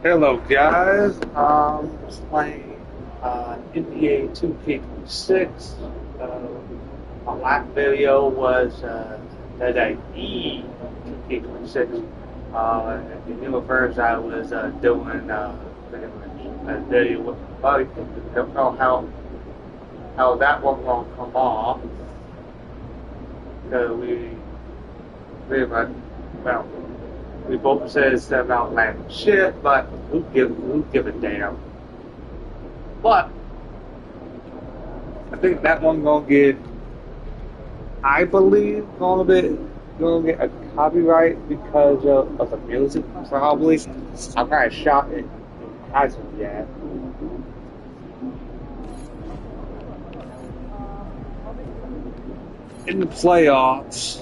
Hello guys, playing NBA 2k26. My last video was that I need 2k26. In the universe I was doing pretty much a video with my buddy. Don't know how that one gonna come off because we pretty much, well, we both said stuff about land shit, but who give a damn? But I think that one gonna get, I believe, gonna get a copyright because of the music, probably. I'm not sure it hasn't yet. In the playoffs,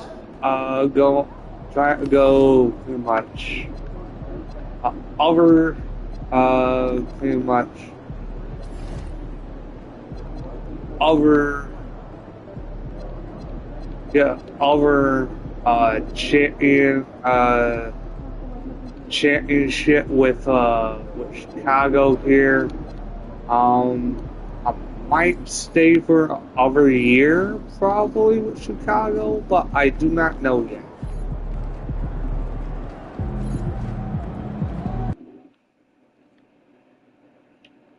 trying to go pretty much over pretty much over championship with Chicago here. I might stay for over a year probably with Chicago, but I do not know yet.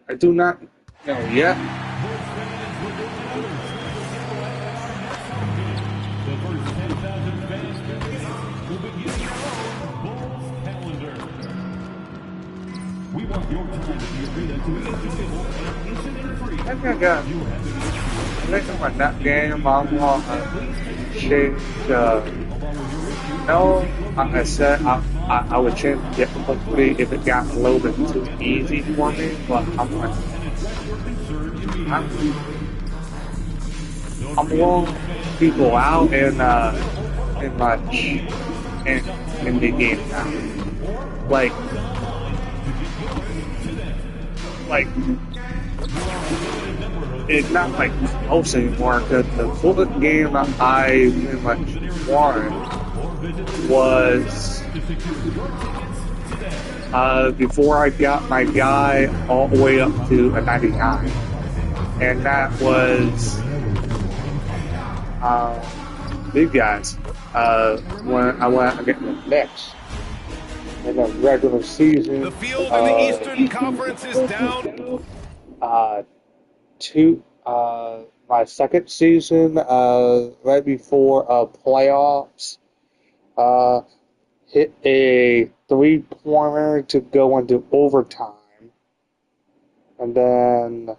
I do not know yet. I think I'm at that game. I'm gonna change. No, like I said, I would change the difficulty if it got a little bit too easy for me. But I'm willing people out in the game now. Like it's not like close anymore because the bullet game that I pretty much won was before I got my guy all the way up to a 99, and that was big guys. When I went against the Knicks in the regular season. The field in the Eastern Conference is down. My second season, right before playoffs, hit a three-pointer to go into overtime, and then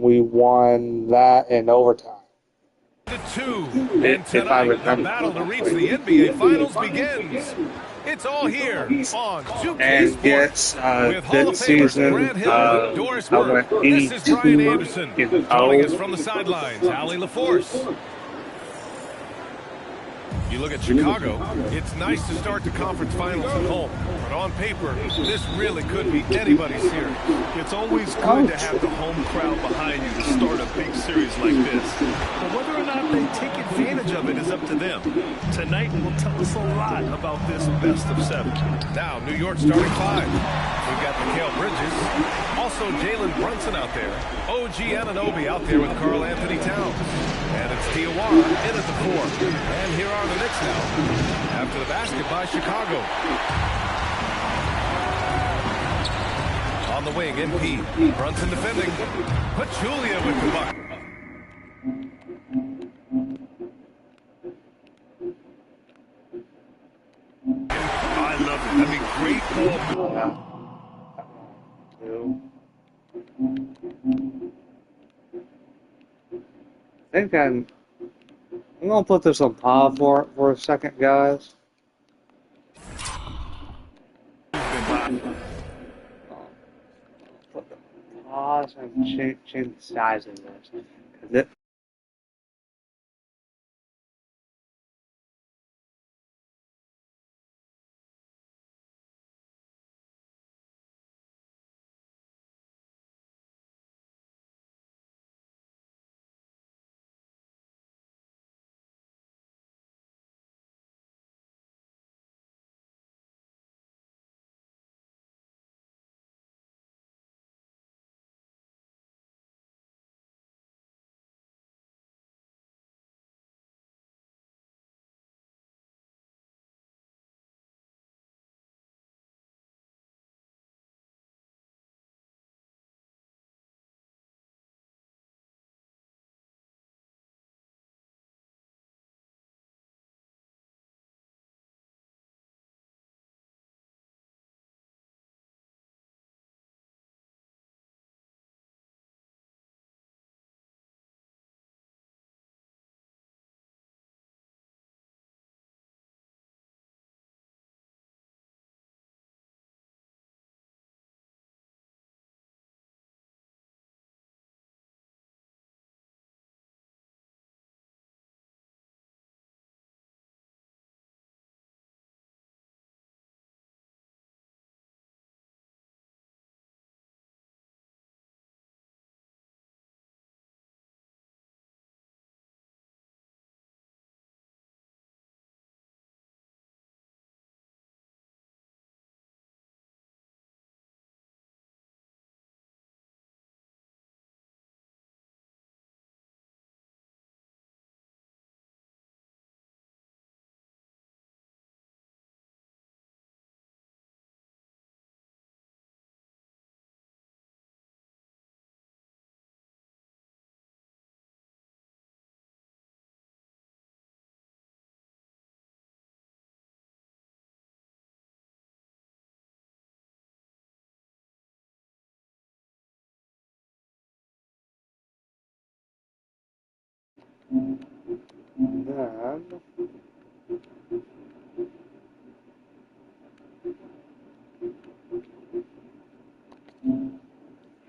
we won that in overtime. And tonight, the battle to reach the NBA Finals begins. It's all here on 2K Sports. With Hall of Famers Grant Hill, Doris Burke. This is Brian Anderson. Joining us from the sidelines, Allie LaForce. You look at Chicago, it's nice to start the conference finals at home. But on paper, this really could be anybody's series. It's always good to have the home crowd behind you to start a big series like this. But whether or not they take advantage of it is up to them. Tonight will tell us a lot about this best of seven. Now, New York starting five. We've got Mikal Bridges. Also, Jalen Brunson out there. OG Anunoby out there with Karl Anthony Towns. And it's Diawara in at the four. And here are the Knicks now. After the basket by Chicago. On the wing, MP. Brunson defending. Pachulia with the bucket. I love it. I mean, great ball. I think I'm gonna put this on pause for a second, guys. Put the pause and change the size of this, 'cause it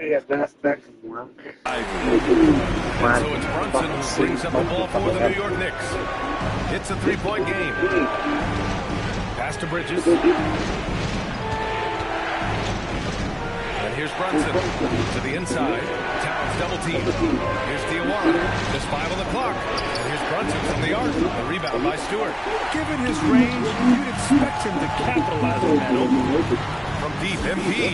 Yeah, that can work. And so it's Brunson who brings up the ball for the New York Knicks. It's a three-point game. Pass to Bridges. And here's Brunson to the inside. Towns double team. Here's Diawara. There's 5 on the clock. And here's Brunson from the arc. A rebound by Stewart. Given his range, you'd expect him to capitalize on that opening. From deep, MP.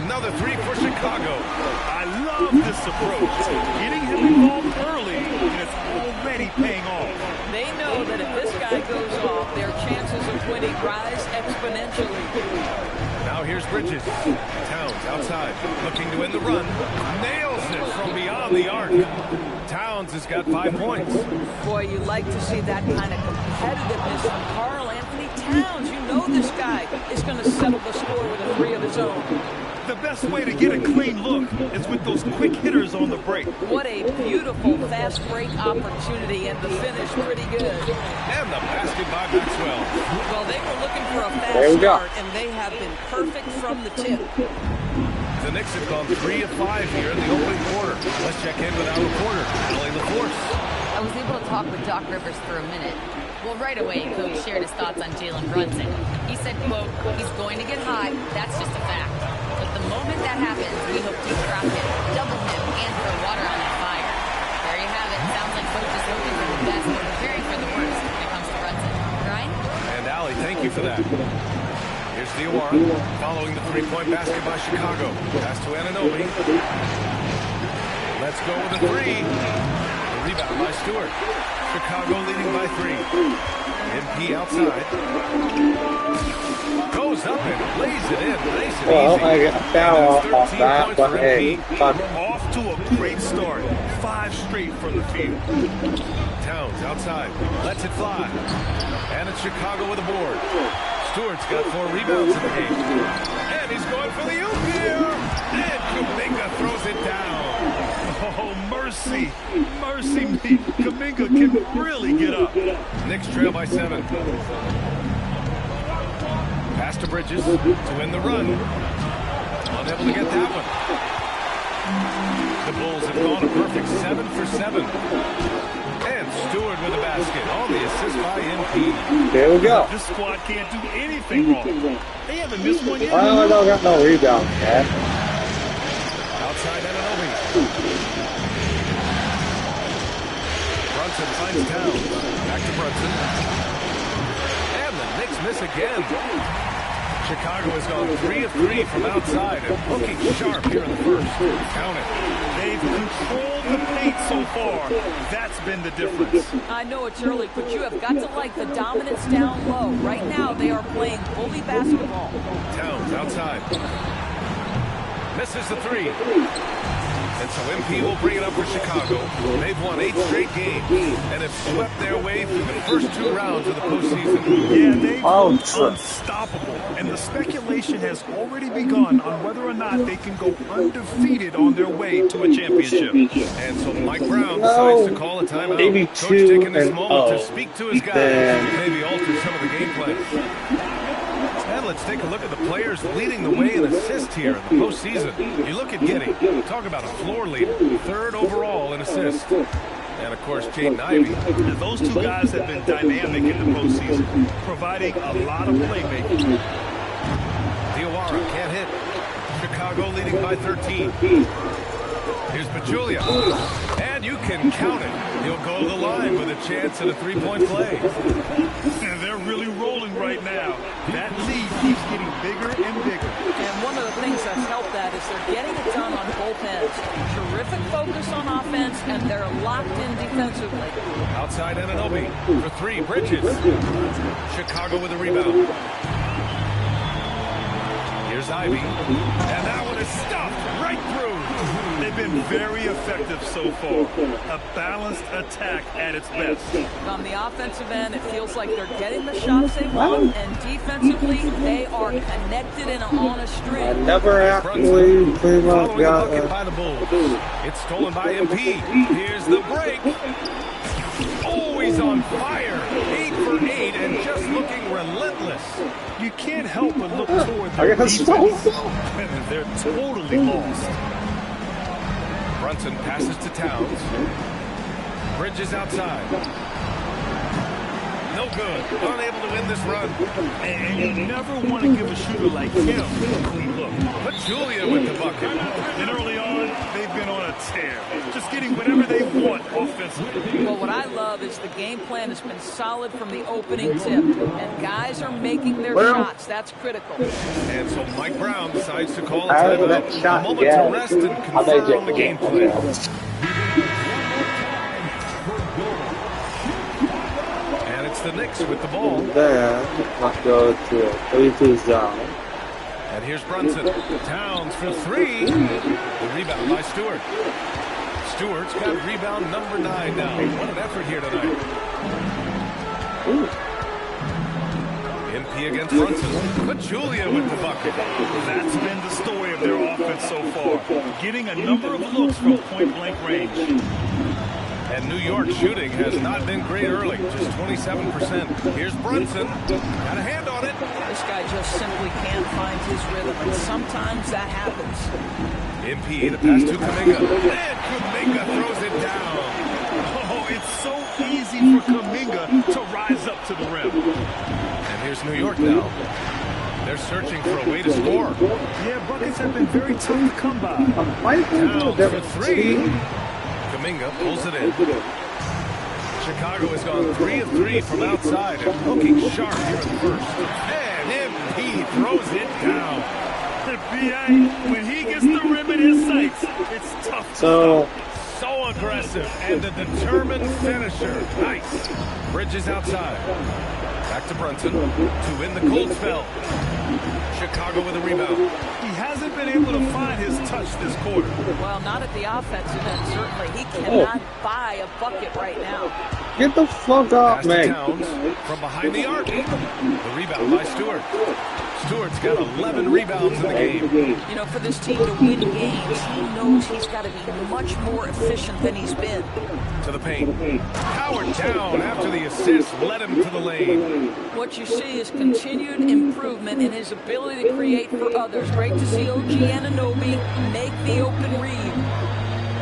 Another 3 for Chicago. I love this approach. Getting him involved early, and it's already paying off. They know that if this guy goes off, their chances of winning rise exponentially. Now here's Bridges. Towns outside, looking to win the run. Nails it from beyond the arc. Towns has got 5 points. Boy, you like to see that kind of competitiveness from Karl Anthony Towns. You know this guy is going to settle the score with a 3 of his own. The best way to get a clean look is with those quick hitters on the break. What a beautiful fast break opportunity, and the finish pretty good. And the basket by Maxwell. Well, they were looking for a fast start, and they have been perfect from the tip. The Knicks have gone 3 of 5 here in the opening quarter. Let's check in with our reporter, Allie LaForce. I was able to talk with Doc Rivers for a minute. Well, right away, Coach shared his thoughts on Jalen Brunson. He said, quote, he's going to get hot. That's just a fact. But the moment that happens, we hope to trap him, double him, and throw water on that fire. There you have it. Sounds like Coach is hoping for the best and preparing for the worst when it comes to Brunson. Ryan? And Allie, thank you for that. Here's Diawara, following the 3-point basket by Chicago. Pass to Anunoby. Let's go with a 3. The rebound by Stewart. Chicago leading by 3. MP outside. Goes up and lays it in. Nice and Well, easy. I got foul off that, but hey, Off to a great start. 5 straight from the field. Towns outside. Lets it fly. And it's Chicago with a board. Stewart's got 4 rebounds in the game. And he's going for the oop here. And Kuminga throws it down. Oh, mercy. Mercy me. Kuminga can really get up. Knicks trail by 7. Pass to Bridges to win the run. Unable to get that one. The Bulls have gone a perfect 7 for 7. And Stewart with a basket. On the assist by MP. there we go. This squad can't do anything wrong. They haven't missed one yet. I don't got no rebound, man. Outside Anunoby. Brunson finds Towns. Back to Brunson. And the Knicks miss again. Chicago has gone 3 of 3 from outside and looking sharp here in the first. Count it. They've controlled the paint so far. That's been the difference. I know it's early, but you have got to like the dominance down low. Right now, they are playing bully basketball. Towns outside. Misses the 3. And so MP will bring it up for Chicago. They've won 8 straight games and have swept their way through the first 2 rounds of the postseason. Yeah, they've been unstoppable. And the speculation has already begun on whether or not they can go undefeated on their way to a championship. And so Mike Brown decides to call a timeout. Coach taking this moment to speak to his guys and maybe alter some of the game plan. And let's take a look at the players leading the way in assists here in the postseason. You look at Giddey, talk about a floor leader, 3rd overall in assists. And, of course, Jaden Ivey. Those 2 guys have been dynamic in the postseason, providing a lot of playmaking. Diawara can't hit. Chicago leading by 13. Here's Pachulia. And you can count it. He'll go to the line with a chance at a 3-point play. And they're really rolling right now. That lead keeps getting bigger and bigger. And one of the things that's helped that is they're getting it done on both ends. Terrific focus on offense, and they're locked in defensively. Outside Anunoby for 3. Bridges. Chicago with a rebound. Here's Ivy. And that one is stuffed right through. They've been very effective so far. A balanced attack at its best. On the offensive end, it feels like they're getting the shots they want, and defensively, they are connected and on a string. I never actually pretty much got by the Bulls. It's stolen by MP. Here's the break. He's on fire. 8 for 8 and just looking relentless. You can't help but look toward their defense. And they're totally lost. Brunson passes to Towns. Bridges outside. No good. Unable to win this run. And you never want to give a shooter like him a clean look. But Julia with the bucket. And early on, they've been on a tear. Just getting whatever they want offensively. Well, what I love is the game plan has been solid from the opening tip. And guys are making their shots. That's critical. And so Mike Brown decides to call a timeout. A moment to rest and confer on the game plan. The Knicks with the ball. There, let's go to 32 zone. And here's Brunson. Towns for 3. The rebound by Stewart. Stewart's got rebound number 9 now. What an effort here tonight. Ooh. MP against Brunson. But Julia with the bucket. That's been the story of their offense so far. Getting a number of looks from point-blank range. And New York shooting has not been great early, just 27%. Here's Brunson. Got a hand on it. This guy just simply can't find his rhythm, and sometimes that happens. MP, the pass to Kuminga. And Kuminga throws it down. Oh, it's so easy for Kuminga to rise up to the rim. And here's New York now. They're searching for a way to score. Yeah, buckets have been very tough to come by. Towns for 3. Kuminga pulls it in. Chicago has gone 3 of 3 from outside and looking sharp here in the first. And MP throws it down. B.A., when he gets the rim in his sights, it's tough. So aggressive and a determined finisher. Nice. Bridges outside. Back to Brunson to win the cold spell. Chicago with a rebound. He hasn't been able to find his touch this quarter. Well, not at the offensive end, certainly. He cannot buy a bucket right now. Get the fuck up, man. Towns from behind the arc. The rebound by Stewart. Stewart's got 11 rebounds in the game. You know, for this team to win games, he knows he's got to be much more efficient than he's been. To the paint. Howard down after the assist led him to the lane. What you see is continued improvement in his ability to create for others. Great to see OG Anunoby make the open read.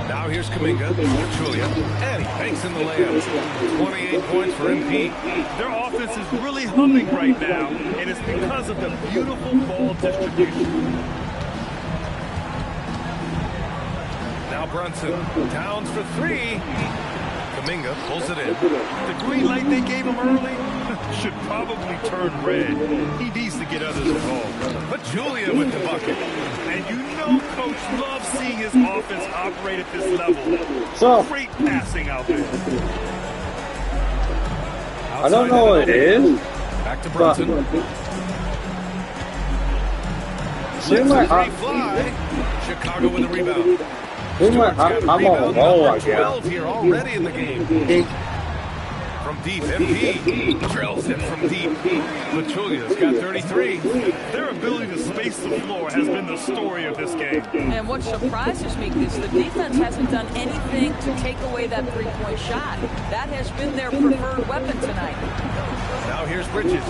Now here's Kuminga, Julia, and he banks in the layup. 28 points for MP. Their offense is really humming right now, and it's because of the beautiful ball distribution. Now Brunson, Towns for 3. Kuminga pulls it in. The green light they gave him early should probably turn red. He needs to get others involved. But Julia with the bucket. And you know Coach loves seeing his offense operate at this level. So, great passing out there. I don't know what it is. Back to Brunson. Seems like Chicago with a rebound. I'm on a roll right 12 here already in the game. From deep, MP drills it from deep. But Julia's got 33. Their ability to space the floor has been the story of this game. And what surprises me is the defense hasn't done anything to take away that three-point shot. That has been their preferred weapon tonight. Now here's Bridges.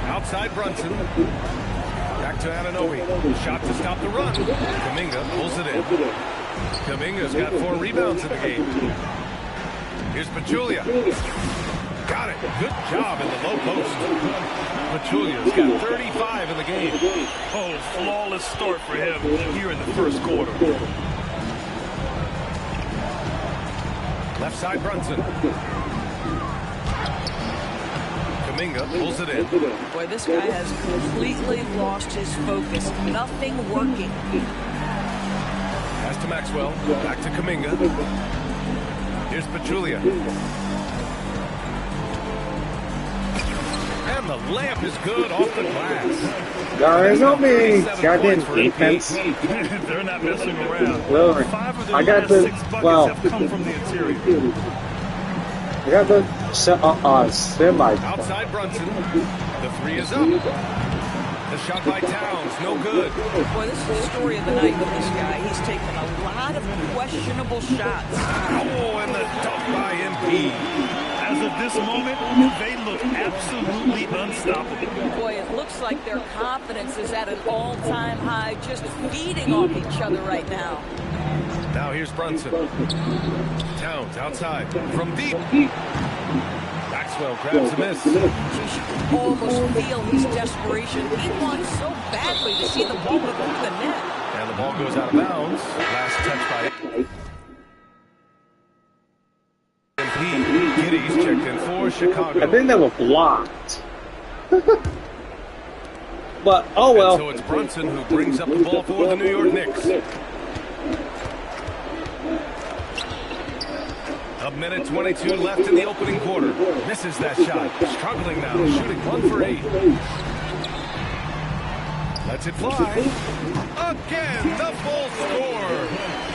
Outside Brunson. Back to Anunoby. Shot to stop the run. Kuminga pulls it in. Kuminga's got 4 rebounds in the game. Here's Pachulia. Got it. Good job in the low post. Pachulia's got 35 in the game. Oh, flawless start for him here in the first quarter. Left side Brunson. Kuminga pulls it in. Boy, this guy has completely lost his focus. Nothing working. Pass to Maxwell. Back to Kuminga. Here's Pachulia. And the layup is good off the glass. Guys, don't be goddamn defense. They're not messing around. Look, 5 of their I got last the 6 buckets have come from the interior. I got the semi. Outside Brunson. The 3 is up. The shot by Towns, no good. Boy, this is the story of the night with this guy. He's taken a lot of questionable shots. Oh, and the dunk by MP. As of this moment, they look absolutely unstoppable. Boy, it looks like their confidence is at an all-time high, just feeding off each other right now. Now here's Brunson. Towns outside from deep. Maxwell grabs a miss. You should almost feel his desperation. He wants so badly to see the ball go through the net. And the ball goes out of bounds. Last touch by MP. Giddy's checked in for Chicago. I think they were blocked. But, oh well. And so it's Brunson who brings up the ball for the New York Knicks. A minute 22 left in the opening quarter. Misses that shot. Struggling now, shooting 1 for 8. Lets it fly. Again, the full score.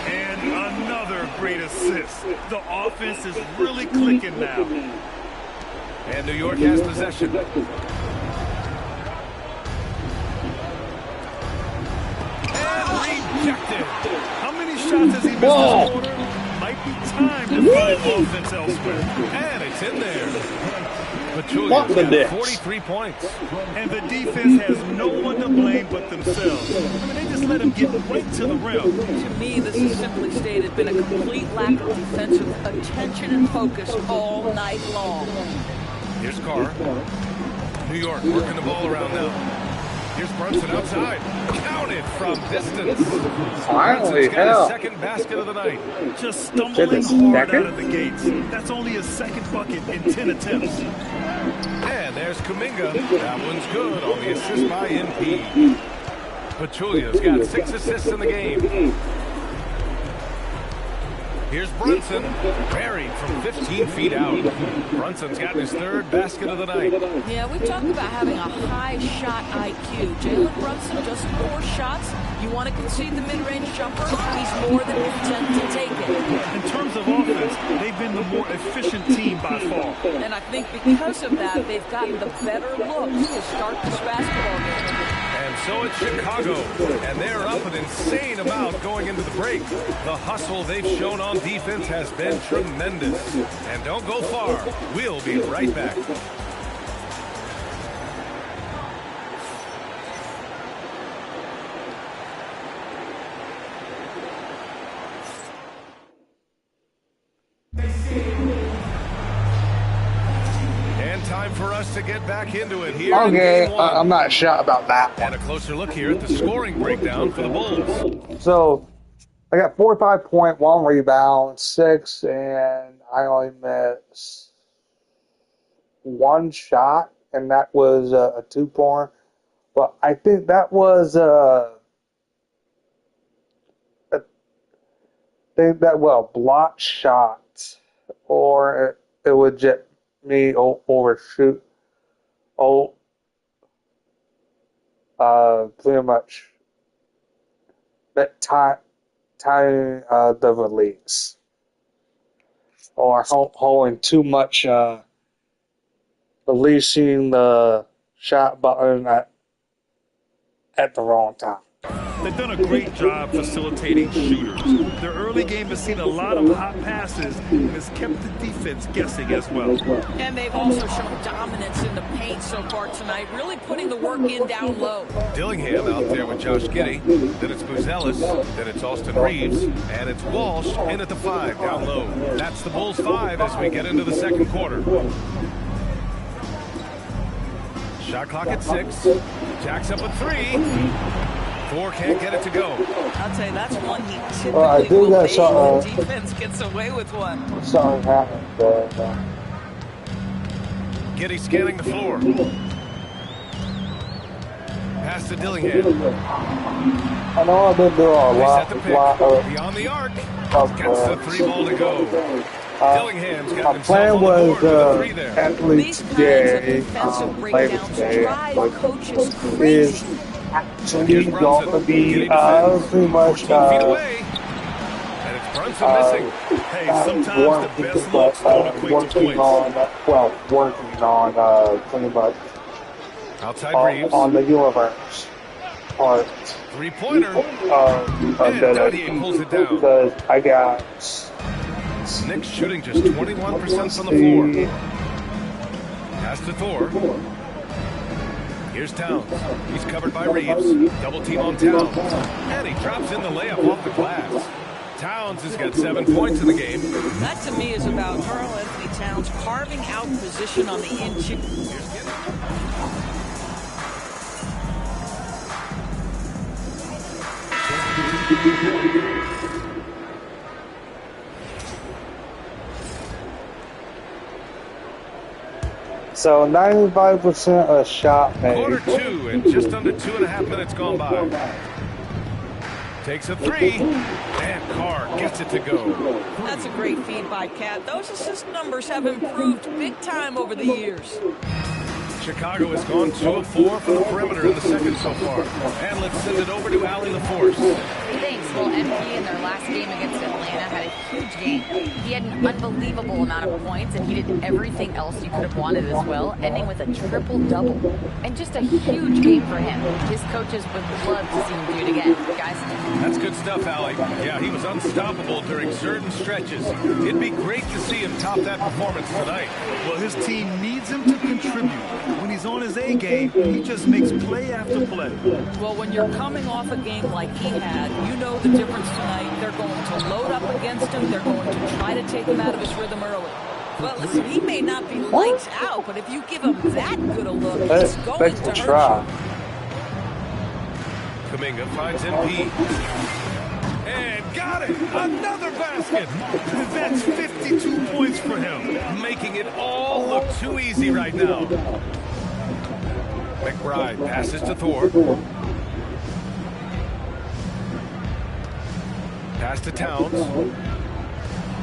And another great assist. The offense is really clicking now. And New York has possession. And rejected. How many shots has he missed this quarter? Might be time to find offense elsewhere. And it's in there. Pachulia's got 43 points. And the defense has no one to blame but themselves. I mean, they just let him get right to the rim. To me, this is simply stated, been a complete lack of defensive attention and focus all night long. Here's Carr. New York working the ball around now. Here's Brunson outside. Counted from distance. Finally, Brunson's got his second basket of the night. Just stumbling hard out of the gates. That's only his second bucket in 10 attempts. And there's Kuminga. That one's good on the assist by NP. Pachulia's got 6 assists in the game. Here's Brunson, buried from 15 feet out. Brunson's got his third basket of the night. Yeah, we talk about having a high shot IQ. Jalen Brunson, just 4 shots. You want to concede the mid-range jumper? He's more than content to take it. In terms of offense, they've been the more efficient team by far. And I think because of that, they've gotten the better looks to start this basketball game. And so it's Chicago, and they're up an insane amount going into the break. The hustle they've shown on defense has been tremendous. And don't go far. We'll be right back. Time for us to get back into it here. Okay, I'm not sure about that one. And a closer look here at the scoring breakdown for the Bulls. So, I got 45 point, 1 rebound, 6, and I only missed 1 shot, and that was a 2-pointer. But I think that was block shots, or it would just me overshoot. Pretty much that time the release, or holding too much, releasing the shot button at the wrong time. They've done a great job facilitating shooters. Their early game has seen a lot of hot passes and has kept the defense guessing as well. And they've also shown dominance in the paint so far tonight, really putting the work in down low. Dillingham out there with Josh Giddey. Then it's Buzelis. Then it's Austin Reeves. And it's Walsh in at the 5 down low. That's the Bulls 5 as we get into the second quarter. Shot clock at 6. Jack's up at 3. 4 can't get it to go. I'll tell you, that's one he typically will make when defense gets away with one. Something happened there. Giddey scanning the floor. Pass to Dillingham. I know I've been doing a lot. Beyond the arc. Gets the 3 ball to go. Dillingham's got himself plan on the was board with 3 there. at least today, later today, is actually going to be pretty much and it's Brunson missing. Hey, sometimes the best looks don't equate to points. Working on pretty much outside Reeves on the universe part. 3-pointer. That Dadier pulls it down. Because I got Knicks shooting just 21% from the floor. Pass to Thor. Here's Towns. He's covered by Reeves. Double team on Towns. And he drops in the layup off the glass. Towns has got 7 points in the game. That to me is about Karl Anthony Towns carving out position on the inch. So 95% of shot made. Quarter two and just under 2.5 minutes gone by. Takes a three, and Carr gets it to go. That's a great feed by Cat. Those assist numbers have improved big time over the years. Chicago has gone 2 of 4 from the perimeter in the second so far. And let's send it over to Allie LaForce. Thanks. Well, MP in their last game against Atlanta had a huge game. He had an unbelievable amount of points, and he did everything else you could have wanted as well, ending with a triple-double. And just a huge game for him. His coaches would love to see him do it again. Guys? That's good stuff, Allie. Yeah, he was unstoppable during certain stretches. It'd be great to see him top that performance tonight. Well, his team needs him to contribute. When he's on his A game, he just makes play after play. Well, when you're coming off a game like he had, you know the difference tonight. They're going to load up against him. They're going to try to take him out of his rhythm early. Well, listen, he may not be lights out, but if you give him that good a look, it's going to hurt you. Kuminga finds MP. And got it! Another basket! That's 52 points for him. Making it all look too easy right now. McBride passes to Thor. Pass to Towns.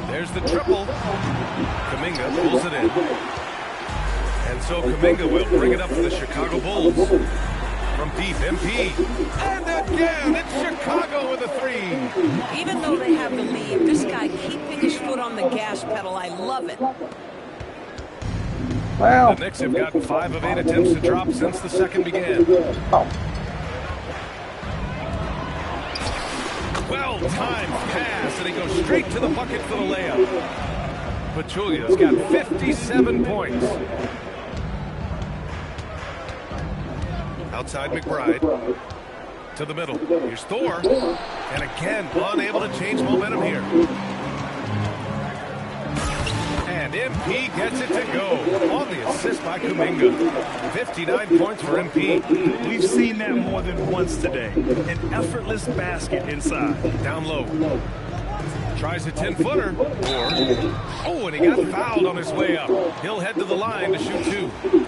There's the triple. Kuminga pulls it in. And so Kuminga will bring it up for the Chicago Bulls. From deep, MP. And again, it's Chicago with a three. Even though they have the lead, this guy keeping his foot on the gas pedal, I love it. Well, The Knicks have gotten 5 of 8 attempts to drop since the second began. Well-timed pass, and he goes straight to the bucket for the layup. Pachulia's got 57 points. Outside McBride. To the middle. Here's Thor. And again, unable to change momentum here. And MP gets it to go on the assist by Kuminga. 59 points for MP. We've seen that more than once today. An effortless basket inside. Down low. Tries a 10-footer. Oh, and he got fouled on his way up. He'll head to the line to shoot 2.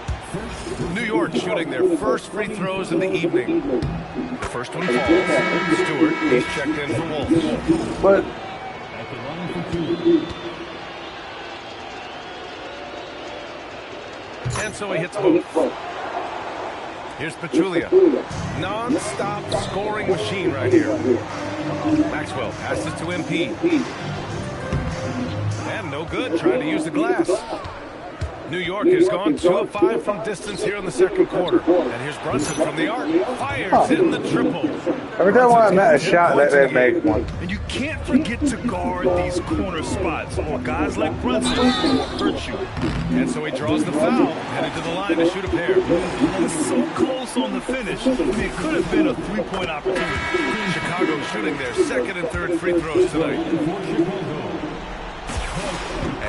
New York shooting their first free throws of the evening. The first one falls. Stewart is checked in for Wolves. but And so he hits both. Here's Pachulia. Non-stop scoring machine right here. Maxwell passes to MP. And no good, trying to use the glass. New York has gone 2 of 5 from distance here in the second quarter. And here's Brunson from the arc. Fires in the triple. every time I met a shot, that they make one. And you can't forget to guard these corner spots, or guys like Brunson will hurt you. And so he draws the foul, headed to the line to shoot a pair. It's so close on the finish. It could have been a three-point opportunity. Chicago shooting their second and third free throws tonight.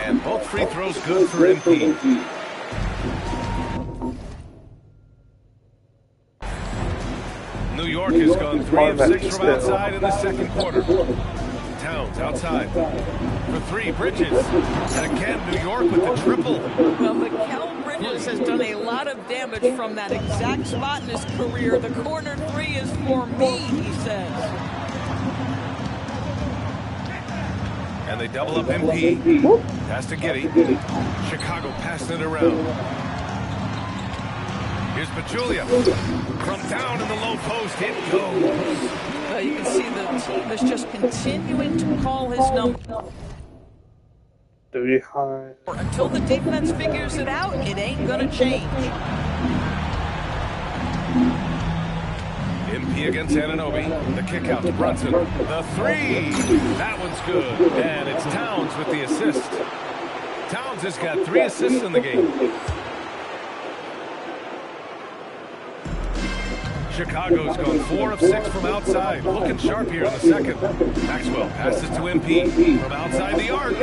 And both free throws good for MP. New York has gone 3 of 6 from outside in the second quarter. Towns outside. For 3, Bridges. And again, New York with the triple. Well, Mikal Bridges has done a lot of damage from that exact spot in his career. The corner 3 is for me, he says. And they double up MP. Pass to Giddey. Chicago passing it around. Here's Pachulia. From down in the low post, it goes. You can see the team is just continuing to call his number. Behind. Until the defense figures it out, it ain't going to change. MP against Anunoby. The kick out to Brunson. The three. That one's good. And it's Towns with the assist. Towns has got 3 assists in the game. Chicago's gone 4 of 6 from outside. Looking sharp here in the second. Maxwell passes to MP from outside the arc.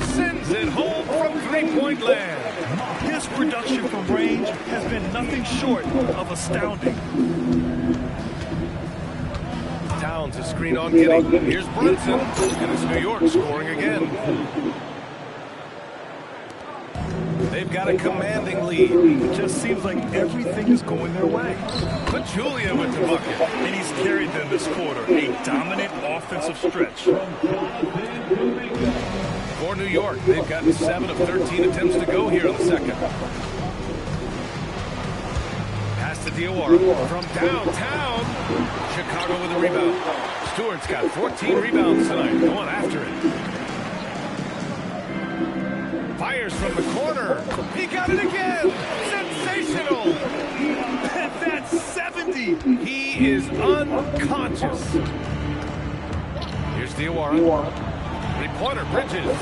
Sends it home from three-point land. His production from range has been nothing short of astounding. Towns a screen on Giddey. Here's Brunson. And it's New York scoring again. They've got a commanding lead. It just seems like everything is going their way. Pachulia with the bucket. And he's carried them this quarter. A dominant offensive stretch. For New York, they've gotten 7 of 13 attempts to go here in the second. Pass to Diawara from downtown. Chicago with a rebound. Stewart's got 14 rebounds tonight. Going after it. Fires from the corner. He got it again. Sensational. And that's 70. He is unconscious. Here's Diawara. Three-pointer, Bridges.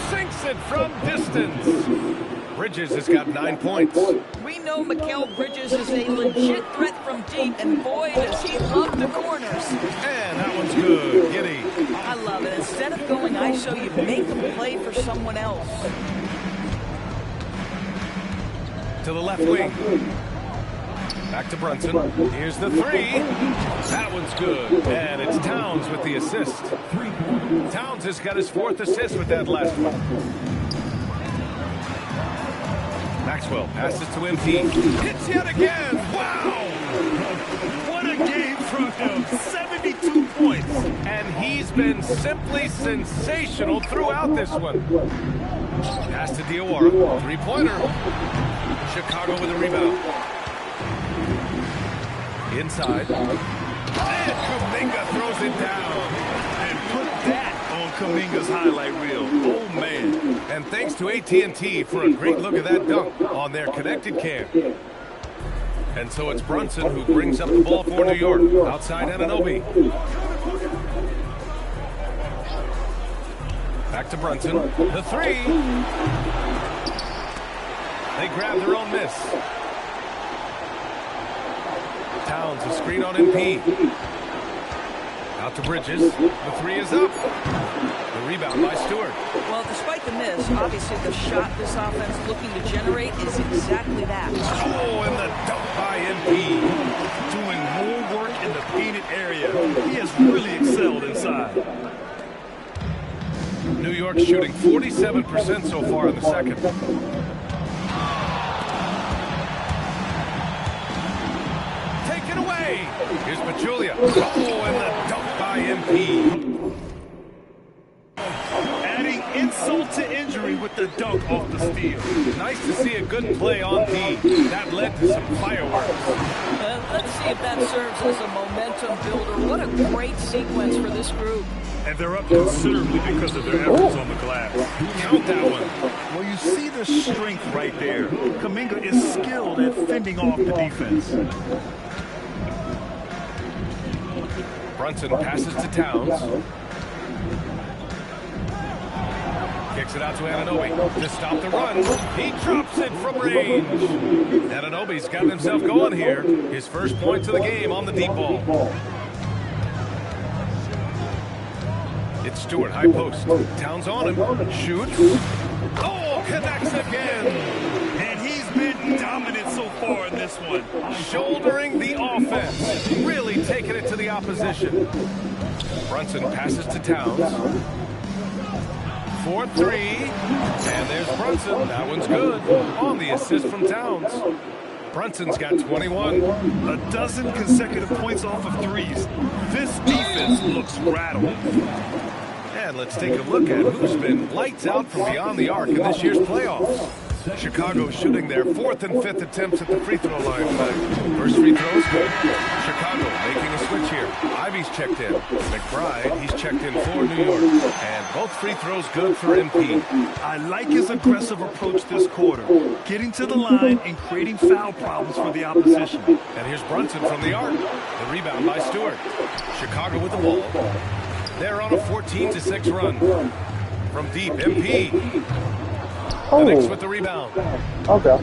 Sinks it from distance. Bridges has got 9 points. We know Mikal Bridges is a legit threat from deep, and boy, does he love the corners. And that one's good. Giddey. I love it. Instead of going ISO, you make them play for someone else. To the left wing. Back to Brunson. Here's the three. That one's good. And it's Towns with the assist. Towns has got his 4th assist with that last one. Maxwell passes to MP. Hits yet again. Wow! What a game from him. 72 points. And he's been simply sensational throughout this one. Pass to Diawara. Three-pointer. Chicago with a rebound. Inside. And Kuminga throws it down. And put that on Kuminga's highlight reel. Oh, man. And thanks to AT&T for a great look at that dunk on their connected cam. And so it's Brunson who brings up the ball for New York. Outside Anunoby. Back to Brunson. The three. They grab their own miss. Towns a screen on MP. Out to Bridges. The three is up. The rebound by Stewart. Well, despite the miss, obviously the shot this offense looking to generate is exactly that. Oh, and the dunk by MP. Doing more work in the painted area. He has really excelled inside. New York shooting 47% so far in the second. Taken away. Here's Pachulia. Oh, and the dunk by MP. Adding insult to injury with the dunk off the steal. Nice to see a good play on D. That led to some fireworks. Let's see if that serves as a momentum builder. What a great sequence for this group. And they're up considerably because of their efforts on the glass. Count that one. Well, you see the strength right there. Kuminga is skilled at fending off the defense. Brunson passes to Towns. Kicks it out to Anunoby to stop the run. He drops it from range. Anunoby's got himself going here. His first points of the game on the deep ball. It's Stewart, high post. Towns on him. Shoots. Oh, connects again. And he's been dominant so far in this one. Shouldering the offense. Really taking it to the opposition. Brunson passes to Towns. 4-3. And there's Brunson. That one's good. On the assist from Towns. Brunson's got 21. A dozen consecutive points off of threes. This defense looks rattled. And let's take a look at who's been lights out from beyond the arc in this year's playoffs. Chicago shooting their 4th and 5th attempts at the free throw line tonight. First free throw is good. Chicago making a switch here. Ivy's checked in. McBride, he's checked in for New York. And both free throws good for MP. I like his aggressive approach this quarter, getting to the line and creating foul problems for the opposition. And here's Brunson from the arc. The rebound by Stewart. Chicago with the ball. They're on a 14-6 run. From deep, MP. The Knicks with the rebound. Okay.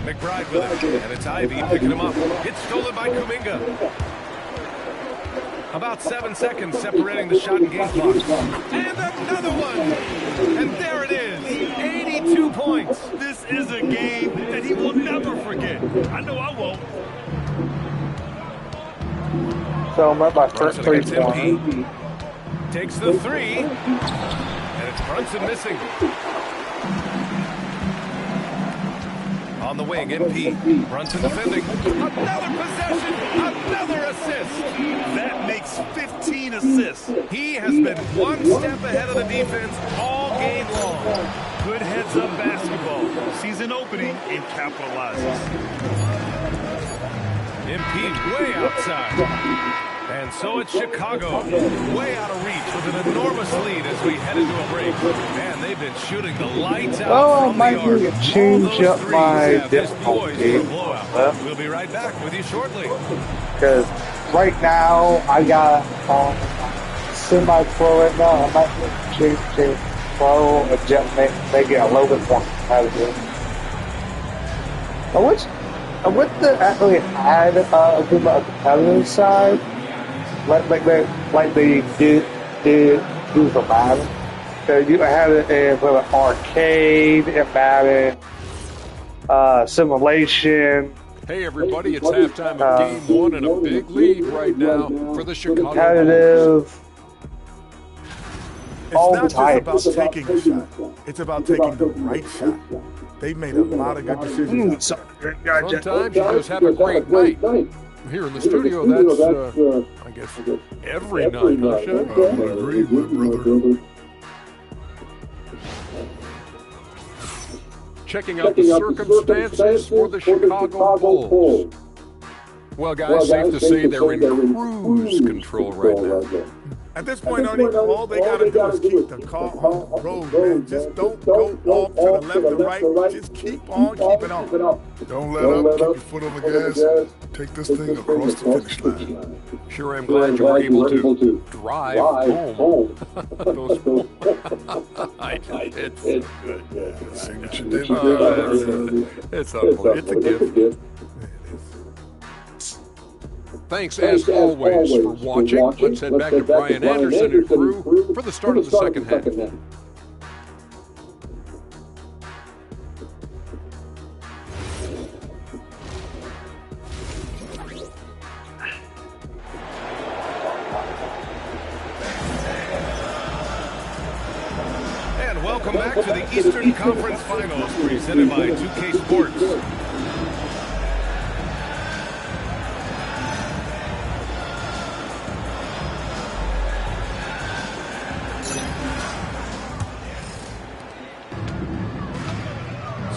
McBride with it, and it's Ivy picking him up. It's stolen by Kuminga. About 7 seconds separating the shot and game clock. And another one! And there it is, 82 points. This is a game that he will never forget. I know I won't. So I'm at my first Brunson three against MP. point. Takes the three. And it's Brunson missing. On the wing, MP. Brunson defending. Another possession. Another assist. That makes 15 assists. He has been one step ahead of the defense all game long. Good heads-up basketball. Sees an opening and capitalizes. MP way outside. And so it's Chicago, way out of reach with an enormous lead as we head into a break. Man, they've been shooting the lights out from the arc. I might change up my difficulty. We'll be right back with you shortly. Because right now, I got semi-pro right now. I might change to pro and just make it a little bit more competitive. I would actually had a good competitive side. Like they did do for Madden. So you had it in arcade and Madden, simulation. Hey everybody, it's halftime of game one and a big lead right now for the Chicago competitive. It's not just about taking a shot. It's about taking the right shot. They've made a lot of good decisions. Sometimes you just have a great night. Here in the studio, that's, I guess, every night, huh, Shaq? I would agree, my brother. Checking out the circumstances for the Chicago Bulls. Well, guys, safe to say they're in cruise control right now. At this point, Ernie, all they got to do is keep the car on the road, man. Just don't go off to the left or right. Just keep on keeping on. Don't let up. Keep your foot on the gas. Take this thing across the finish line. Sure, I'm glad you were able to drive home. It's good. See what you did. It's unbelievable. It's a gift. Thanks, as always, for watching. Let's head back to Brian Anderson and crew for the start of the second half. And welcome back to the Eastern Conference Finals presented by 2K Sports.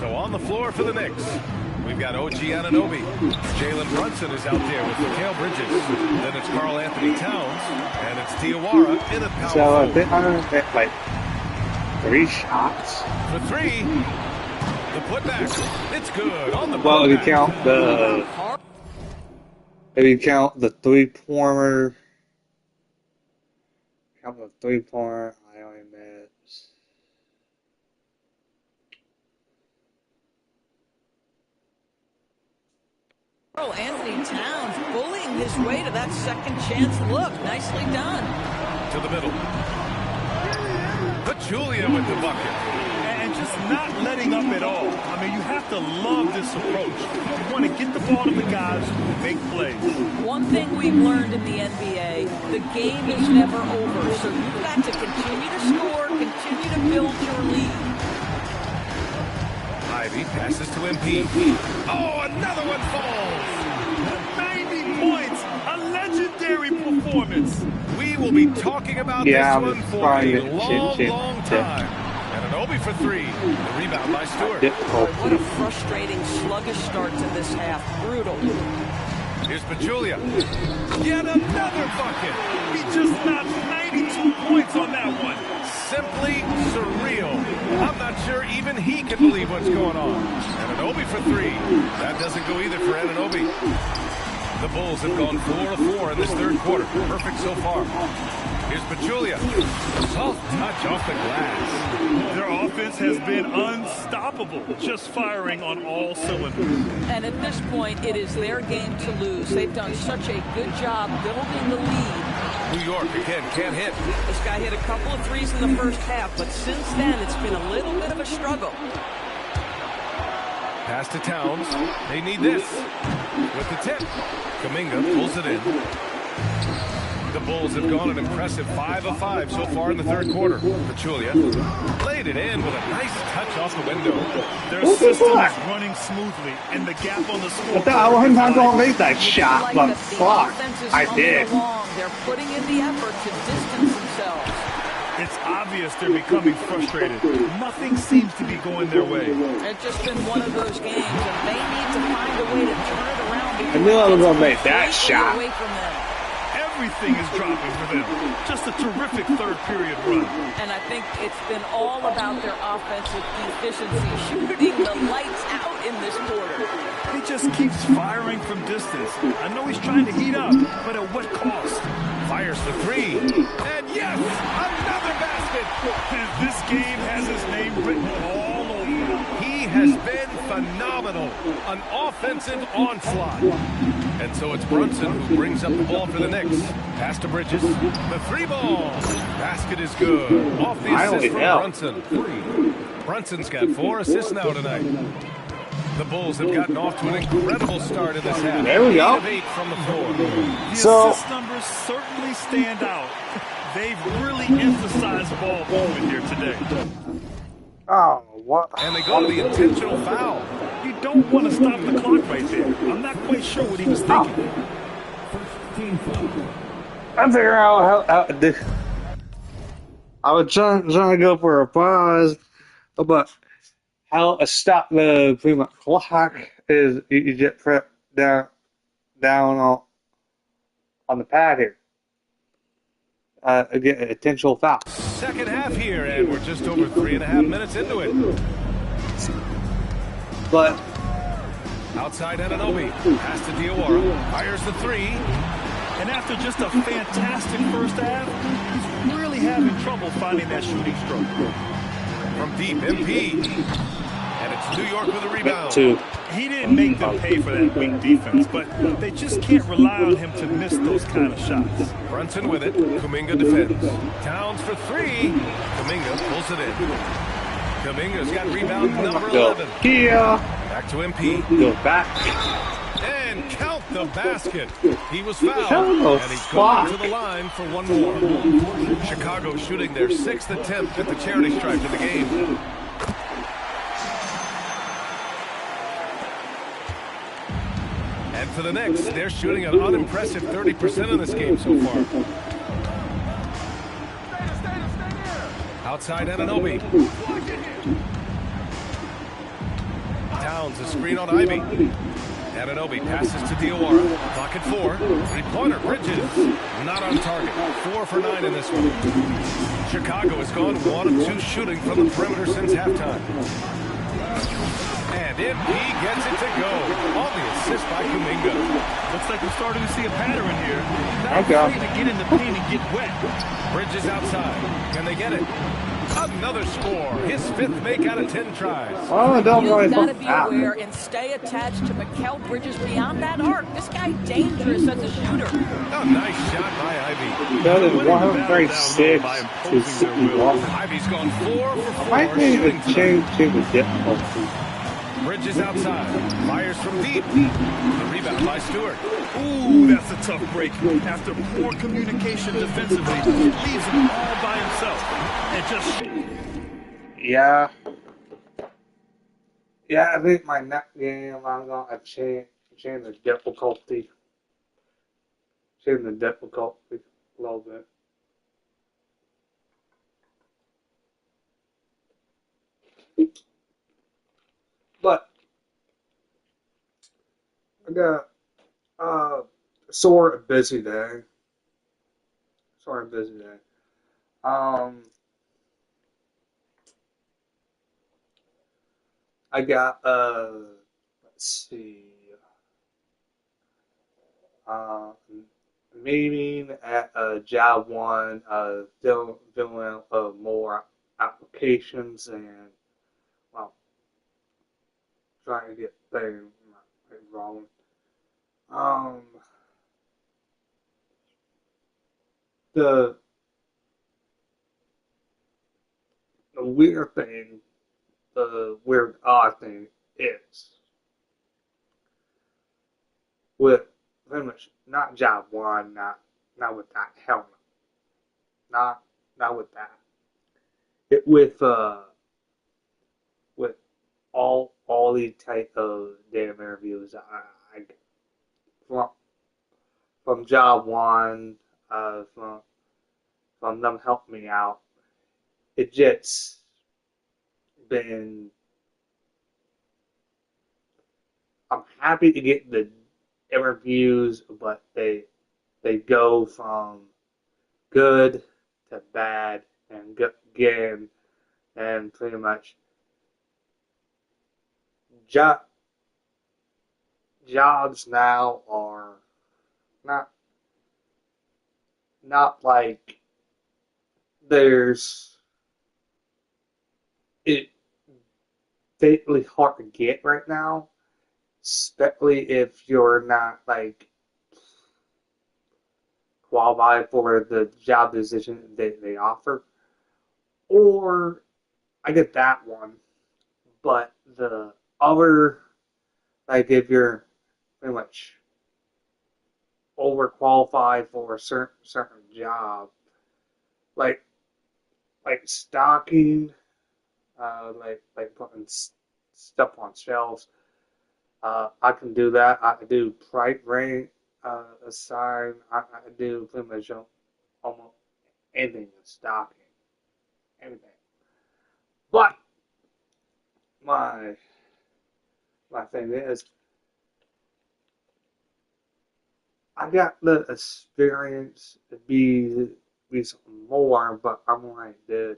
On the floor for the Knicks, we've got OG Anunoby. Jalen Brunson is out there with Mikal Bridges. Then it's Karl Anthony Towns, and it's Diawara in a power forward. They get like 3 shots. For 3, the putback. It's good on the well, putback. If you count the three-pointer, I only missed. Oh, Anthony Towns bullying his way to that second chance look. Nicely done. To the middle. Pachulia with the bucket. And just not letting up at all. I mean, you have to love this approach. You want to get the ball to the guys who make plays. One thing we've learned in the NBA, the game is never over. So you've got to continue to score, continue to build your lead. Ivy passes to MP. Oh, another one falls. 90 points. A legendary performance. We will be talking about this one for a long time. And an Anunoby for three. The rebound by Stewart. What a frustrating, sluggish start to this half. Brutal. Here's Pachulia. Yet another bucket. He just knocked 92 points on that one. Simply surreal. I'm not sure even he can believe what's going on. Anunoby for three. That doesn't go either for Anunoby. The Bulls have gone 4 of 4 in this third quarter. Perfect so far. Here's Pachulia. Soft touch off the glass. Their offense has been unstoppable, just firing on all cylinders. And at this point, it is their game to lose. They've done such a good job building the lead. New York, again, can't hit. This guy hit a couple of threes in the first half, but since then, it's been a little bit of a struggle. Pass to Towns. They need this. With the tip. Kuminga pulls it in. The Bulls have gone an impressive 5 of 5 so far in the third quarter. Pachulia laid it in with a nice touch off the window. Their system is running smoothly, and the gap on the score. I wasn't going to make that shot, but fuck, I did. They're putting in the effort to distance themselves. It's obvious they're becoming frustrated. Nothing seems to be going their way. It's just been one of those games, and they need to find a way to turn it around. I knew I was going to make that shot. Away from them. Everything is dropping for them. Just a terrific third period run. And I think it's been all about their offensive efficiency, shooting the lights out in this quarter. He just keeps firing from distance. I know he's trying to heat up, but at what cost? Fires the three. And yes, another basket. And this game has his name written all over it. He has been phenomenal. An offensive onslaught. And so it's Brunson who brings up the ball for the Knicks. Pass to Bridges. The three ball. Basket is good. Off the assist from Brunson. Brunson's got 4 assists now tonight. The Bulls have gotten off to an incredible start in this half. There we go. 8 of 8 from the floor. The assist numbers certainly stand out. They've really emphasized ball movement here today. Oh, what? And they go to the intentional foul. You don't want to stop the clock right there. I'm not quite sure what he was thinking. I figure out how I was trying to go for a pause, but how a stop the pretty much clock is you just press down on the pad here. Get an intentional foul. Second half here, and we're just over 3.5 minutes into it. But outside Anunoby, pass to Diawara, fires the three. And after just a fantastic first half, he's really having trouble finding that shooting stroke. From deep, MP. And it's New York with a rebound. He didn't make them pay for that weak defense, but they just can't rely on him to miss those kind of shots. Brunson with it. Kuminga defends. Towns for three. Kuminga pulls it in. Kuminga's got rebound number 11. Here. Back to MP. Go back. And count the basket. He was fouled, and he's going to the line for one more. Chicago shooting their 6th attempt at the charity stripe of the game. And for the Knicks, they're shooting an unimpressive 30% in this game so far. Outside Anunoby. Towns, a screen on Ivy. Anunoby passes to Diawara. Clock at 4. Three-pointer, Bridges. Not on target. 4 for 9 in this one. Chicago has gone 1 of 2 shooting from the perimeter since halftime. And MP gets it to go. On the assist by Kuminga. Looks like we're starting to see a pattern here. Not afraid to get in the paint and get wet. Bridges outside. Can they get it? Another score. His 5th make out of 10 tries. Oh, don't worry. You've got to be aware and stay attached to Mikal Bridges beyond that arc. This guy's dangerous as a shooter. A nice shot by Ivy. That is 136 to 61. Ivy's gone 4 for 4. I might need to change to the difficulty. Bridges outside. Fires from deep. The rebound by Stewart. Ooh, that's a tough break. After poor communication defensively, it leaves him all by himself. And just... Yeah, I think my next game I'm gonna change the difficulty. Change the difficulty a little bit. But I got sort of busy day. Sort of busy day. I got let's see, uh, meeting at job one, filling out more applications and well, trying to get things wrong. Um, the the weird thing, the weird odd thing is with pretty much not job one, not with that helmet, not not with that. It with all these type of damn interviews, I from from job one, from them helping me out, it just been. I'm happy to get the interviews, but they go from good to bad and good again, and pretty much job jobs now are not not like there's it fatally hard to get right now, especially if you're not like qualified for the job position they offer. Or I get that one, but the other, like if you're pretty much overqualified for a certain job, like stocking, like putting stuff on shelves. I can do that. I can do price rank assign. I do pretty much almost anything in stocking, everything. But my my thing is, I got the experience to be something more, but I'm like, dude,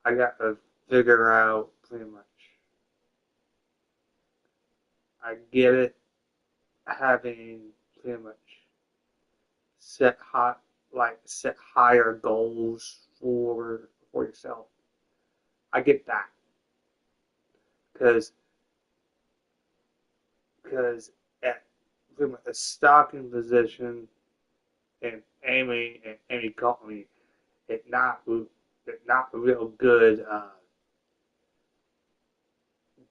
I got to figure out pretty much. I get it, having pretty much set high, like set higher goals for yourself. I get that because at pretty much a stocking position and aiming at any company, it not real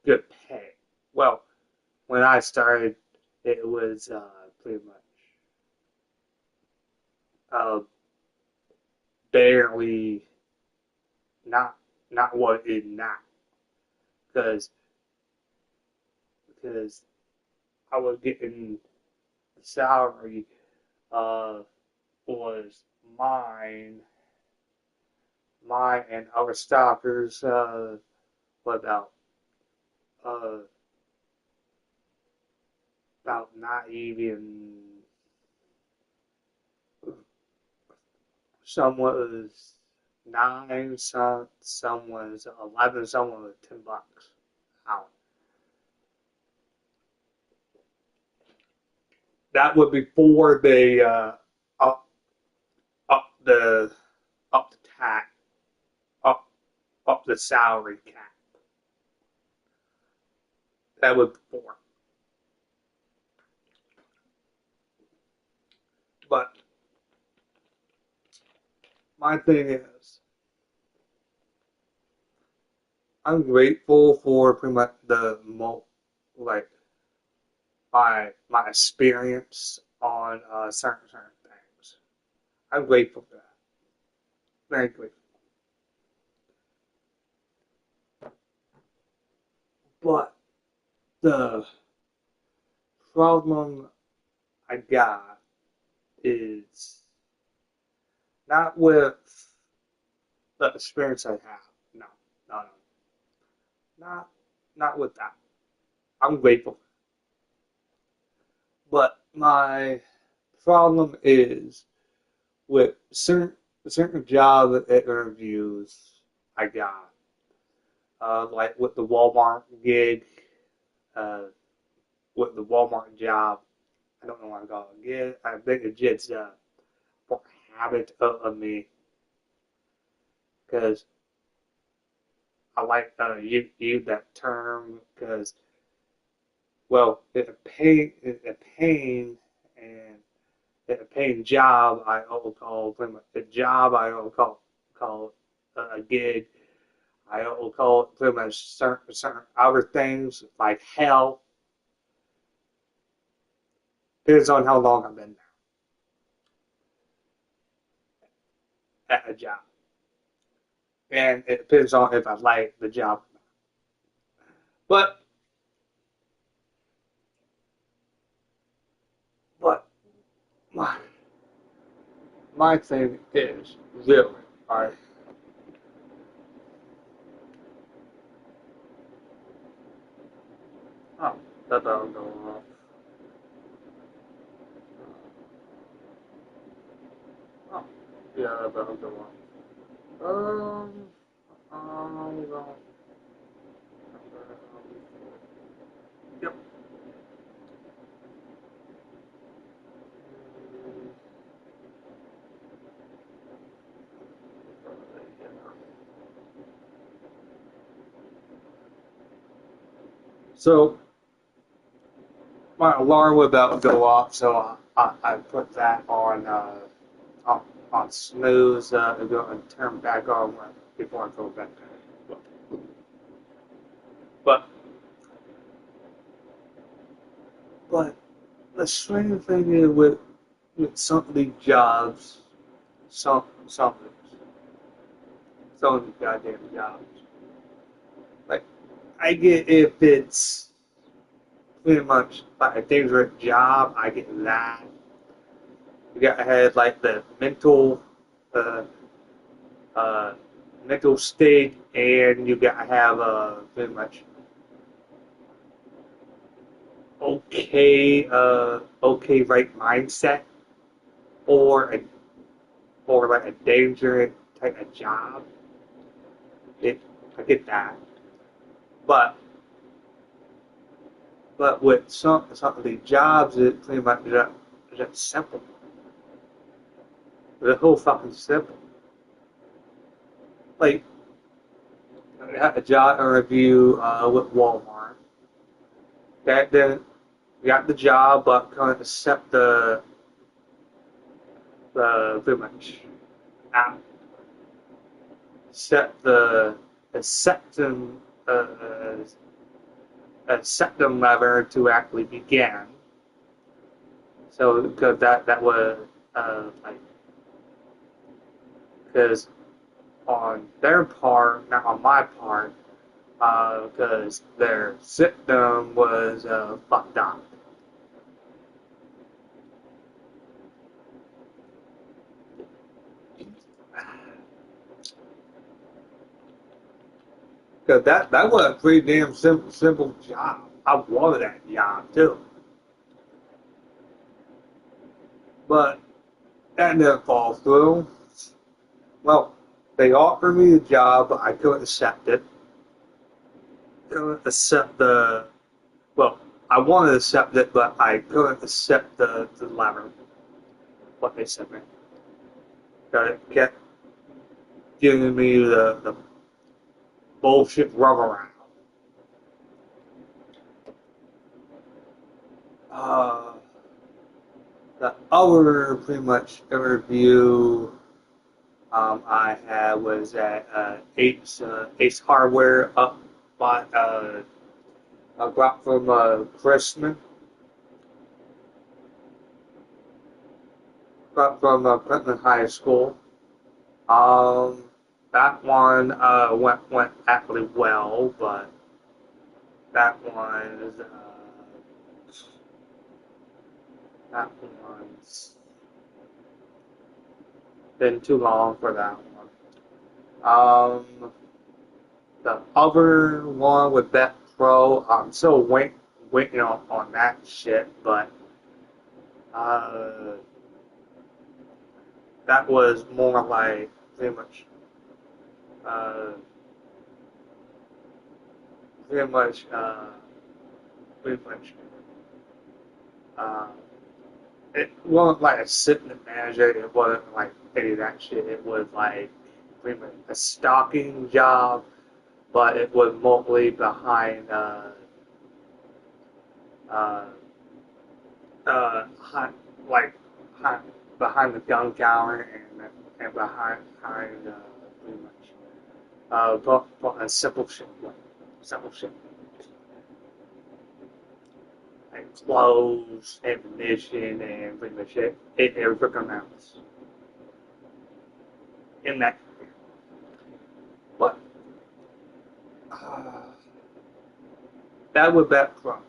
good pay. Well, when I started, it was pretty much uh, barely not what it is now because because I was getting the salary uh, was mine and other stockers what uh, about not even some was nine, some was 11, some was $10 out. That would before they up up the up the tax up up the salary cap. That was before. But my thing is, I'm grateful for pretty much like my experience on certain things. I'm grateful for that. Very grateful. But the problem I got is not with the experience I have. No, not with that. I'm grateful. But my problem is with certain job interviews I got, like with the Walmart gig, uh, with the Walmart job. I don't know what I'm going to get. I think it's just for habit of me because I like use that term because it's a pain and a paying job. I will call pretty much a job. I will call a gig. I will call it pretty much certain other things like hell. Depends on how long I've been there at a job, and it depends on if I like the job. But but my my thing is really alright. Oh, that'll go off. Oh, yeah, that'll go off. Well, yep. So my alarm was about to go off, so I put that on snooze and go and turn back on before I go back to bed. But but the strange thing is with some of these jobs, some of these goddamn jobs. Like I get if it's pretty much like a dangerous job, I get that. You got to have like the uh, uh, mental state, and you got to have a pretty much okay right mindset, or like a dangerous type of job. I get that, but with some of the jobs, it's pretty much just simple. The whole fucking simple. Like I had a job interview with Walmart. That then got the job, but couldn't accept the pretty much app set the acceptance acceptance lever to actually begin. So because that was like because on their part, not on my part, because their system was fucked up. Because that was a pretty damn simple job. I wanted that job too. But that didn't fall through. Well, they offered me the job, but I couldn't accept it. Couldn't accept well, I wanted to accept it, but I couldn't accept the letter, what they sent me. Because it kept giving me the bullshit runaround. Uh, the other pretty much interview I had was at Ace Hardware up by I got from Christmas. Got from Clinton High School. That one went actually well, but that one's that one's been too long for that one. the other one with Bet Pro, I'm still waiting on that shit, but that was more like pretty much uh, pretty much pretty much it wasn't like assistant manager, it wasn't like any of that shit, it was like pretty much a stocking job, but it was mostly behind like behind the gun counter and behind pretty much but a simple shit, like clothes, ammunition, and pretty much everything else in that. But that would bet from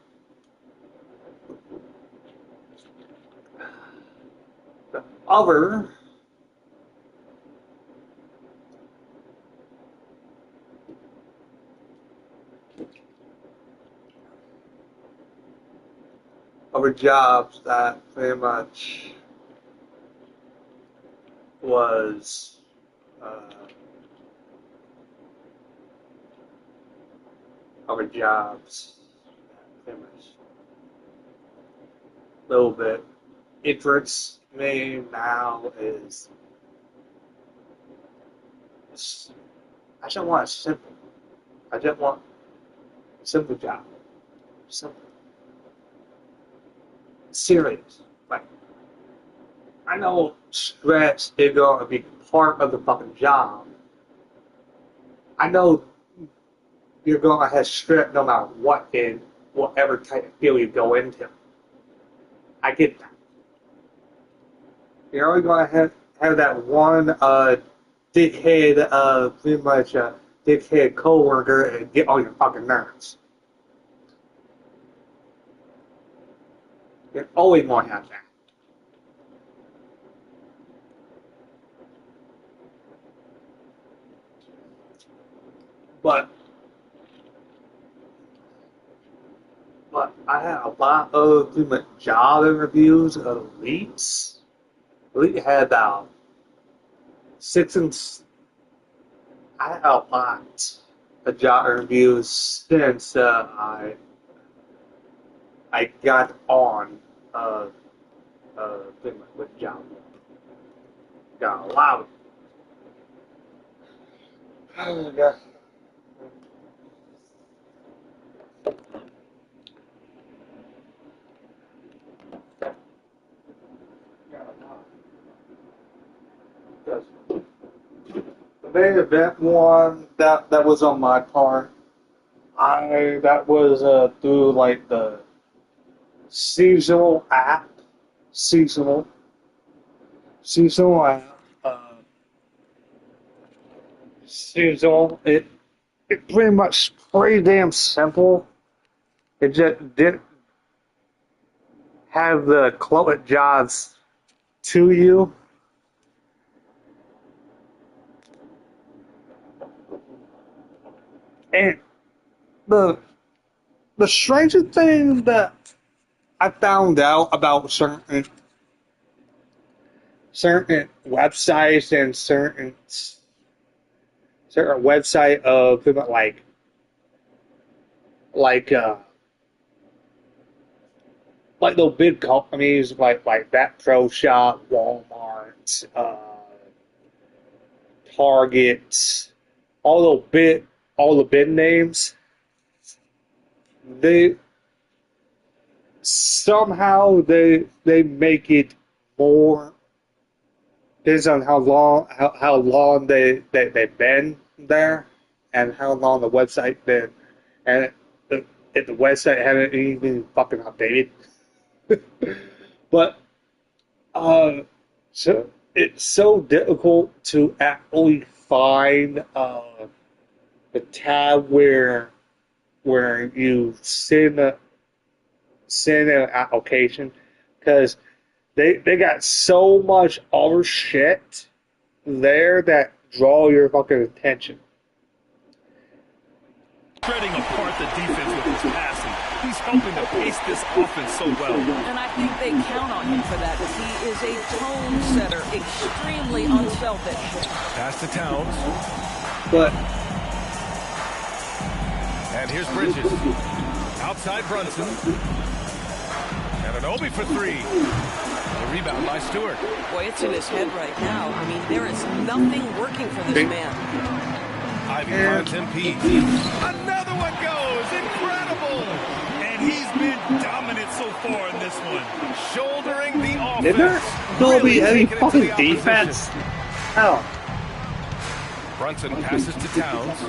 the other. Other jobs that pretty much was other jobs that pretty much a little bit interests me now is I just want a simple. I just want a simple job. Simple. Serious. Like I know stress is going to be part of the fucking job. I know you're going to have stress no matter what in whatever type of field you go into. I get that. You're only going to have that one dickhead, pretty much dickhead coworker and get on your fucking nerves. You're always going to have that. But I had a lot of pretty much job interviews of elites. Elite had about I had a lot of job interviews since I got on pretty much with job. Got a lot of oh god. The main event one that was on my part. That was through like the seasonal app, seasonal app, seasonal. It pretty much pretty damn simple. It just didn't have the close jobs to you. And the strangest thing that I found out about certain websites and certain website of like those big companies like that Pro Shop, Walmart, Target, all the big names. They somehow they make it more depends on how long they've been there and how long the website been and if the website haven't even fucking updated. But so it's so difficult to actually find the tab where you send an application because they got so much other shit there that draw your fucking attention. Spreading apart the defense with his passing. He's helping to pace this offense so well. And I think they count on him for that. He is a tone setter, extremely unselfish. Pass to Towns. But And here's Bridges. Outside Brunson. And an Obi for three. The rebound by Stewart. Boy, it's in his head right now. I mean, there is nothing working for this man. Ivy finds MP. Another one goes. Incredible. And he's been dominant so far in this one. Shouldering the offense. did there still be any taking it to fucking the opposition. defense? Hell. Brunson passes to Towns.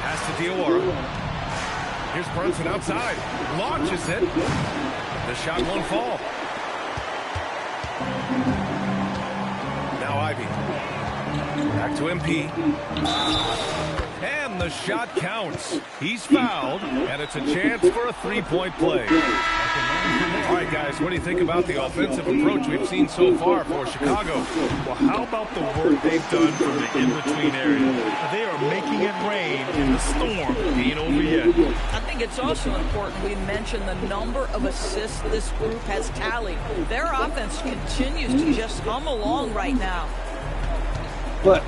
Pass to Diawara. Here's Brunson outside. Launches it. The shot won't fall. Now Ivy. Back to MP. And the shot counts. He's fouled, and it's a chance for a three-point play. All right, guys, what do you think about the offensive approach we've seen so far for Chicago? Well, how about the work they've done from the in-between area? They are making it rain, and the storm ain't over yet. I think it's also important we mention the number of assists this group has tallied. Their offense continues to just hum along right now. But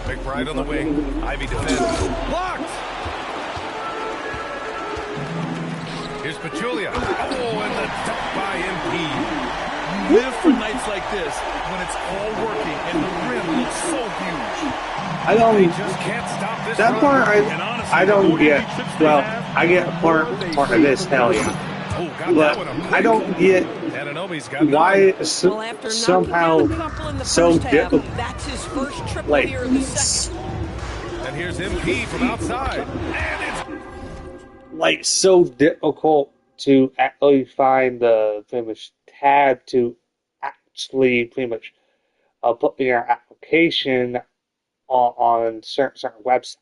McBride on the wing. Ivy defends. Blocked! Here's Pachulia. Oh, and the dunk by MP. You live for nights like this when it's all working and the rim looks so huge. I don't They just can't stop this that run. part. And honestly, I the don't more get. NBA trips they Well, have, I get part of this. Hell yeah. Oh, got But that one up. I don't get Ananobi's got why nine. Well, after somehow knocking down a couple in the so first half, difficult. that's his first triple Like, here in the second. And here's MP from outside. And it's like so difficult to actually find the pretty much tab to actually pretty much put your application on certain websites.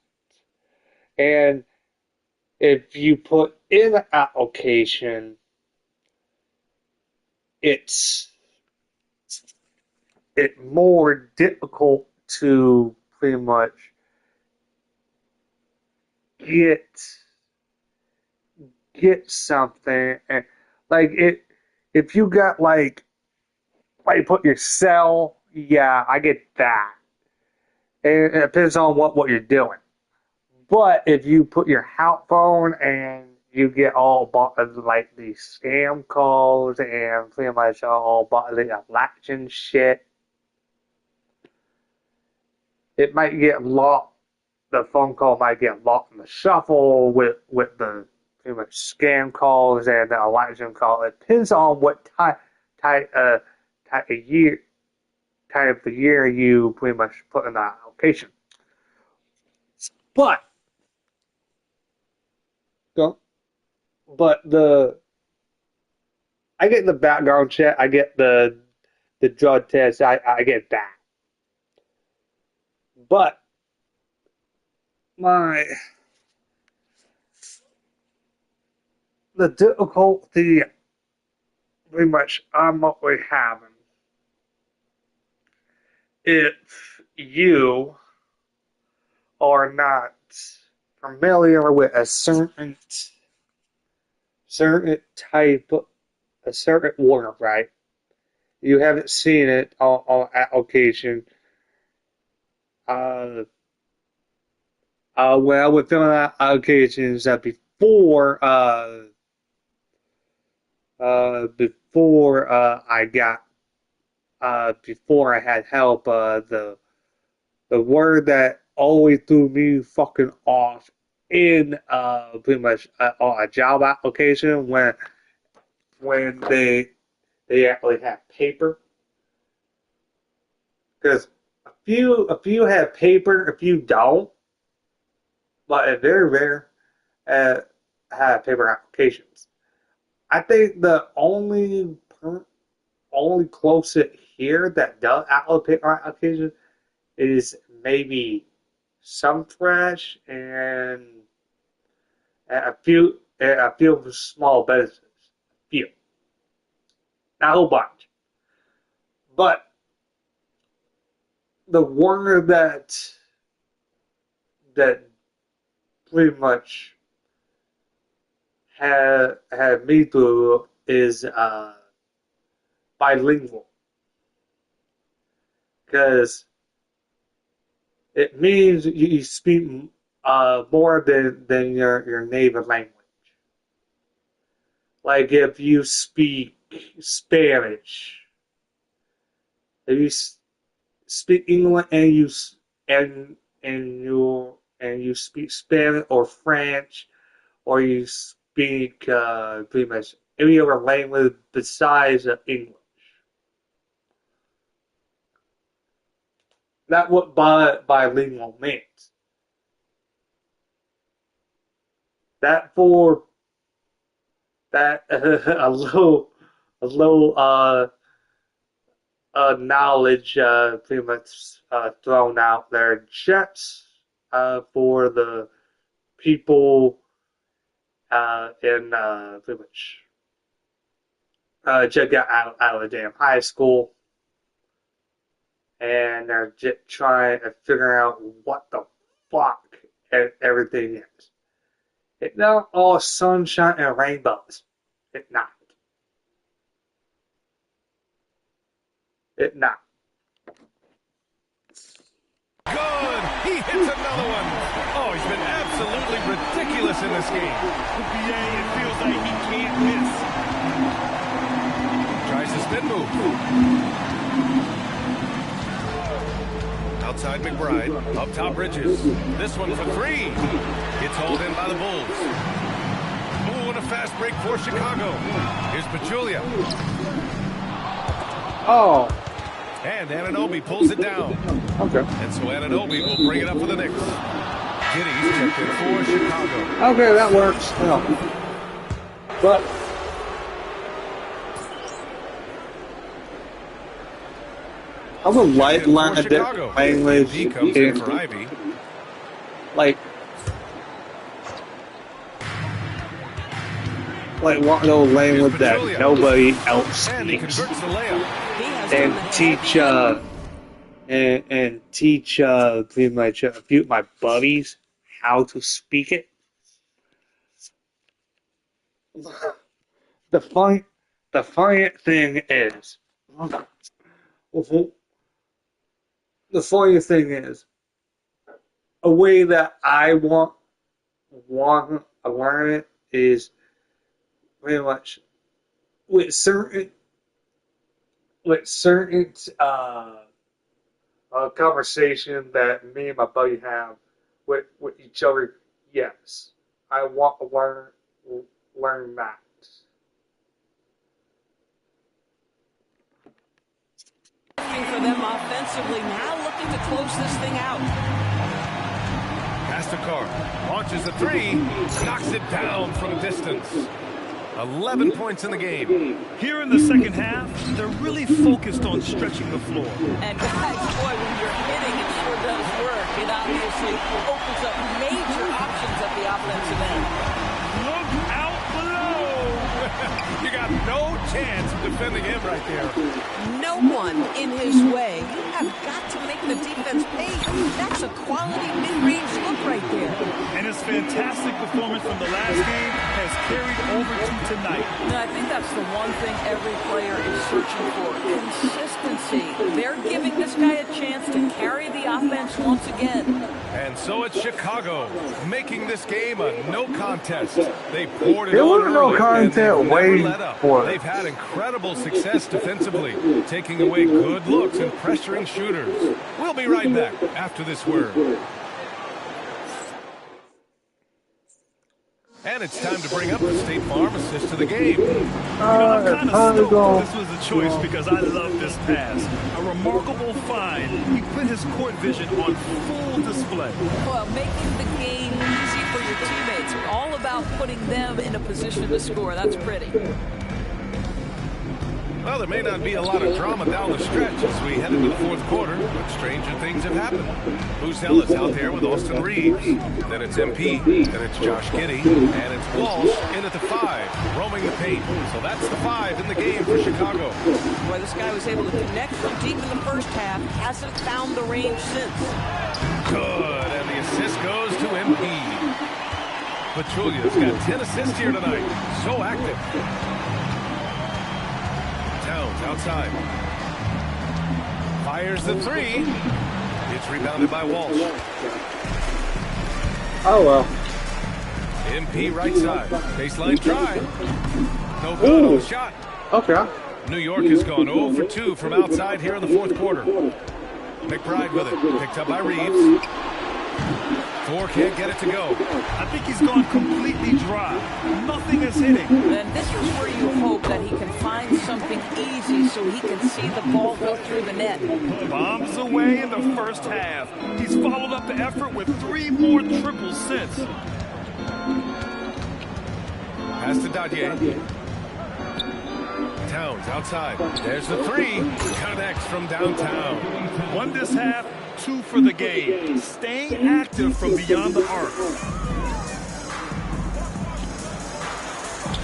And if you put in an application, it's more difficult to pretty much get something. And like it, if you got like put your cell, yeah, I get that. And it depends on what you're doing. But if you put your house phone and you get all like these scam calls and pretty much all the election shit, it might get lost. The phone call might get lost in the shuffle with the pretty much scam calls and the election call. It depends on what type of year you pretty much put in the application. But I get the background check, I get the drug test, I get that. But the difficulty pretty much I'm always having if you are not familiar with a certain type, a certain word, right? You haven't seen it on application. When I was filling out applications before before I had help, the word that always threw me fucking off in pretty much on a job application when they actually have paper, because a few have paper, a few don't, but it's very rare have paper applications. I think the only closest here that does paper application is maybe some trash and a few small businesses. Few. Not a whole bunch. But the word that pretty much had me through is bilingual, because it means you speak more than your native language. Like if you speak Spanish, if you speak English and you speak Spanish or French, or you speak pretty much any other language besides English. That's what bilingual means. That for that a little knowledge pretty much thrown out there just for the people in pretty much just got out of damn high school, and they're just trying to figure out what the fuck everything is. It's not all sunshine and rainbows. It's not. It's not. Good! He hits another one! Oh, he's been absolutely ridiculous in this game. BA, it feels like he can't miss. Tries the spin move. Outside McBride, up top Bridges. This one for three. Gets hauled in by the Bulls. Oh, and a fast break for Chicago. Here's Pachulia. Oh. And Anunoby pulls it down. Okay. And so Anunoby will bring it up for the Knicks. Giddy's checked in for Chicago. Okay, that works. Yeah. But I would like to learn a different language. D comes in for Ivy. Like one of those languages that nobody else speaks. And teach pretty much a few of my buddies how to speak it. The funny thing is, a way that I want to learn it is pretty much with certain conversation that me and my buddy have with each other. Yes, I want to learn that. For them offensively, now looking to close this thing out. Pass to Carr, launches a three, knocks it down from a distance. 11 points in the game. Here in the second half, they're really focused on stretching the floor. And guys, boy, when you're hitting, it sure does work. It obviously opens up major options at the offensive end. Look out below! You got no chance of defending him right there. No one in his way. You have got to make the defense pay. That's a quality mid-range look right there. And his fantastic performance from the last game has carried over to tonight. And I think that's the one thing every player is searching for. Consistency. They're giving this guy a chance to carry the offense once again. And so it's Chicago, making this game a no contest. They poured it on no early, contest and they've never way let up. for it. They've had incredible success defensively, taking away good looks and pressuring shooters. We'll be right back after this word. And it's time to bring up the State Farm assist to the game. I'm kind of stoked this was a choice because I love this pass. A remarkable find. He put his court vision on full display. Well, making the game easy for your teammates. All about putting them in a position to score. That's pretty. Well, there may not be a lot of drama down the stretch as we head into the fourth quarter, but stranger things have happened. Buzelis out there with Austin Reeves. Then it's MP. Then it's Josh Giddey. And it's Walsh in at the 5, roaming the paint. So that's the 5 in the game for Chicago. Boy, this guy was able to connect from deep in the first half. Hasn't found the range since. Good, and the assist goes to MP. Pachulia's got 10 assists here tonight. So active. Towns outside. Fires the 3. It's rebounded by Walsh. Oh, well. MP right side. Baseline try. No good on the shot. Okay. New York has gone 0 for 2 from outside here in the fourth quarter. McBride with it. Picked up by Reeves. Thor can't get it to go. I think he's gone completely dry. Nothing is hitting. And this is where you hope that he can find something easy so he can see the ball go through the net. Bombs away in the first half. He's followed up the effort with 3 more triples since. Pass to Dadier. Towns outside. There's the 3. Connects from downtown. 1 this half, 2 for the game. Staying active from beyond the arc.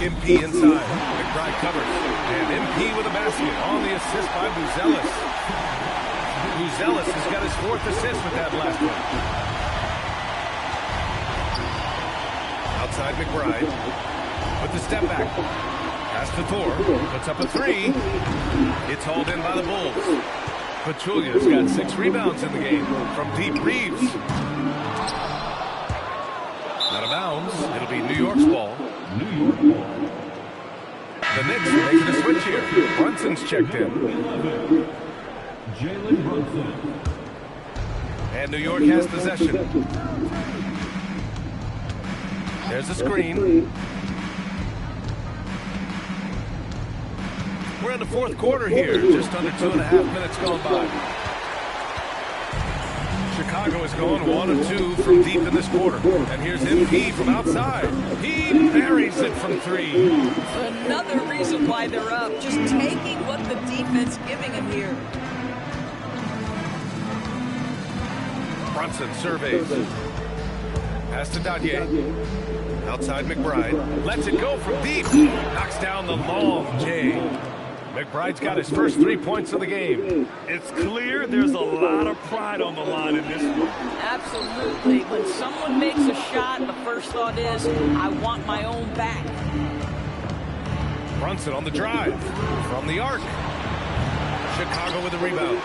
MP inside. McBride covers. And MP with a basket on the assist by Buzelis. Buzelis has got his 4th assist with that last one. Outside McBride. With the step back. Pass to Thor. Puts up a 3. It's hauled in by the Bulls. Pachulia's got 6 rebounds in the game from deep. Reeves. Out of bounds. It'll be New York's ball. The Knicks are making a switch here. Brunson's checked in. And New York has possession. There's the screen. We're in the fourth quarter here. Just under 2.5 minutes gone by. Chicago has gone 1 of 2 from deep in this quarter. And here's MP from outside. He buries it from 3. Another reason why they're up. Just taking what the defense giving him here. Brunson surveys. Pass to Dadier. Outside McBride. Lets it go from deep. Knocks down the long J. McBride's got his first 3 points of the game. It's clear there's a lot of pride on the line in this one. Absolutely. When someone makes a shot, the first thought is, I want my own back. Brunson on the drive. From the arc. Chicago with the rebound.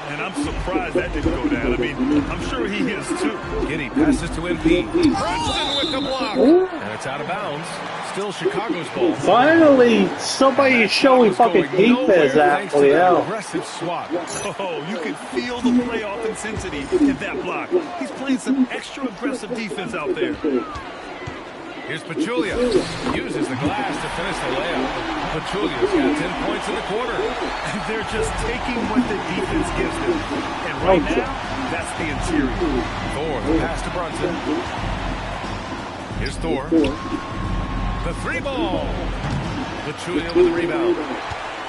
And I'm surprised that didn't go down. I mean, I'm sure he is too. Giddey passes to MP. Brunson with the block. And it's out of bounds. Still Chicago's ball. Finally, somebody showing fucking defense actually out. Aggressive swat. Oh, you can feel the playoff intensity in that block. He's playing some extra aggressive defense out there. Here's Pachulia. Uses the glass to finish the layup. Pachulia's got 10 points in the quarter. They're just taking what the defense gives them. And right now, that's the interior. Thor, the pass to Brunson. Here's Thor. The 3 ball. Pachulia with the rebound.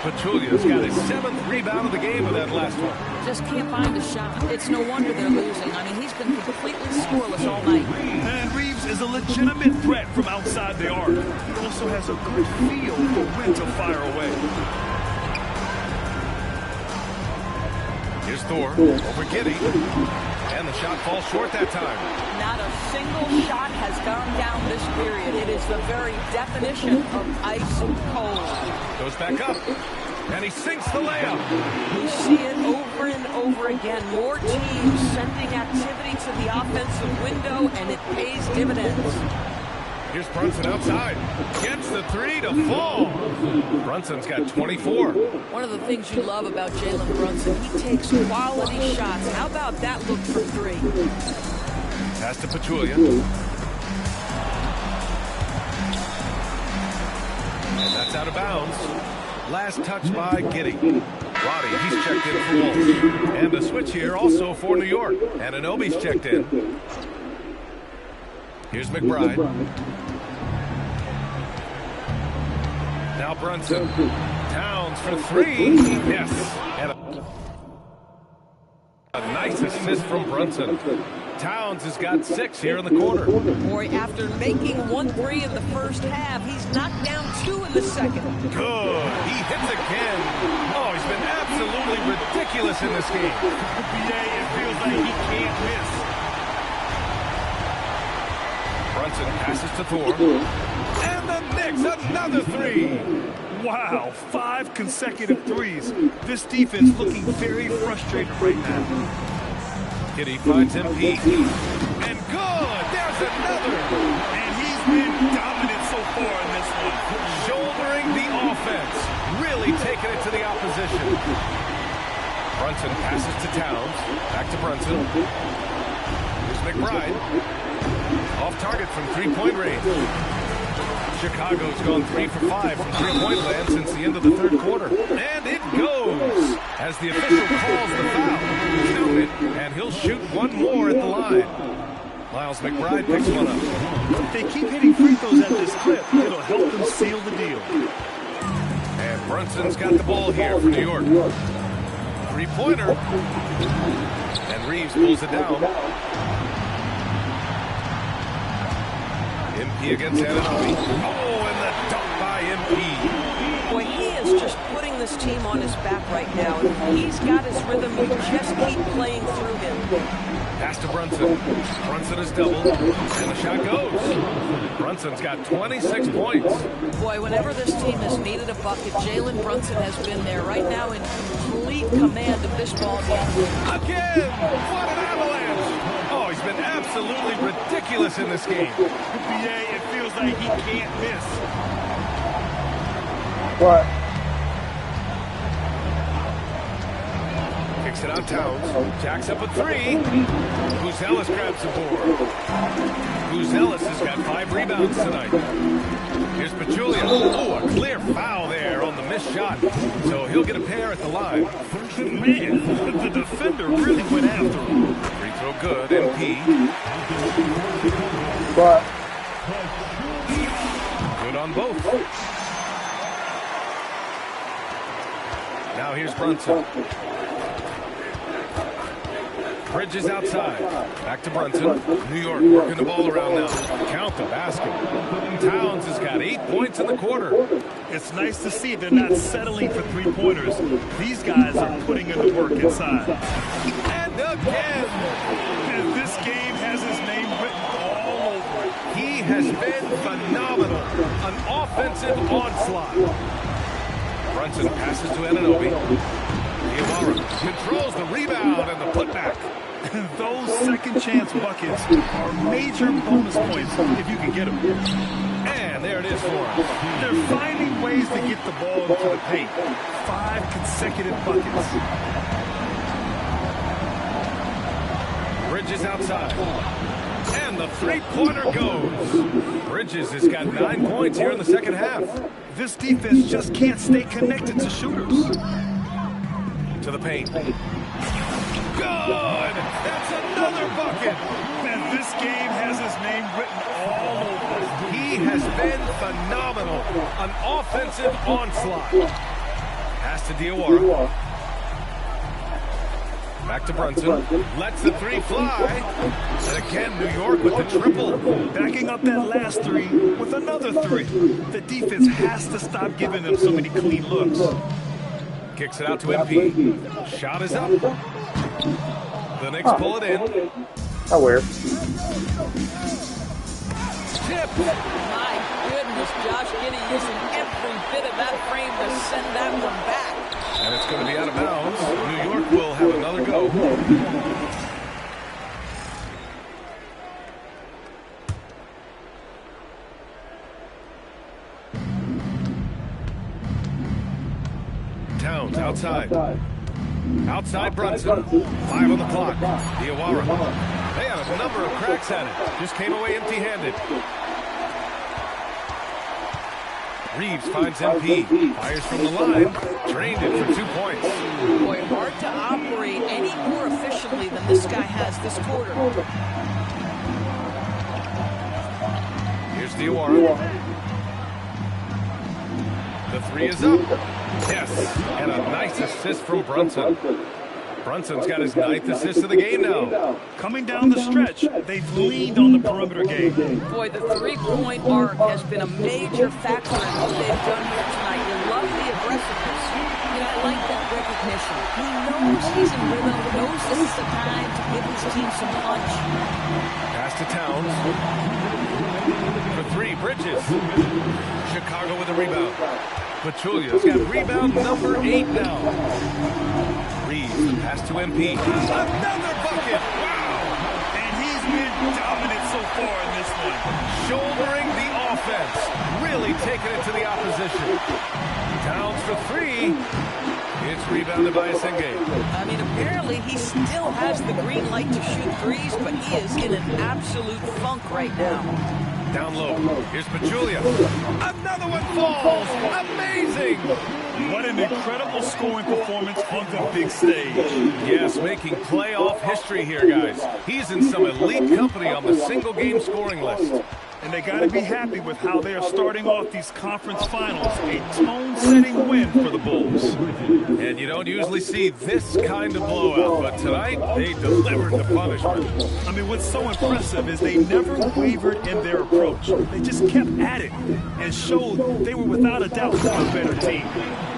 Pachulia's got his 7th rebound of the game with that last one. Just can't find a shot. It's no wonder they're losing. I mean, he's been completely scoreless all night. And Reeves is a legitimate threat from outside the arc. He also has a good feel for when to fire away. Here's Thor over Giddey. And the shot falls short that time. Not a single shot has gone down this period. It is the very definition of ice cold. Goes back up. And he sinks the layup. We see it over and over again. More teams sending activity to the offensive window, and it pays dividends. Here's Brunson outside. Gets the 3 to fall. Brunson's got 24. One of the things you love about Jalen Brunson, he takes quality shots. How about that look from 3? Pass to Pachulia. And that's out of bounds. Last touch by Giddey. Roddy, he's checked in for Walsh. And the switch here also for New York. And Anunoby's checked in. Here's McBride. Now Brunson. Towns Towns for three. Yes. And a nice assist from Brunson. Towns has got 6 here in the quarter. Boy, after making 1 3 in the first half, he's knocked down 2 in the second. Good. He hits again. Oh, he's been absolutely ridiculous in this game. BA, it feels like he can't miss. Brunson passes to Thor. And the Knicks, another 3. Wow, 5 consecutive threes. This defense looking very frustrated right now. Kitty finds MP. And good! There's another! And he's been dominant so far in this one. Shouldering the offense. Really taking it to the opposition. Brunson passes to Towns. Back to Brunson. Here's McBride. Off target from three-point range. Chicago's gone 3 for 5 from three-point land since the end of the third quarter. And it goes as the official calls the foul. Count it, and he'll shoot one more at the line. Miles McBride picks one up. If they keep hitting free throws at this clip, it'll help them seal the deal. And Brunson's got the ball here for New York. Three-pointer. And Reeves pulls it down. MP against Anunoby. Oh, and the dunk by MP. Boy, he is just putting this team on his back right now. He's got his rhythm. You just keep playing through him. Pass to Brunson. Brunson is doubled, and the shot goes. Brunson's got 26 points. Boy, whenever this team has needed a bucket, Jalen Brunson has been there right now in complete command of this ball game. Again! What an avalanche! Oh, he's been absolutely ridiculous in this game. BA, it feels like he can't miss. What? Kicks it out Towns. Jacks up a 3. Buzelis grabs the board. Buzelis has got 5 rebounds tonight. Here's Pachulia. Oh, a clear foul there on the missed shot. So he'll get a pair at the line. Man, the defender really went after him. Free throw good, MP. What? Good on both. Now here's Brunson. Bridges outside. Back to Brunson. New York working the ball around now. Count the basket. Towns has got 8 points in the quarter. It's nice to see they're not settling for three-pointers. These guys are putting in the work inside. And again. And this game has his name written all over it. He has been phenomenal. An offensive onslaught. Brunson passes to Anunoby. Diawara controls the rebound and the putback. Those second-chance buckets are major bonus points if you can get them. And there it is for him. They're finding ways to get the ball into the paint. 5 consecutive buckets. Bridges outside. And the three-pointer goes. Bridges has got 9 points here in the second half. This defense just can't stay connected to shooters. To the paint. Good! That's another bucket! And this game has his name written all over it. He has been phenomenal. An offensive onslaught. Pass to Diawara. Back to Brunson. Lets the 3 fly. And again, New York with the triple. Backing up that last 3 with another 3. The defense has to stop giving them so many clean looks. Kicks it out to MP. Shot is up. The Knicks pull it in. Oh, where? Tip. My goodness, Josh Giddey using every bit of that frame to send that one back. And it's going to be out of bounds. New York will have another go. Towns outside. Outside Brunson. 5 on the clock. Diawara. They had a number of cracks at it. Just came away empty-handed. Reeves finds MP. Fires from the line. Drained it for 2 points. Boy, hard to operate any more efficiently than this guy has this quarter. Here's Diawara. The 3 is up. Yes, and a nice assist from Brunson. Brunson's got his 9th assist of the game now. Coming down the stretch, they've leaned on the perimeter game. Boy, the three-point arc has been a major factor in what they've done here tonight. You love the aggressiveness. You know, I like that recognition. He knows he's in rhythm, knows this is the time to give his team some punch. Pass to Towns. For 3, Bridges. Chicago with a rebound. Pachulia's got rebound number 8 now. Reeves, the pass to MP. Another bucket! Wow! And he's been dominant so far in this one. Shouldering the offense. Really taking it to the opposition. Towns for 3. It's rebounded by Senge. I mean, apparently he still has the green light to shoot threes, but he is in an absolute funk right now. Down low. Here's Pachulia. Another one falls. Amazing. What an incredible scoring performance on the big stage. Yes, making playoff history here, guys. He's in some elite company on the single-game scoring list. And they got to be happy with how they are starting off these conference finals. A tone-setting win for the Bulls. And you don't usually see this kind of blowout, but tonight they delivered the punishment. I mean, what's so impressive is they never wavered in their approach. They just kept at it and showed they were without a doubt a better team.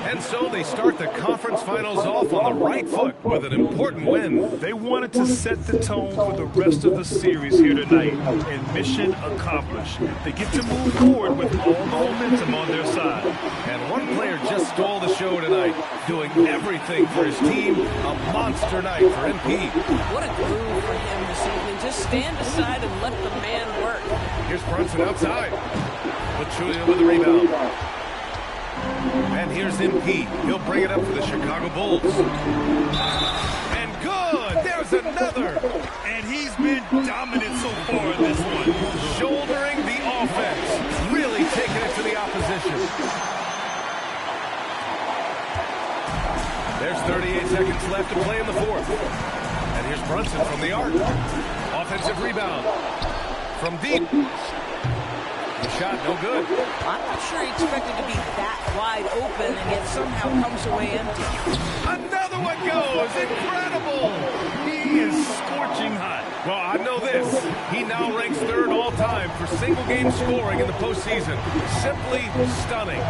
And so they start the conference finals off on the right foot with an important win. They wanted to set the tone for the rest of the series here tonight, and mission accomplished. They get to move forward with all the momentum on their side. And one player just stole the show tonight, doing everything for his team. A monster night for MP. What a groove for him this evening. Just stand aside and let the man work. Here's Brunson outside. Pachulia with the rebound. And here's MP. He'll bring it up for the Chicago Bulls. And good! There's another! And he's been dominant so far in this one. Shouldering the offense. Really taking it to the opposition. There's 38 seconds left to play in the 4th. And here's Brunson from the arc. Offensive rebound. From deep. The shot, no good. I'm not sure he expected to be that wide open, and yet somehow comes away empty. Another one goes! Incredible! He is scorching hot. Well, I know this. He now ranks 3rd all-time for single-game scoring in the postseason. Simply stunning.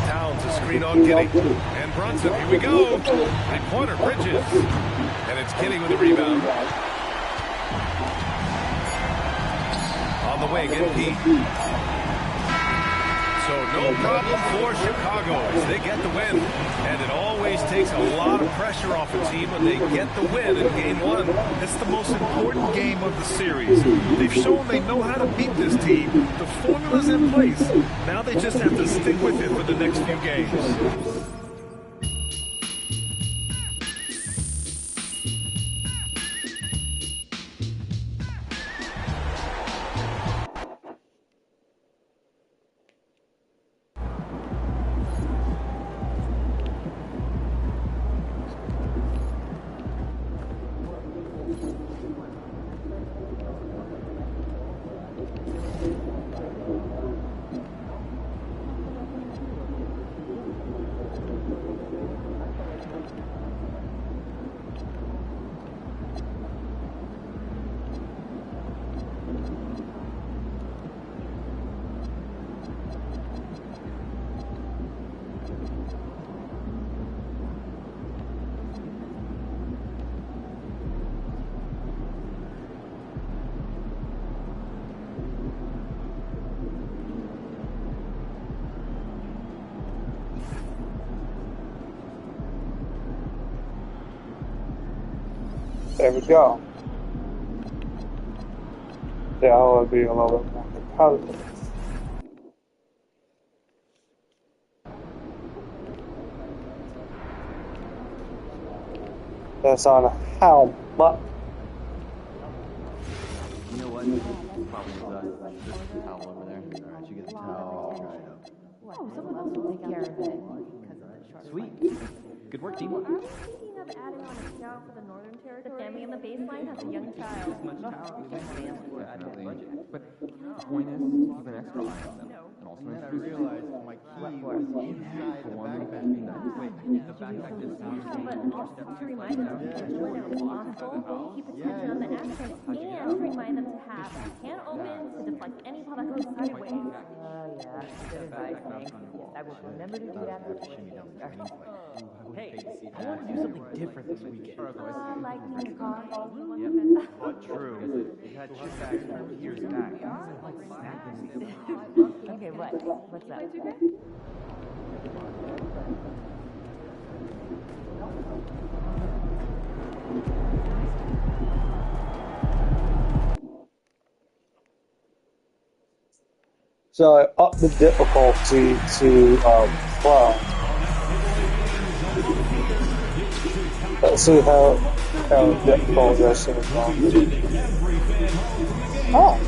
Towns a screen on Giddy. And Brunson, here we go. Three-pointer, Bridges. And it's Giddy with the rebound. On the wing, MP. So no problem for Chicago as they get the win. And it always takes a lot of pressure off a team when they get the win in Game 1. It's the most important game of the series. They've shown they know how to beat this team. The formula's in place. Now they just have to stick with it for the next few games. There we go. That would be a little bit more competitive. That's on how much. You know what? Probably this towel over there. Alright, you get the towel, I'll dry it up. Oh, someone else will take care of it because of the short. Sweet. Good work, teamwork. I was thinking of adding on a scout for the Northern Territory. The family in the baseline has a young child. As much towel, you can stand for add to the budget. But the point is, keep an extra eye on them. And then I realized my key was inside the backpack. Wait, the backpack just sounds Yeah, but also to remind them to keep when they're responsible, keep attention on the action, and remind them to have a can open to deflect any ball that goes sideways. Yeah, good advice, thanks. Yes, I will remember to do that. Hey, I want to do something different this weekend. Like in your car. But true. It had chip bags from years back. Like snacks. Okay, what's that? So I upped the difficulty to pro. Let's see how difficult this is. Oh.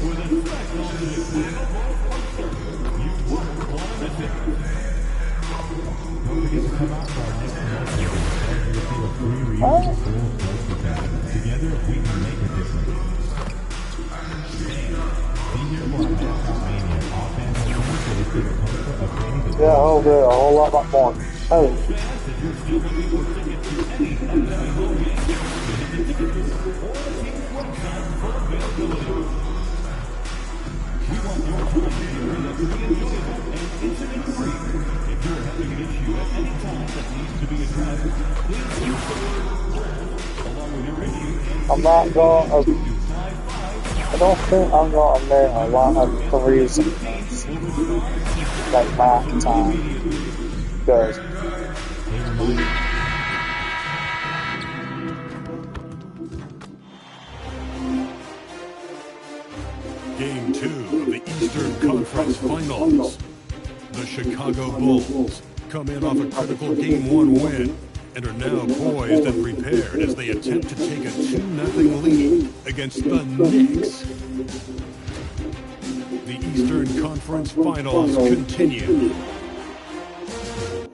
Together we can make a difference. Yeah, I'll do a whole lot more. Oh. I'm not going to, I don't think I'm going to make a lot of threes in this. Like my time. Good. Game 2 of the Eastern Conference Finals. The Chicago Bulls come in off a critical Game 1 win and are now poised and prepared as they attempt to take a 2-0 lead against the Knicks. The Eastern Conference Finals continue.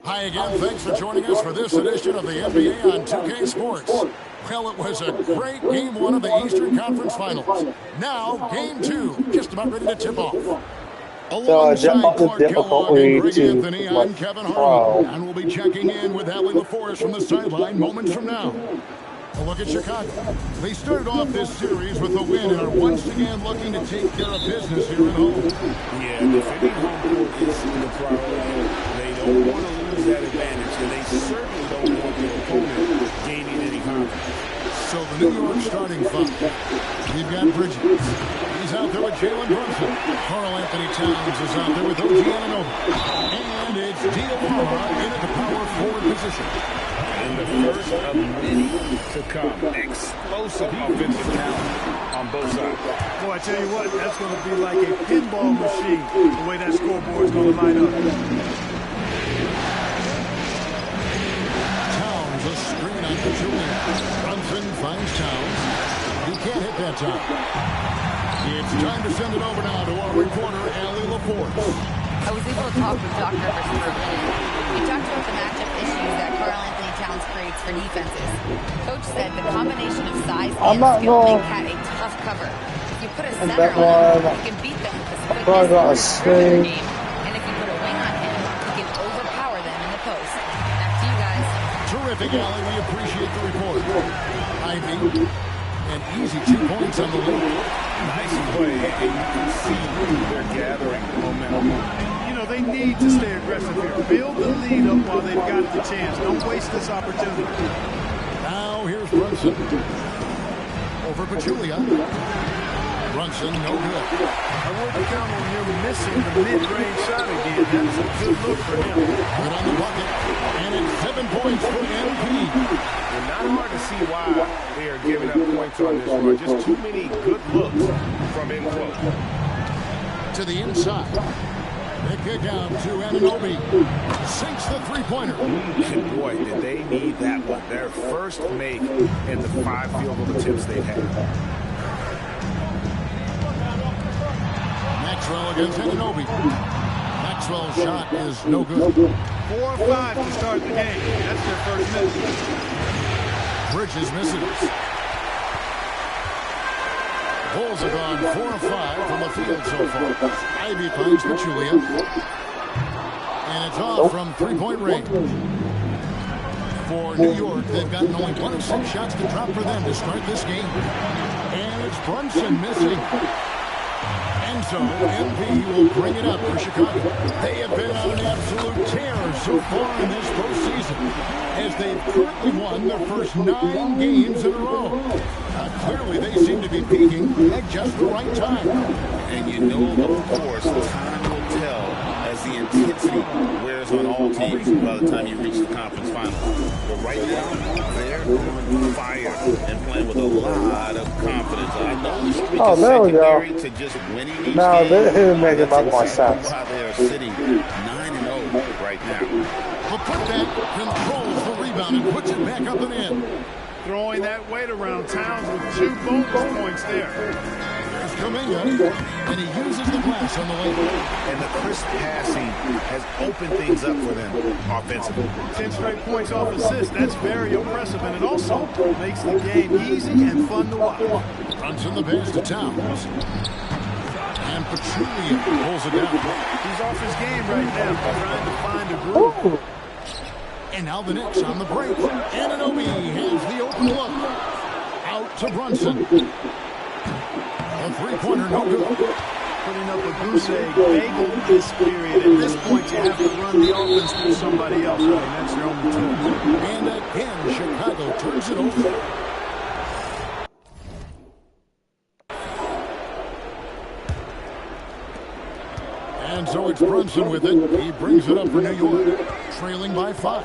Hi again, thanks for joining us for this edition of the NBA on 2K Sports. Well, it was a great Game 1 of the Eastern Conference Finals. Now, Game 2, just about ready to tip off. Alongside Clark Kellogg and Greg Anthony, I'm Kevin Harlan, and we'll be checking in with Allie LaForest from the sideline moments from now. A look at Chicago. They started off this series with a win and are once again looking to take care of business here at home. Yeah, defending home court is the priority. They don't want to lose that advantage, and they certainly don't want their opponent gaining any confidence. So the New York starting five. We've got Bridges. He's out there with Jalen Brunson. Carl Anthony Towns is out there with OG Anunoby. And it's Diawara in at the power forward position. And the first of many to come. Explosive offensive talent on both sides. Boy, I tell you what, that's going to be like a pinball machine, the way that scoreboard is going to line up. Towns, a screen on Julian. Brunson finds Towns. He can't hit that time. It's time to send it over now to our reporter, Allie LaForest. I was able to talk with Doc Rivers for a minute. He talked about the matchup issues that Carl Anthony Towns creates for defenses. Coach said the combination of size and skill make Cat a tough cover. If you put a center on him, he can beat them with his quickness and game. And if you put a wing on him, he can overpower them in the post. Back to you guys. Terrific, Allie. We appreciate the report. Ivy, an easy 2 points on the lead. Nice play, and you can see they're gathering momentum. You know, they need to stay aggressive here. Build the lead up while they've got the chance. Don't waste this opportunity. Now here's Brunson. Over Pachulia. Brunson, no good. I wouldn't count on him missing the mid-range shot again. That's a good look for him. Good on the bucket. And it's 7 points for MP. And not hard to see why they are giving up points on this run. Just too many good looks from in close. To the inside. They kick out to Anunoby. Sinks the three-pointer. And boy, did they need that one. Their first make in the 5 field goal attempts they've had. Maxwell against Anunoby. Maxwell's shot is no good. 4 or 5 to start the game. That's their first miss. Bridges misses. Bulls have gone 4 of 5 from the field so far. Ivy finds Pachulia. And it's off from three-point range. For New York, they've gotten only 1 of 6 shots to drop for them to start this game. And it's Brunson missing. And so MP will bring it up for Chicago. They have been on an absolute tear so far in this postseason, as they've currently won their first 9 games in a row. Clearly, they seem to be peaking at just the right time. And you know, of course, time will tell as the intensity wears on all teams by the time you reach the conference final. But right now, they're on fire and playing with a lot of confidence. I know the streak is secondary to just winning these games. He'll make it about my sense. How they are sitting 9-0 right now. The putback controls the rebound and puts it back up and in. Throwing that weight around Towns with 2 bonus points there. There's Kuminga, and he uses the glass on the way. And the crisp passing has opened things up for them offensively. 10 straight points off assists. That's very impressive, and it also makes the game easy and fun to watch. Runs in the pass to Towns. And Pachulia pulls it down. He's off his game right now, trying to find a groove. And now the Knicks on the break. Anunoby has the open look. Out to Brunson. A three-pointer, no good. Putting up a goose egg bagel this period. At this point, you have to run the offense through somebody else. I mean, that's your only tool. And again, Chicago turns it over. And so it's Brunson with it. He brings it up for New York, trailing by 5.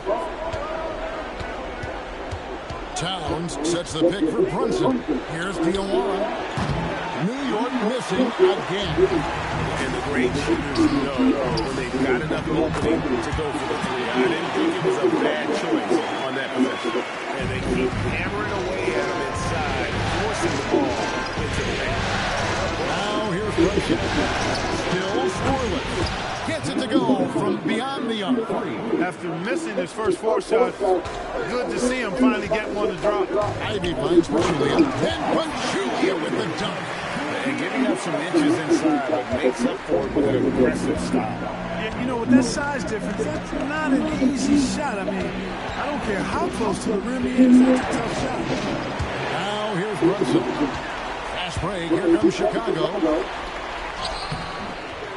Towns sets the pick for Brunson. Here's Diawara. New York missing again. And the great shooters know when they've got enough opening to go for the 3. I didn't think it was a bad choice on that possession. And they keep hammering away at him inside, forcing the ball into the paint. Now here's Brunson. Still scoreless. Gets it to go from beyond the arc. After missing his first 4 shots, good to see him finally get one to drop. Ivy finds Pachulia. Then Pachulia with the dunk. And giving up some inches inside, but makes up for it with an aggressive style. Yeah, you know, with that size difference, that's not an easy shot. I mean, I don't care how close to the rim he is, that's a tough shot. Now here's Brunson. Fast break. Here comes Chicago.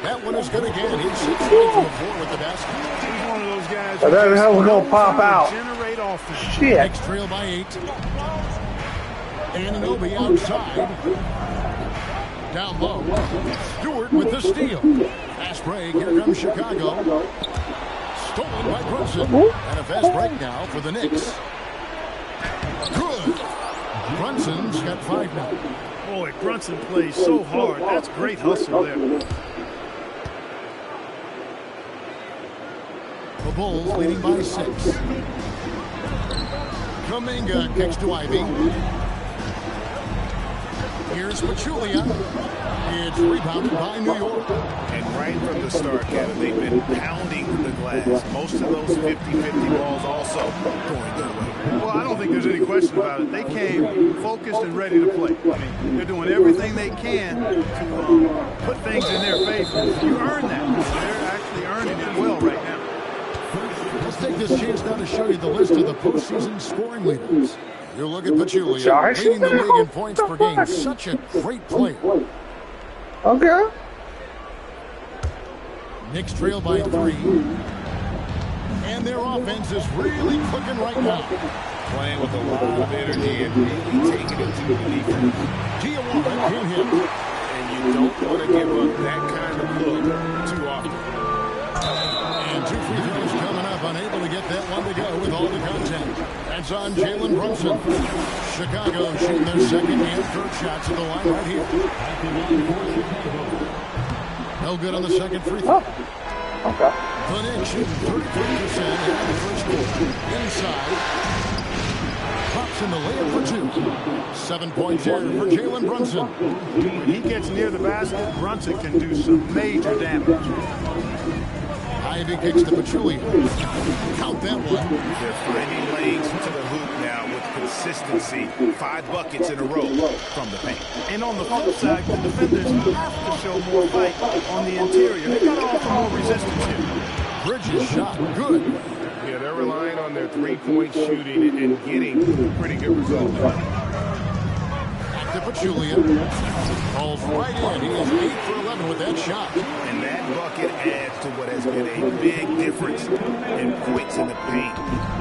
That one is good again. He sits right from the floor with the basket. He's one of those guys who that hell was gonna pop out. Generate offense. Shit. Next trail by 8. Anunoby outside. Down low. Stewart with the steal. Fast break. Here comes Chicago. Stolen by Brunson. And a fast break now for the Knicks. Good. Brunson's got 5 now. Boy, Brunson plays so hard. That's great hustle there. The Bulls leading by 6. Kuminga kicks to Ivy. Here's Pachulia. It's rebounded by New York. And right from the start, Kevin, they've been pounding the glass. Most of those 50-50 balls also going their way. Well, I don't think there's any question about it. They came focused and ready to play. I mean, they're doing everything they can to put things in their favor. You earn that. They're actually earning it well right now. Let's take this chance now to show you the list of the postseason scoring leaders. You look at Pachulia, leading the league in points per game. Such a great player. Okay. Knicks trail by 3. And their offense is really clicking right now. Playing with a lot of energy and really taking it to the defense. Diawara can hit. And you don't want to give up that kind of look too often. And 2 free throws coming up. Unable to get that one to go with all the contact. That's on Jalen Brunson. Chicago shooting their second and third shots at the line right here. No good on the second free throw. Okay. The Knicks shooting 33% in the first quarter. Inside. Pops in the layup for 2. 7 points here for Jalen Brunson. When he gets near the basket, Brunson can do some major damage. Ivy kicks to Pachulia. Count that one. They're finding lanes to the hoop now with consistency. 5 buckets in a row from the paint. And on the flip side, the defenders have to show more fight on the interior. They got to offer more resistance here. Bridges shot, good. Yeah, they're relying on their three-point shooting and getting pretty good results. Back to Pachulia. Falls right in. He is 8 for 11 with that shot. And that bucket adds to what has been a big difference in points in the paint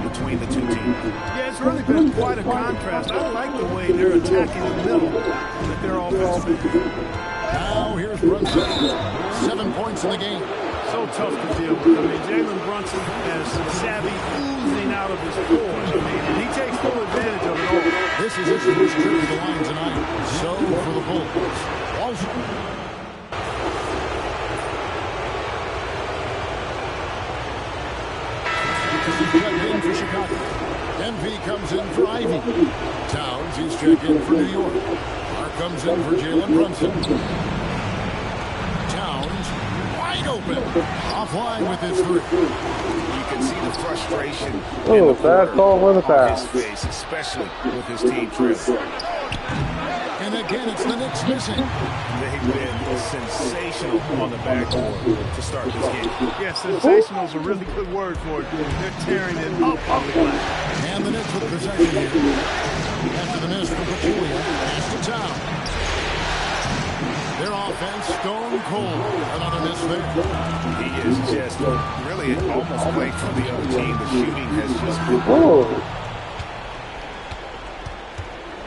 between the two teams. Yeah, it's really been quite a contrast. I like the way they're attacking the middle with their offensive. Now here's Brunson. 7 points in the game. So tough to deal with. I mean, Jalen Brunson has savvy oozing out of his force. I mean, and he takes full advantage of it all. This is his first trip to the line tonight. So for the Bulls. Walsh. Checked in for Chicago. MP comes in for Ivy. Towns, he's checked in for New York. Clark comes in for Jalen Brunson. Towns, wide open. Offline with his 3. You can see the frustration Oh, bad call with a on his pass. face, especially with his team trailing. And again, it's the Knicks missing. They've been sensational on the backboard to start this game. Yeah, sensational is a really good word for it. They're tearing it up on the glass. And the Knicks with possession here. After the miss from Pachulia, pass to Town. Their offense stone cold. Another miss there. He is just really almost playing for the other team. The shooting has just been... Oh.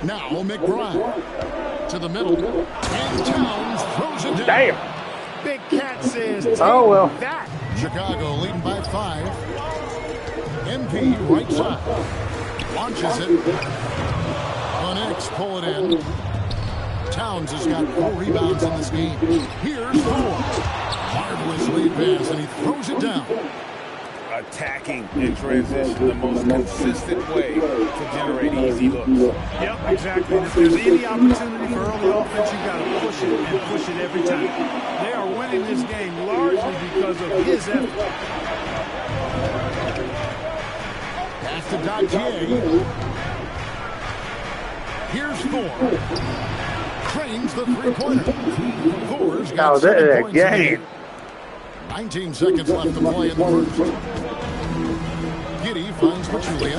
Now McBride to the middle. And Towns throws it down. Damn. Big Cat says, Oh, well. that. Chicago leading by 5. MP right side. Launches it. The Knicks pull it in. Towns has got 4 rebounds in this game. Here's 4. Marvelous lead pass, and he throws it down. Attacking in transition, the most consistent way to generate easy looks. Yep, exactly. And if there's any opportunity for early offense, you got to push it and push it every time. They are winning this game largely because of his effort. Pass to Dautier. Here's 4. Cranes the 3-pointer. Thor's got 7 points in the game. 19 seconds left to play in the first. Giddey finds Pachulia.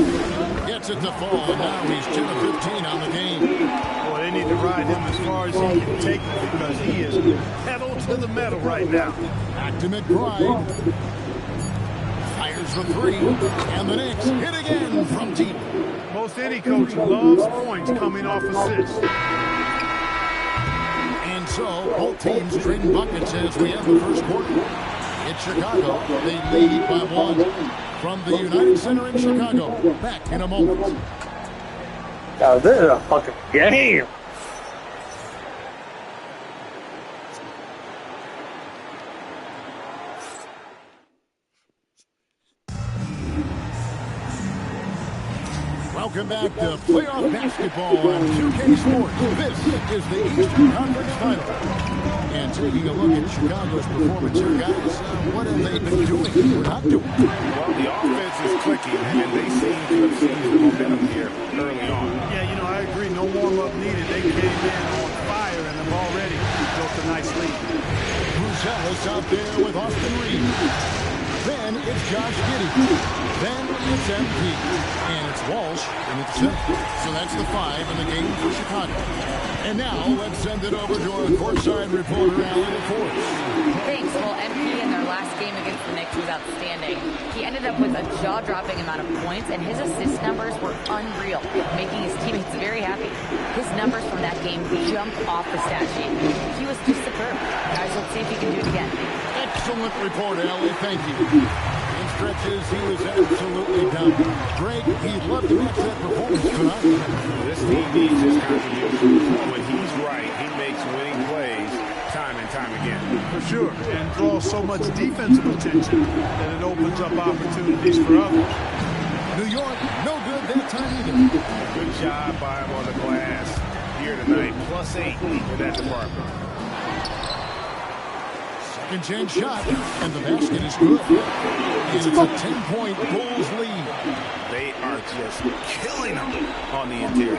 Gets it to fall, and now he's 10 of 15 on the game. Boy, they need to ride him as far as he can take it because he is pedal to the metal right now. Back to McBride. Fires the 3, and the Knicks hit again from deep. Most any coach loves points coming off assists. And so, both teams trading buckets as we end the first quarter. It's Chicago. They lead by 1. From the United Center in Chicago. Back in a moment. Now, this is a fucking game. Welcome back to playoff basketball on 2K Sports. This is the Eastern Conference Final. And taking a look at Chicago's performance here, guys, what have they been doing or not doing? Well, the offense is clicking, and they seem to have seized the momentum here early on. Yeah, you know, I agree. No warm-up needed. They came in on fire and have already built a nice lead. Bruzelis out there with Austin Reeves. Then it's Josh Giddey. Then it's MP. And it's Walsh in its 7th. So that's the 5 in the game for Chicago. And now let's send it over to our courtside reporter, Alan LaForce. Thanks. Well, MP in their last game against the Knicks was outstanding. He ended up with a jaw-dropping amount of points, and his assist numbers were unreal, making his teammates very happy. His numbers from that game jumped off the stat sheet. He was just superb. Guys, let's see if he can do it again. Excellent report, Allie. Thank you. In stretches, he was absolutely down. Greg, he'd love to watch that performance tonight. This team needs his contribution. When he's right, he makes winning plays time and time again. For sure. And draws so much defensive attention that it opens up opportunities for others. New York, no good that time either. Good job by him on the glass here tonight. +8 in that department. Second chance shot, and the basket is good. And it's a 10-point Bulls lead. They are just killing them on the interior.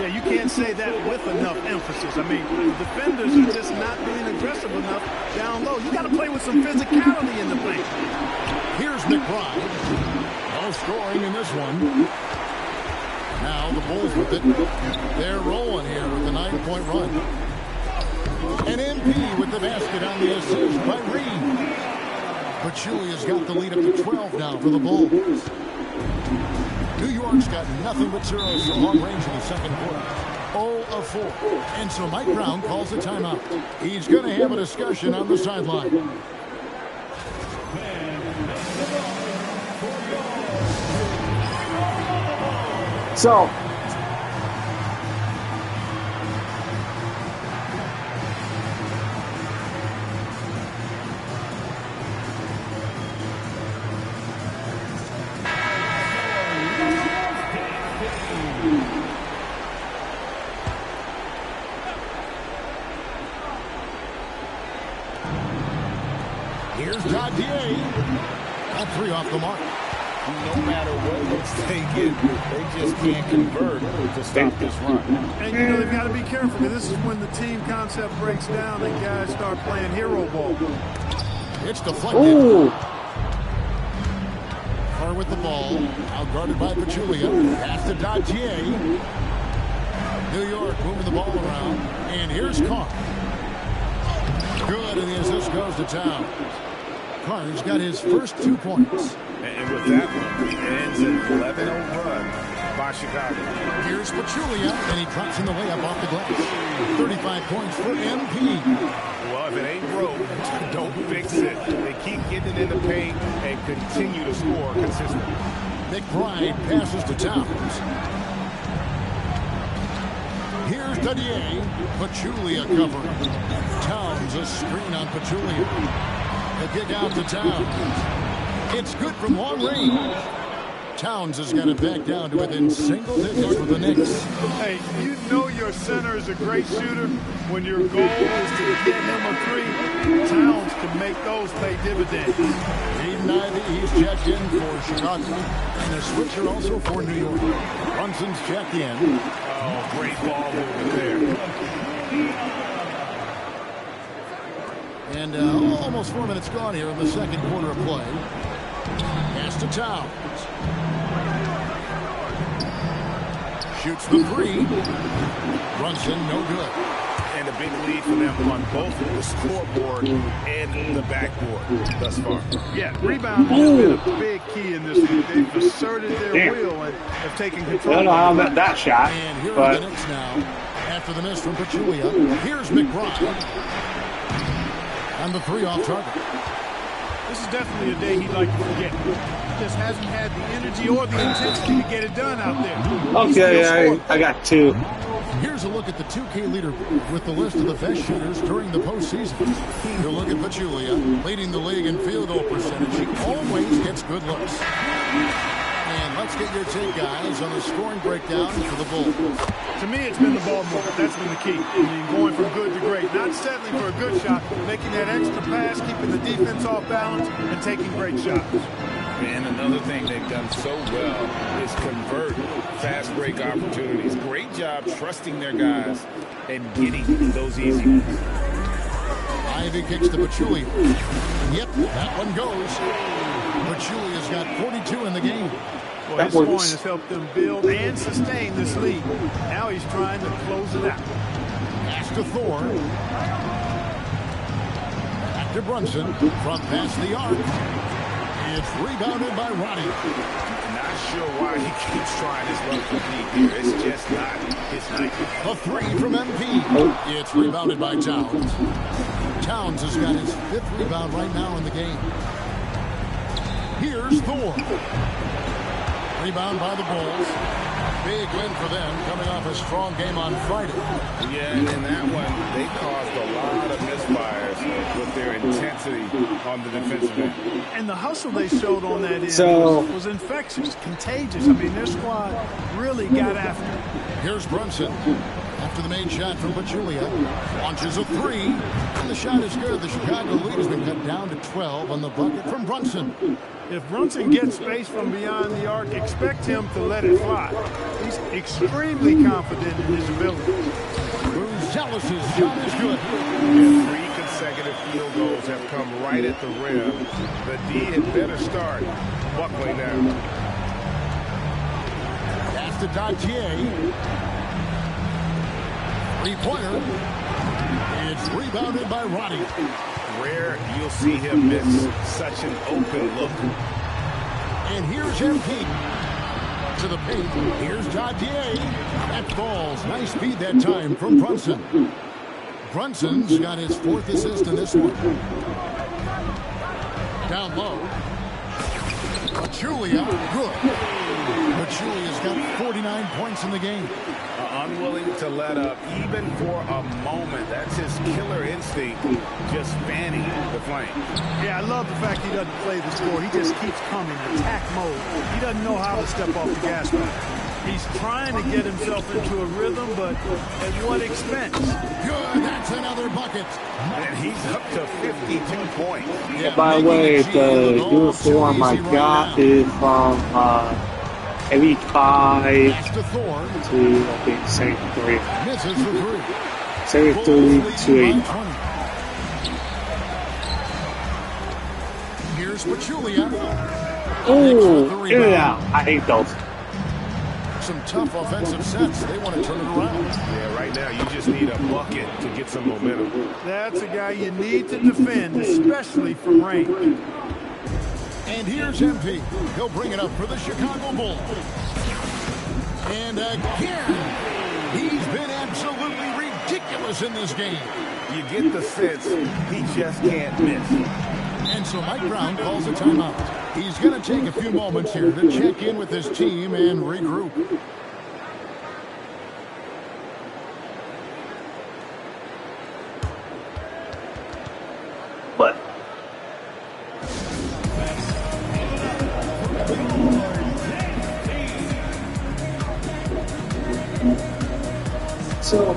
Yeah, you can't say that with enough emphasis. I mean, the defenders are just not being aggressive enough down low. You got to play with some physicality in the paint. Here's McBride. No scoring in this one. Now the Bulls with it. They're rolling here with a 9-point run. And MP with the basket on the assist by Reed. Pachulia's got the lead up to 12 now for the Bulls. New York's got nothing but zeros from long range in the second quarter. 0 of 4. And so Mike Brown calls a timeout. He's going to have a discussion on the sideline. So, here's Gaudier. A 3 off the mark. No matter what looks they get, they just can't convert to stop this run. And, you know, they've got to be careful, because this is when the team concept breaks down and guys start playing hero ball. It's deflected. ooh, Carr with the ball. Out guarded by Pachulia. Pass to Gaudier. New York moving the ball around. And here's Carr. Good, and the assist goes to Towns. Carr's got his first 2 points. And with that one, it ends an 11-0 run by Chicago. Here's Pachulia, and he drops in the layup off the glass. 35 points for MP. Well, if it ain't broke, don't fix it. They keep getting it in the paint and continue to score consistently. McBride passes to Towns. Here's Dadier. Pachulia covering. Towns a screen on Pachulia. The kick out to Towns. It's good from long range. Towns has got it back down to within single digits for the Knicks. Hey, you know your center is a great shooter when your goal is to get him a 3. Towns can make those pay dividends. Reed and Ivy, he's checked in for Chicago. And a switcher also for New York. Brunson's checked in. Oh, great ball movement there. And almost 4 minutes gone here in the second quarter of play. Pass to Towns. Shoots the 3. Brunson, no good. And a big lead for them on both the scoreboard and the backboard thus far. Yeah, rebound has been a big key in this one. They've asserted their will and have taken control. I don't know how I met that shot. And here are the Knicks now. After the miss from Pachulia, here's McBride. On the 3 off target. This is definitely a day he'd like to forget. He just hasn't had the energy or the intensity to get it done out there. Okay, I got 2. Here's a look at the 2K leaderboard with the list of the best shooters during the postseason. You look at Pachulia, leading the league in field goal percentage. He always gets good looks. And let's get your take, guys, on the scoring breakdown for the Bulls. To me, it's been the ball movement. That's been the key. I mean, going from good to great. Not settling for a good shot, making that extra pass, keeping the defense off balance, and taking great shots. And another thing they've done so well is convert fast break opportunities. Great job trusting their guys and getting those easy ones. Ivy kicks to Pachulia. Yep, that one goes. Pachulia's got 42 in the game. Well, his scoring has helped them build and sustain this lead. Now he's trying to close it out. Pass to Thor. Back to Brunson. Front past the arc. It's rebounded by Roddy. Not sure why he keeps trying his luck from deep here. It's just not his night. A 3 from MP. It's rebounded by Towns. Towns has got his 5th rebound right now in the game. Here's Thor. Rebound by the Bulls. Big win for them, coming off a strong game on Friday. Yeah, and in that one, they caused a lot of misfires with their intensity on the defensive end. And the hustle they showed on that end was infectious, contagious. I mean, their squad really got after it. Here's Brunson. After the made shot from Pachulia, launches a three, and the shot is good. The Chicago lead has been cut down to 12 on the bucket from Brunson. If Brunson gets space from beyond the arc, expect him to let it fly. He's extremely confident in his ability. Zealous' shot is good. And 3 consecutive field goals have come right at the rim. The D had better start buckling now. Pass to Datier. Three-pointer. It's rebounded by Roddy. Rare you'll see him miss such an open look. And here's MP. To the paint. Here's Datier. That falls. Nice feed that time from Brunson. Brunson's got his 4th assist in this one. Down low. Pachulia. Good. Pachulia's got 49 points in the game. Unwilling to let up even for a moment. That's his killer instinct, just fanning the flame. Yeah, I love the fact he doesn't play the score. He just keeps coming, attack mode. He doesn't know how to step off the gas pedal. He's trying to get himself into a rhythm, but at what expense? Good, that's another bucket. And he's up to 52 points. Yeah, by the way, the uniform I got is from NBA2k26 to, I think, 73. Misses the three. 73 to 8. Here's Pachulia. Oh, yeah, I hate those. Some tough offensive sets. They want to turn it around. Yeah, right now you just need a bucket to get some momentum. That's a guy you need to defend, especially from range. And here's MP. He'll bring it up for the Chicago Bulls. And again, he's been absolutely ridiculous in this game. You get the sense he just can't miss. And so Mike Brown calls a timeout. He's going to take a few moments here to check in with his team and regroup. But so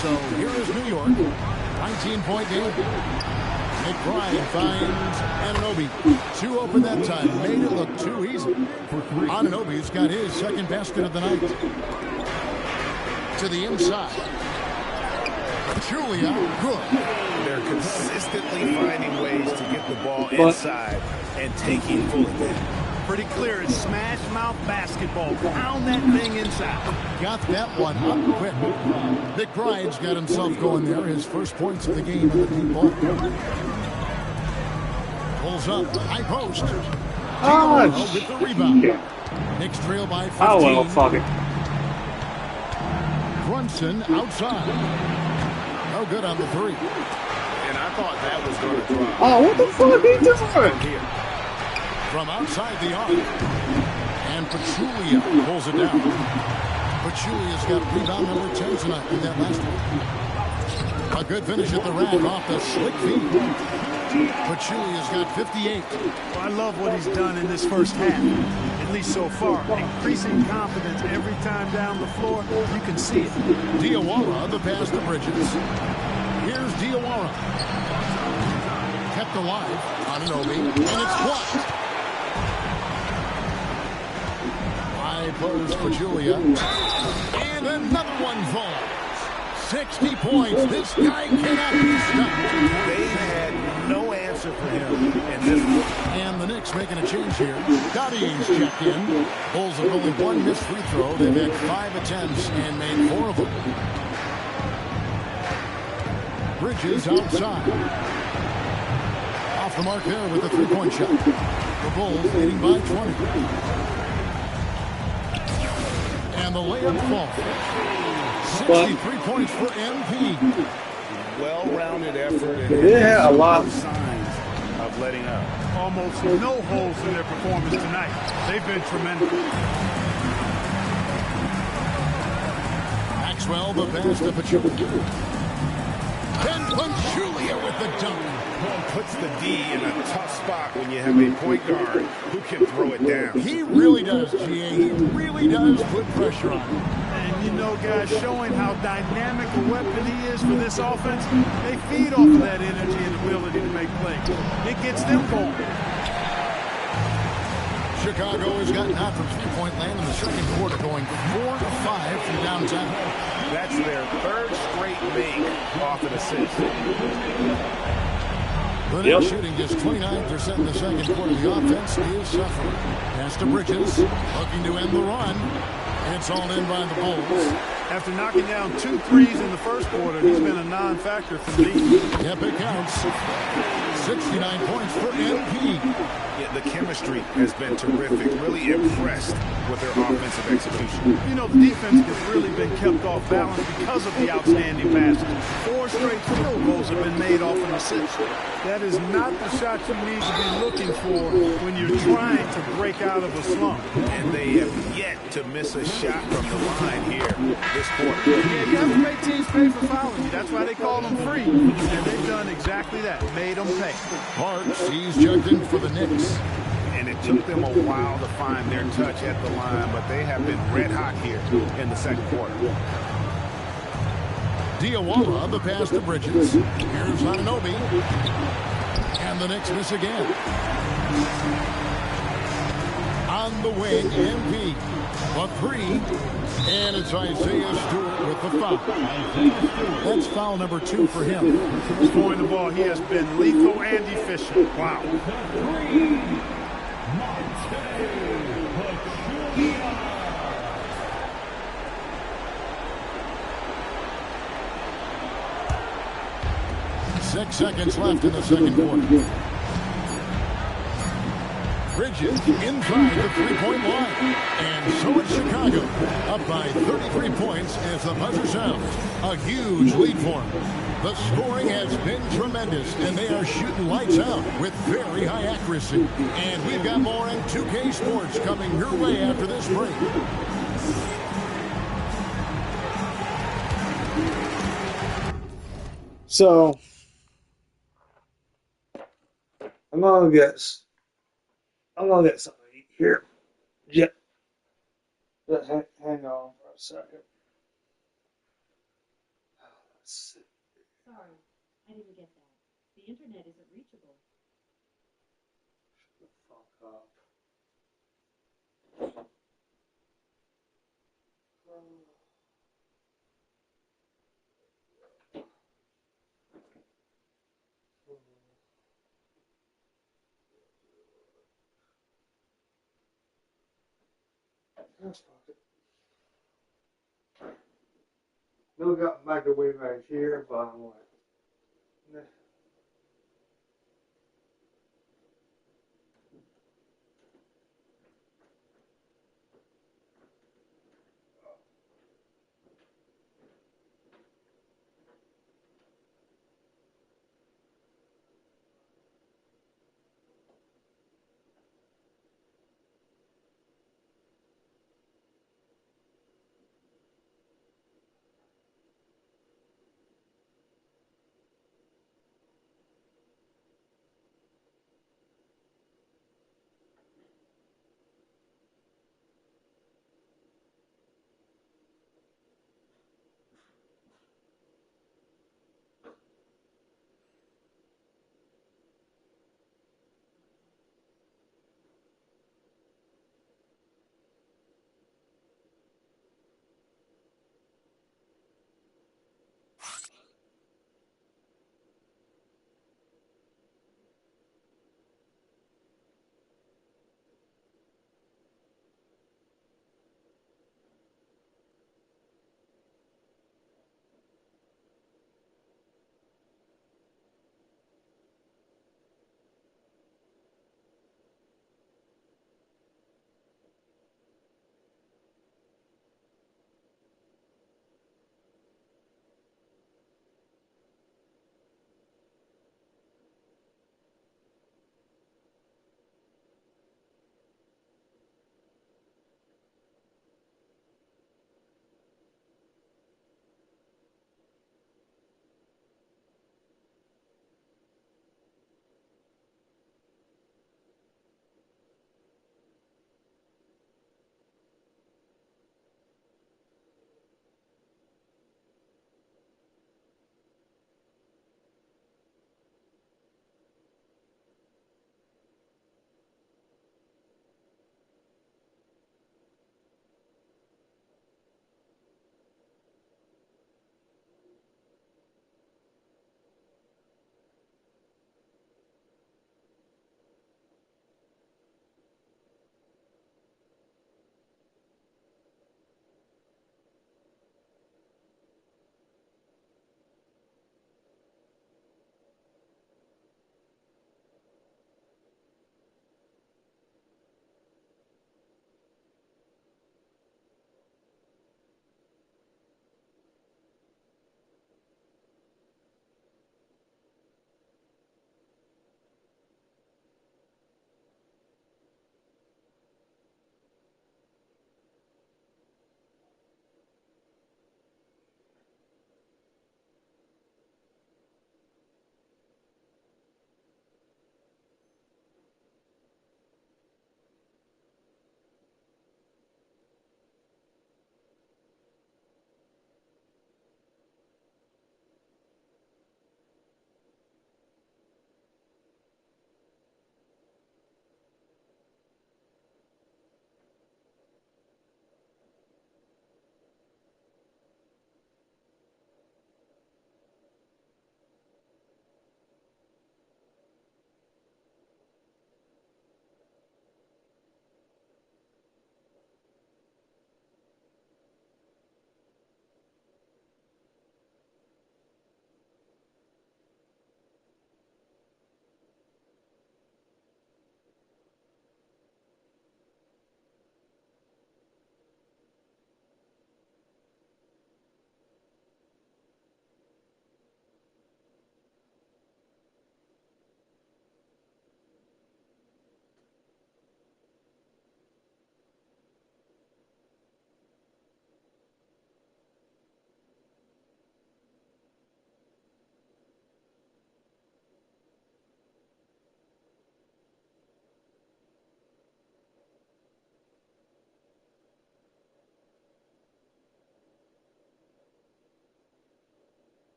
So here is New York. 19-point game. McBride finds Anunoby. 2 open that time. Made it look too easy. Anunoby's got his second basket of the night. To the inside. Julia, good. They're consistently finding ways to get the ball inside and taking full advantage. Pretty clear. It's smash mouth basketball. Pound that thing inside. Got that one up quick. McBride's got himself going there. His first points of the game in the deep ball. Pulls up. High post. With the rebound. Knicks trail by 15. Oh, well, fuck it. Brunson outside. No good on the three. And I thought that was going to drop. Oh, what the fuck are you doing? Here. From outside the arc. And Pachulia pulls it down. Pachulia's got rebound number 10 tonight in that last one. A good finish at the rack off the slick feed. Pachulia's got 58. Well, I love what he's done in this first half, at least so far. Increasing confidence every time down the floor. You can see it. Diawara, the pass to Bridges. Here's Diawara. Kept alive. Anunoby. And it's blocked. High post for Julia. And another one falls. 60 points. This guy cannot be stopped. They've had no answer for him in this one. And the Knicks making a change here. Dottier's checked in. Bulls have only one missed free throw. They've had 5 attempts and made 4 of them. Bridges outside. the mark there with the three-point shot. The Bulls leading by 20. And the layup falls. 63 points for MP. Well-rounded effort and Yeah, a lot. signs of letting up. Almost no holes in their performance tonight. They've been tremendous. Maxwell, the pass to Pachulia. And Pachulia with the dunk. Puts the D in a tough spot when you have a point guard who can throw it down. He really does, GA. He really does put pressure on him. And you know, guys, showing how dynamic a weapon he is for this offense, they feed off of that energy and ability to make plays. It gets them going. Chicago has gotten out from three-point land in the second quarter, going 4 of 5 from downtown. That's their third straight make off an assist. The net shooting just 29% in the second quarter. The offense is suffering. Pass to Bridges, looking to end the run. It's all in by the Bulls. After knocking down 2 threes in the first quarter, he's been a non-factor for me. Yep, it counts. 69 points for MP. Yeah, the chemistry has been terrific. Really impressed with their offensive execution. You know, the defense has really been kept off balance because of the outstanding passes. 4 straight field goals have been made off an assist. That is not the shot you need to be looking for when you're trying to break out of a slump. And they have yet to miss a shot from the line here this quarter. Yeah, you have to make teams pay for fouling you. That's why they call them free. And they've done exactly that. Made them pay. Parks, he's checked in for the Knicks. And it took them a while to find their touch at the line, but they have been red hot here in the second quarter. Diawara, the pass to Bridges. Here's Anunoby. And the Knicks miss again. On the wing, MP. A 3. And it's Isaiah Stewart with the foul. That's foul number 2 for him. Scoring the ball, he has been lethal and efficient. Wow. 6 seconds left in the second quarter. Bridges inside the three-point line. And so it's Chicago, up by 33 points as the buzzer sounds. A huge lead for them. The scoring has been tremendous, and they are shooting lights out with very high accuracy. And we've got more in 2K Sports coming your way after this break. So, I'm gonna get something to eat here. Yeah. Just hang on for a second. Let's see. Sorry, I didn't get that. The internet isn't reachable. Shut the fuck up. Still got a microwave right here, but I'm like, nah.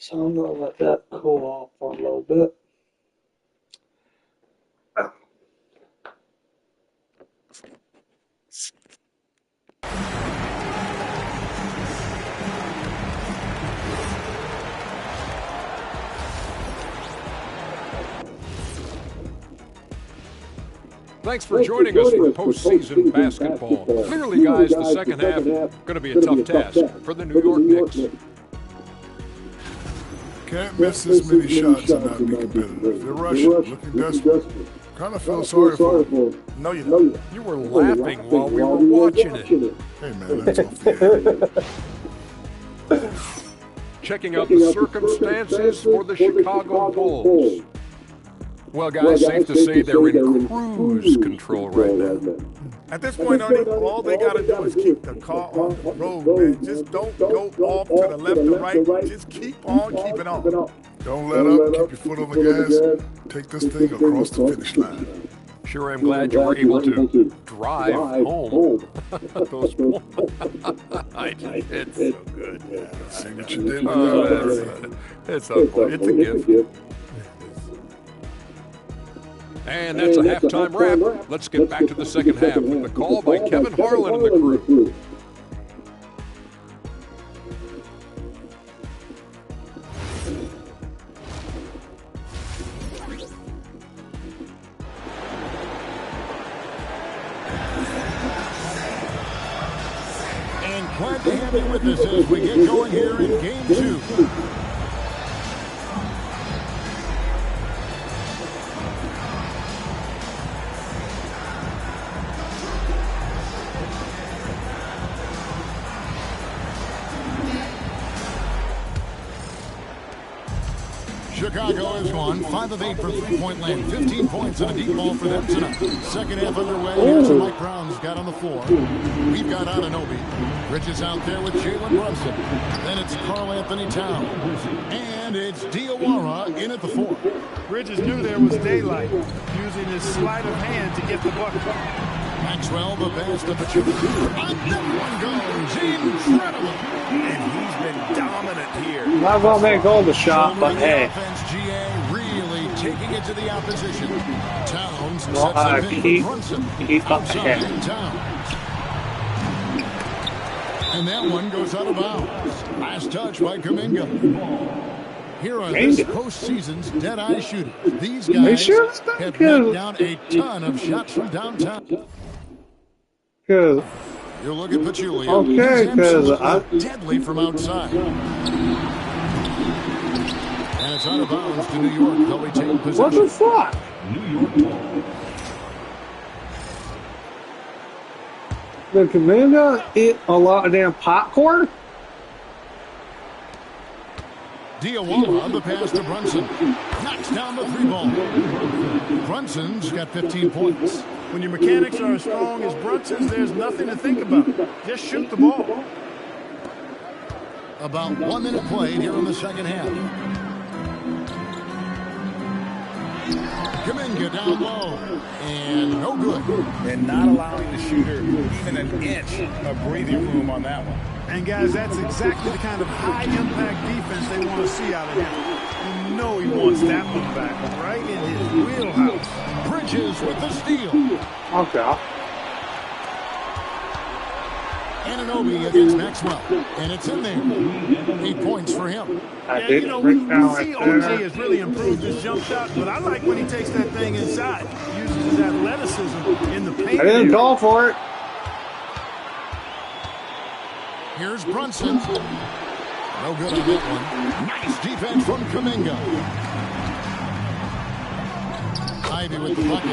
So I'm going to let that cool off for a little bit. Thanks for joining us for postseason basketball. Clearly, guys, the second half going to be a tough task for the New York Knicks. Can't miss this many shots and not be competitive. They're rushing, looking desperate. Kind of feel sorry for them. No, you don't. You were laughing while we were watching it. Hey, man, that's off the air. Checking out the circumstances for the Chicago Bulls. Well, guys, safe to say they're in cruise control right now. At this point, Ernie, all they got to do is keep the car on the road, man. Just don't go off to the left or right. Just keep on keeping on. Don't let up. Keep your foot on the gas. Take this thing across the finish line. Sure, I'm glad you were able to drive home. Those it's so good. See what you did with that. It's a gift. And that's a halftime wrap. Let's get back to the second half with the call by Kevin Harlan and the crew. And glad to have you with us as we get going here in Game 2. Chicago has won 5 of 8 for three-point land. 15 points and a deep ball for them tonight. Second half underway. Here's what Mike Brown's got on the floor. We've got Anunoby. Bridges out there with Jalen Brunson. Then it's Karl Anthony Towns. And it's Diawara in at the 4. Bridges knew there was daylight, using his sleight of hand to get the bucket. Maxwell, the best of the two. And that one goes. Incredible. And he's been dominant here. Not going to make all the shot, but hey. Offense, GA really taking it to the opposition. Towns sets the pin for Brunson. Keep up Outside ahead. Towns. And that one goes out of bounds. Last touch by Kuminga. Here are this postseason's dead-eye shooters. These guys have knocked down a ton of shots from downtown. Good. You look at Pachulia. Okay, because deadly from outside. And it's out of bounds to New York. They'll retain possession. What the fuck? New York. The Kuminga eat a lot of damn popcorn? Diawara, the pass to Brunson. Knocks down the 3 ball. Brunson's got 15 points. When your mechanics are as strong as Brunson's, there's nothing to think about. Just shoot the ball. About 1 minute played here in the second half. Kuminga down low. And no good. And not allowing the shooter even an inch of breathing room on that one. And guys, that's exactly the kind of high-impact defense they want to see out of him. You know he wants that one back, right in his wheelhouse. Bridges with the steal. Okay. Anunoby against Maxwell. And it's in there. 8 points for him. Yeah, you know, we see OG has really improved his jump shot, but I like when he takes that thing inside. Uses his athleticism in the paint. I didn't call for it. Here's Brunson. No good on that one. Nice defense from Kuminga. Ivy with the bucket.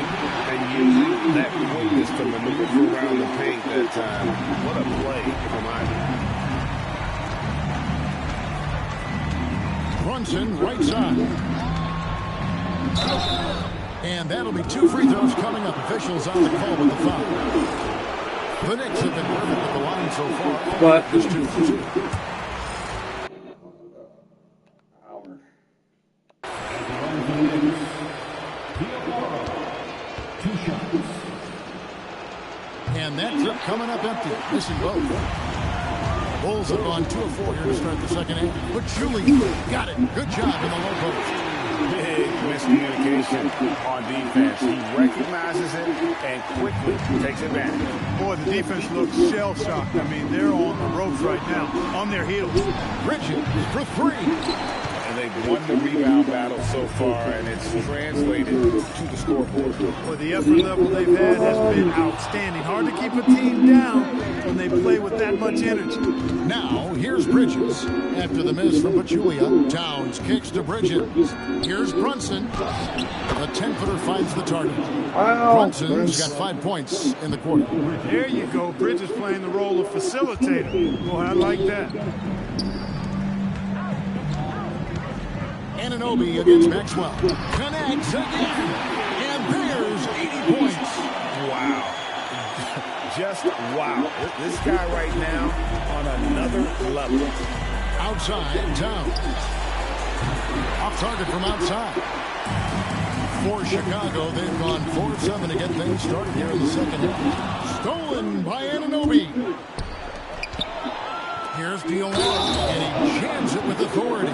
And using that quickness to maneuver around the paint that time. What a play from Ivy. Brunson, right side. And that'll be 2 free throws coming up. Officials on the call with the foul. The Knicks have been perfect at the line so far. But just 2 for 2. And that trip coming up empty. Missing both. Bulls have gone 2 of 4 here to start the second half. But Julie got it. Good job in the low post. Big miscommunication on defense. He recognizes it and quickly takes advantage. Boy, the defense looks shell-shocked. I mean, they're on the ropes right now, on their heels. Bridges for 3. And they've won the rebound battle so far, and it's translated to the scoreboard. Well, the effort level they've had has been outstanding. Hard to keep a team down when they play with that much energy. Now, here's Bridges. After the miss from Pachulia, Towns kicks to Bridges. Here's Brunson. The 10-footer finds the target. Brunson's got 5 points in the quarter. There you go. Bridges playing the role of facilitator. Boy, I like that. Anunoby against Maxwell. Connects again. And there's 80 points. Wow. Just wow. This guy right now on another level. Outside, Towns. Off target from outside. For Chicago, they've gone 4-7 to get things started here in the second half. Stolen by Anunoby. Here's Dion, and he jams it with authority.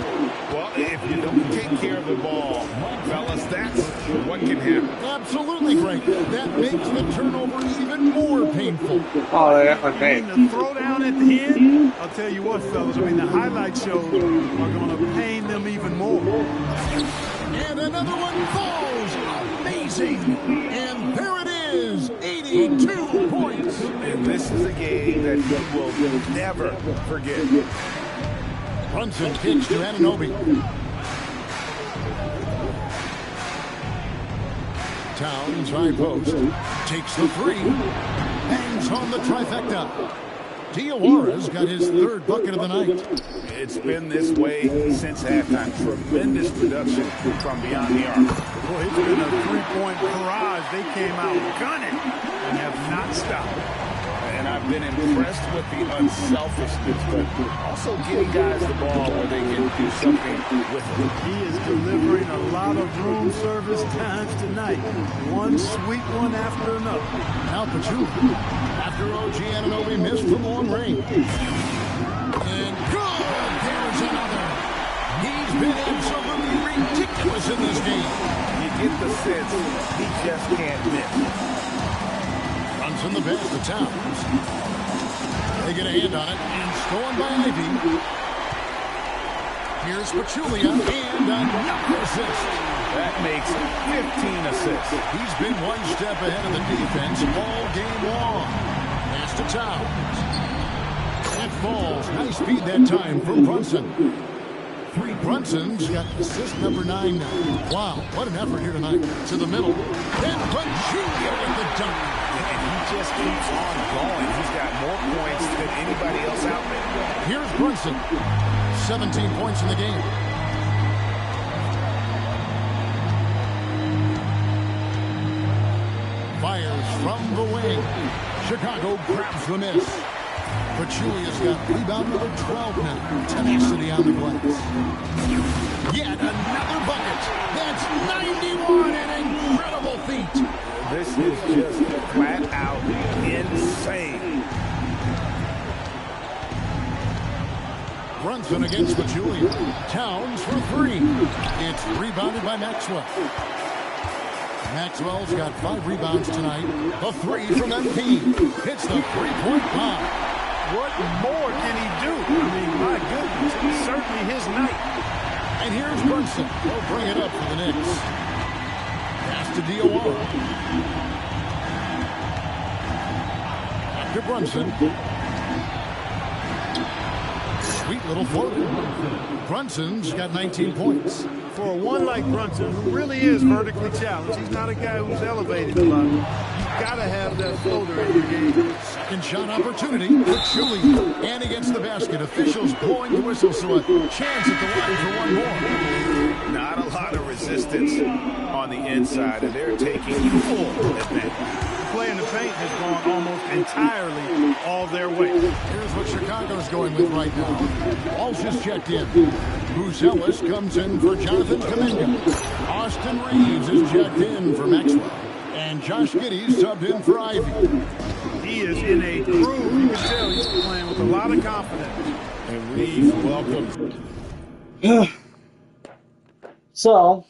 Well, if you don't take care of the ball, fellas, that's what can happen. Absolutely, Frank. That makes the turnover even more painful. Oh, that was great. The throw down at the end, I'll tell you what, fellas, I mean, the highlight shows are going to pain them even more. And another one falls. Amazing. And there it is, 82 points. And this is a game that he will never forget. Brunson kicks to Anunoby. Towns high post. Takes the 3. Hangs on the trifecta. Diawara's got his 3rd bucket of the night. It's been this way since halftime. Tremendous production from beyond the arc. Boy, it's been a 3-point barrage. They came out gunning and have not stopped. And I've been impressed with the unselfishness, but also getting guys the ball where they can do something with it. He is delivering a lot of room service times tonight. One sweet one after another. Now Pachulia, after OG Anunoby missed from long range. And good! There's another. He's been absolutely ridiculous in this game. You get the sense he just can't miss. From the pass to Towns. They get a hand on it, and stolen by Ivy. Here's Pachulia, and another assist. That makes 15 assists. He's been one step ahead of the defense all game long. Pass to Towns. That falls. Nice speed that time from Brunson. 3 Brunson's got assist number 9 now. Wow, what an effort here tonight. To the middle. Then Pachulia with the dunk. Just keeps on going. He's got more points than anybody else out there. Here's Brunson. 17 points in the game. Fires from the wing. Chicago grabs the miss. Pachulia's got rebound number 12 now. Tenacity on the glass. Yet another bucket. That's 91, an incredible feat. This is just flat out insane. Brunson against Pachulia. Towns for 3. It's rebounded by Maxwell. Maxwell's got 5 rebounds tonight. The 3 from MP. Hits the 3-point bomb. What more can he do? I mean, my goodness, it's certainly his night. And here's Brunson. He'll bring it up for the Knicks. Pass to Diawara. After Brunson. Sweet little floater. Brunson's got 19 points. For one like Brunson, who really is vertically challenged, he's not a guy who's elevated a lot. You've got to have that floater in your game. Second shot opportunity for Chuli. And against the basket. Officials blowing the whistle, so a chance at the line for one more. Not a lot of resistance on the inside, and they're taking full advantage. Play in the paint has gone almost entirely all their way. Here's what Chicago's going with right now. Walsh is checked in. Buzelis comes in for Jonathan Kuminga. Austin Reeves is checked in for Maxwell. And Josh Giddey's subbed in for Ivy. He is in a groove. You can tell he's playing with with a lot of confidence. And Reeves welcomes. So,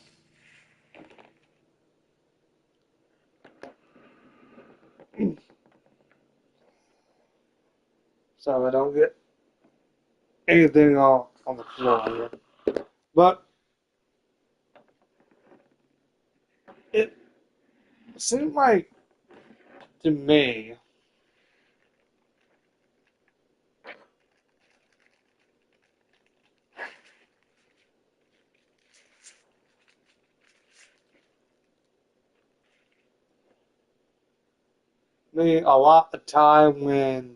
I don't get anything on the floor here. But it seemed like to me a lot of time when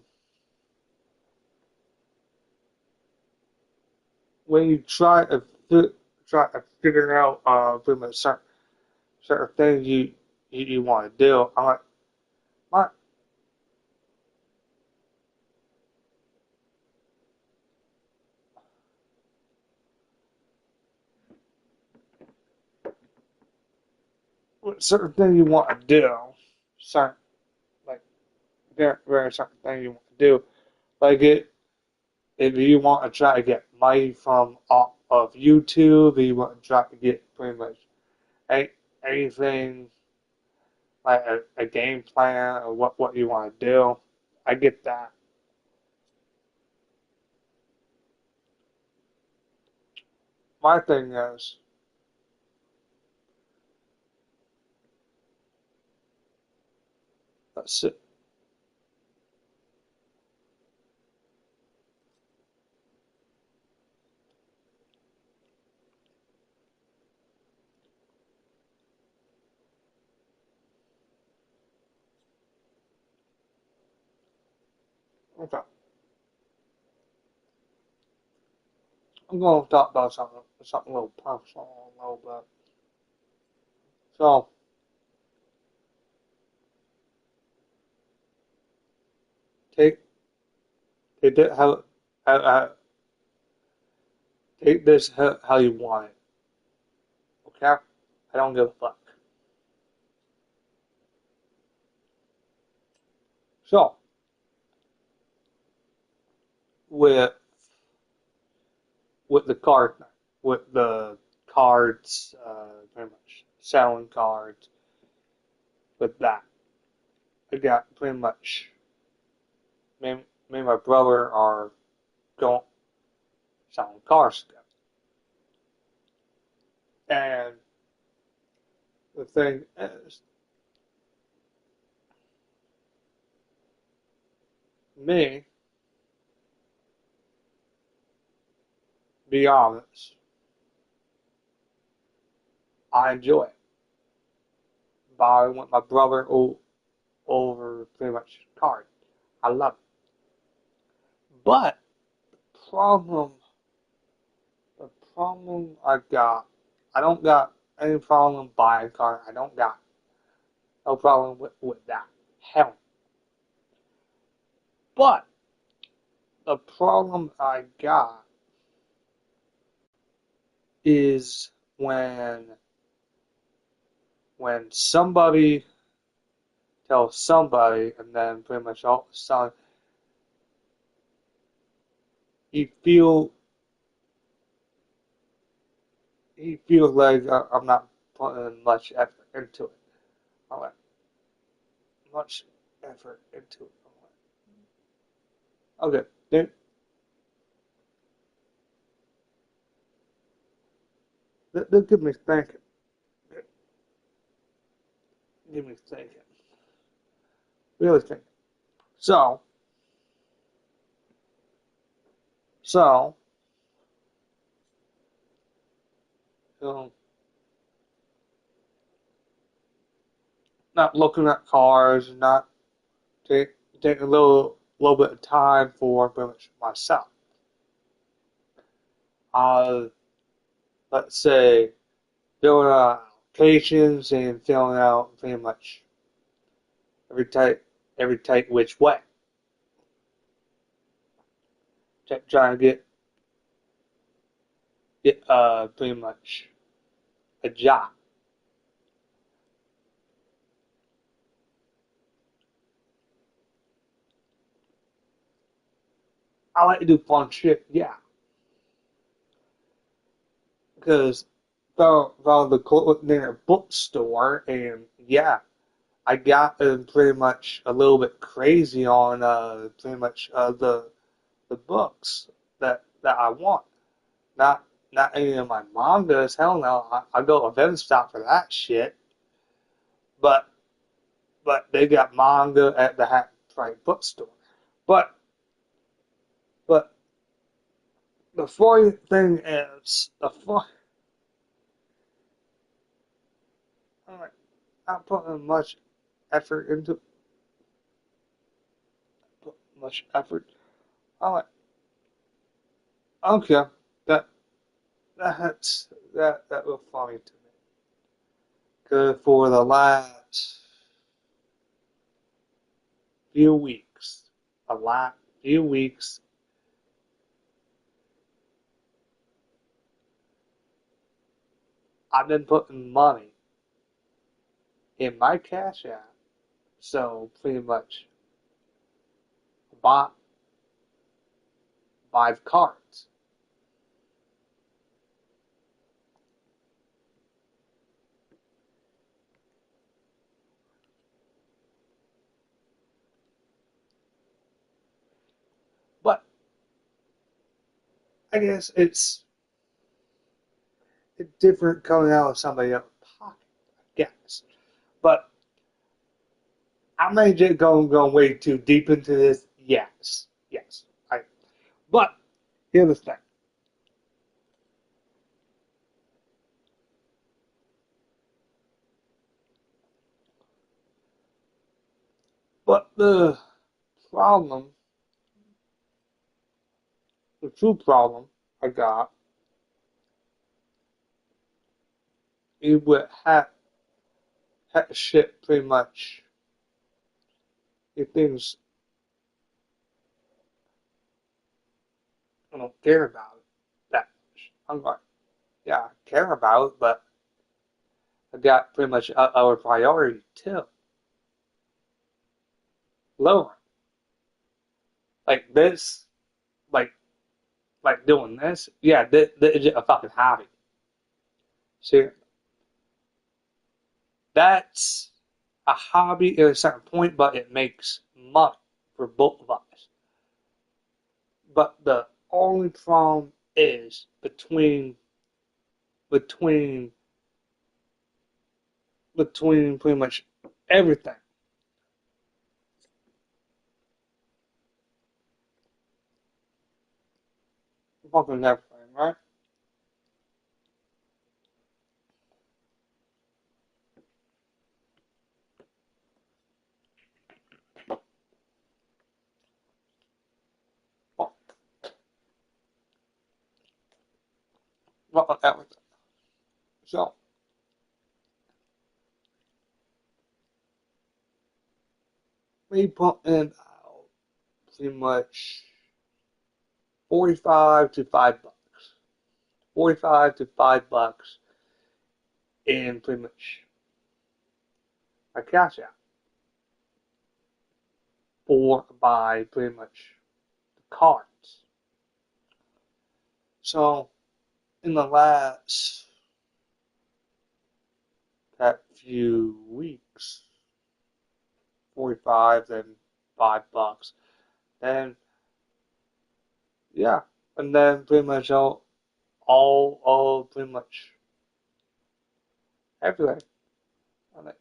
you try to figure out pretty much certain things you want to do. I'm like, my certain thing you want to do, certain like very certain thing you want to do, like it. If you want to try to get money from off of YouTube, if you want to try to get pretty much anything like a game plan or what you want to do, I get that. My thing is, let's see. Okay. I'm going to talk about something a little personal, a little bit. So, take take it how take this how you want it. Okay? I don't give a fuck. So, with with the card, with the cards, pretty much selling cards. With that, I got pretty much. Me and my brother are going selling cars together, and the thing is, me, be honest, I enjoy it. Buying with my brother over pretty much cars. I love it. But problem, the problem I got, I don't got any problem buying a car. I don't got no problem with that. Hell. But the problem I got is when somebody tells somebody and then pretty much all of a sudden you feel he feels like I'm not putting much effort into it. I'm like, much effort into it. I'm like, okay, then that give me thinking. Give me thinking. Really thinking. So, so, um, not looking at cars, not taking a little bit of time for pretty much myself. Uh, let's say filling out applications and filling out pretty much every type which way. Trying to get pretty much a job. I like to do fun shit, yeah. Because found the close near bookstore, and yeah, I got pretty much a little bit crazy on pretty much the books that I want. Not not any of my mangas. Hell no, I go to event stop for that shit. But they got manga at the half price bookstore. But but the funny thing is I'm like, not putting much effort into much effort. I'm like, okay, that that's that was funny to me. Cause for the last few weeks, a lot few weeks, I've been putting money in my Cash App, so pretty much bought 5 cards. But I guess it's different coming out of somebody else's pocket, I guess. But I may just go way too deep into this. Yes, yes. But here's the thing. But problem, the true problem I got, it would have shit pretty much if things I don't care about it that much. I'm like, yeah, I care about it, but I got pretty much our priority too. Lower. Like this, like doing this, yeah, this is a fucking hobby. See, that's a hobby at a certain point, but it makes money for both of us. But the only problem is between pretty much everything. Fucking everything, right? Fucking everything. So we put in pretty much 45 to $5. 45 to $5 in pretty much my cash out for buy pretty much the cards. So in the last that few weeks, 45 then $5. Then yeah, and then pretty much all pretty much everything on it.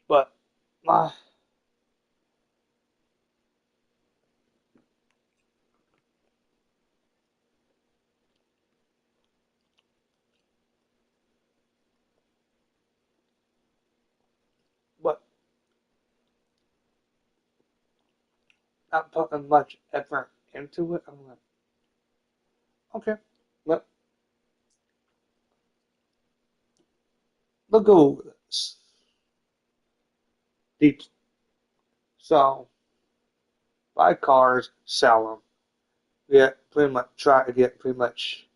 But my but not putting much effort into it. I'm like, okay, let let's go over this deep. So buy cars, sell them. Get pretty much try to get pretty much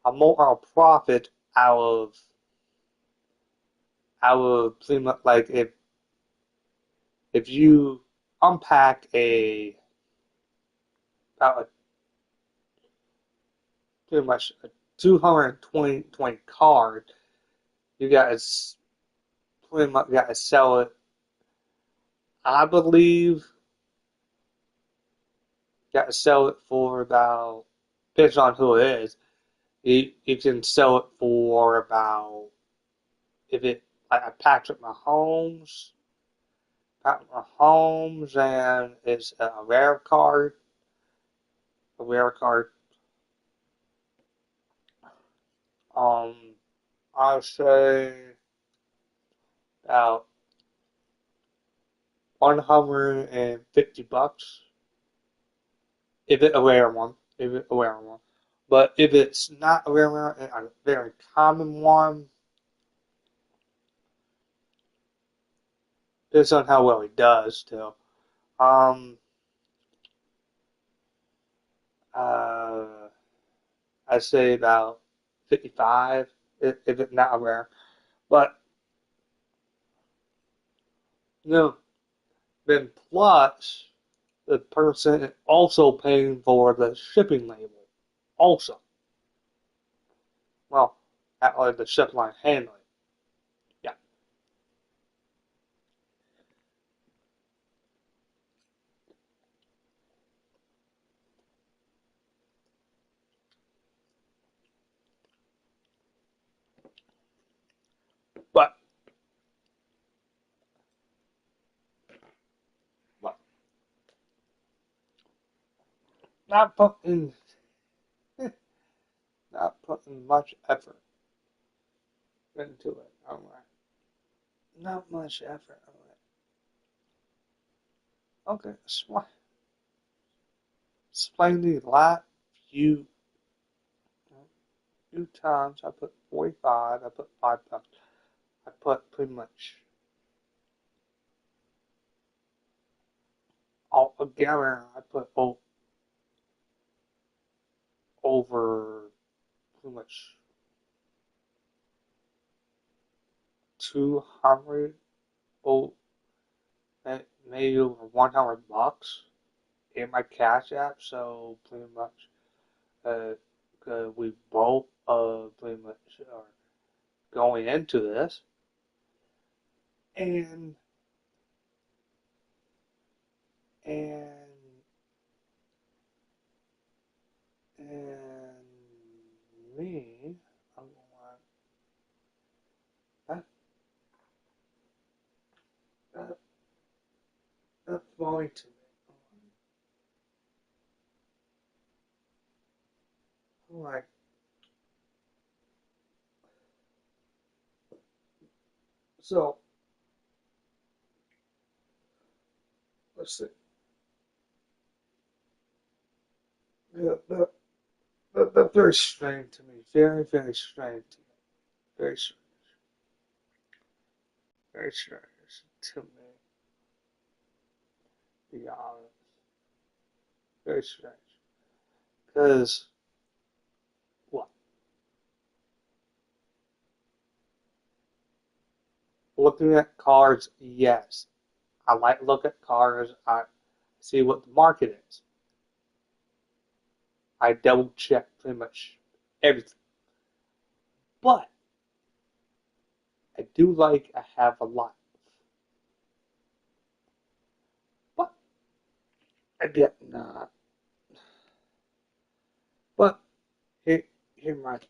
a more profit out of pretty much like if you unpack pretty much a 220 card, you guys pretty much got to sell it. I believe got to sell it for about, depends on who it is. You can sell it for about, if it like a Patrick Mahomes, and it's a rare card, a rare card. Um, I'll say about $150 if it's a rare one. If it's a rare one, but if it's not a rare one and a very common one, depends on how well he does too. Um, uh, I'd say about 55 if it's not a rare. But no, then plus the person is also paying for the shipping label. Also, well, at the ship line handling. Yeah, but but not putting not putting much effort into it. I'm like, not much effort. I'm like, okay, explain the last few times I put 45. I put $5. I put pretty much all together. I put over pretty much 200, oh, maybe over $100 in my Cash App. So pretty much, uh, we both pretty much are going into this, and and and me, I'm going, that that that's funny to me. I'm like, so let's see. Yeah, that's very strange to me. Very, very strange to me. Very, very strange to me, to be honest. Very strange. Because, what? Looking at cards, yes. I like to look at cards. I see what the market is. I double check pretty much everything. But I do like I have a lot. But I get not. But here my thing.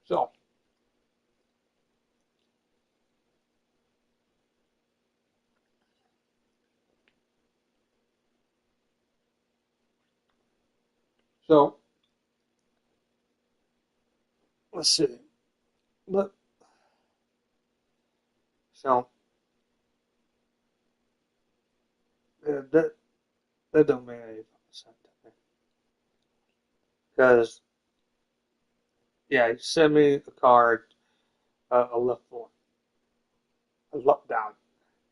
So, so let's see. Look, so that that don't make any sense to me because Yeah, he sent me a card, a look for, a look down,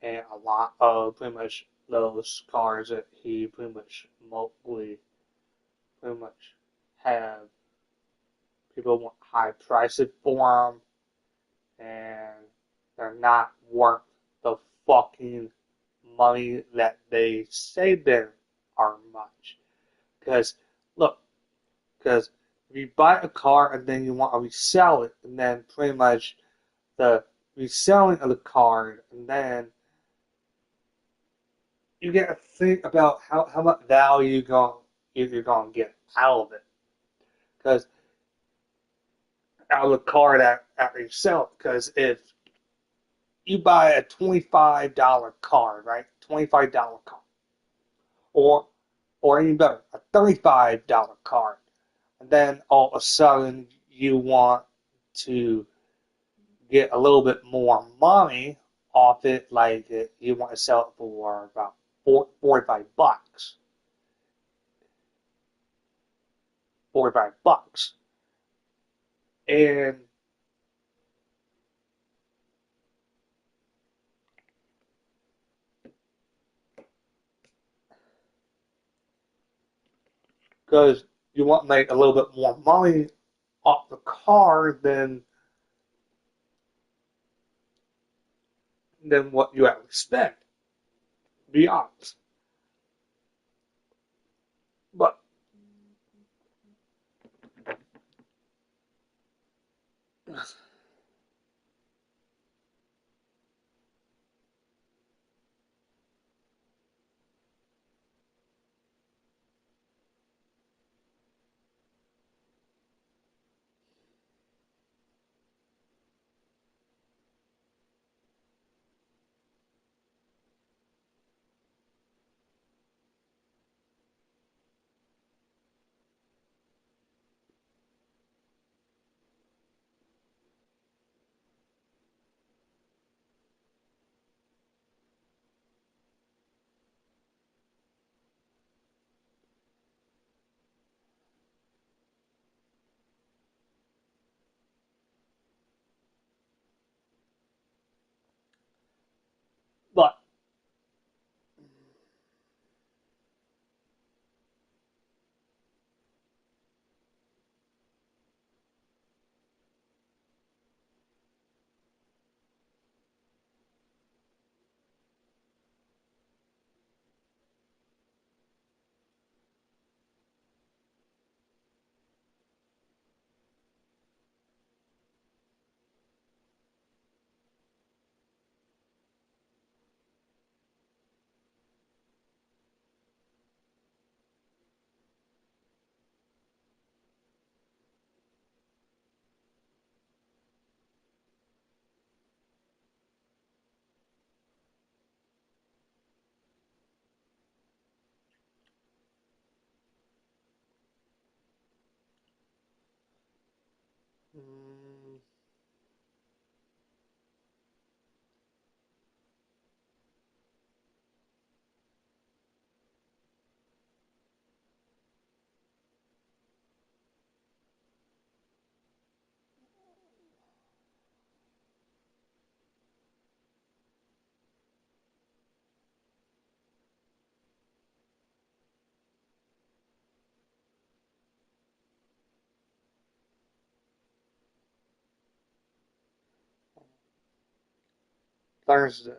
and a lot of pretty much those cards that he pretty much pretty much have people want high prices for them, and they're not worth the fucking money that they say they are much. Because, look, because if you buy a car and then you want to resell it, and then pretty much the reselling of the card, and then you get to think about how much value you're going to get out of it. Because out of the card at resell, because if you buy a $25 card, right? $25 card. Or even better, a $35 card. And then all of a sudden you want to get a little bit more money off it, like you want to sell it for about 45 bucks. 45 bucks. And because you want to make a little bit more money off the car than what you actually spend. To be honest. But but Thursday.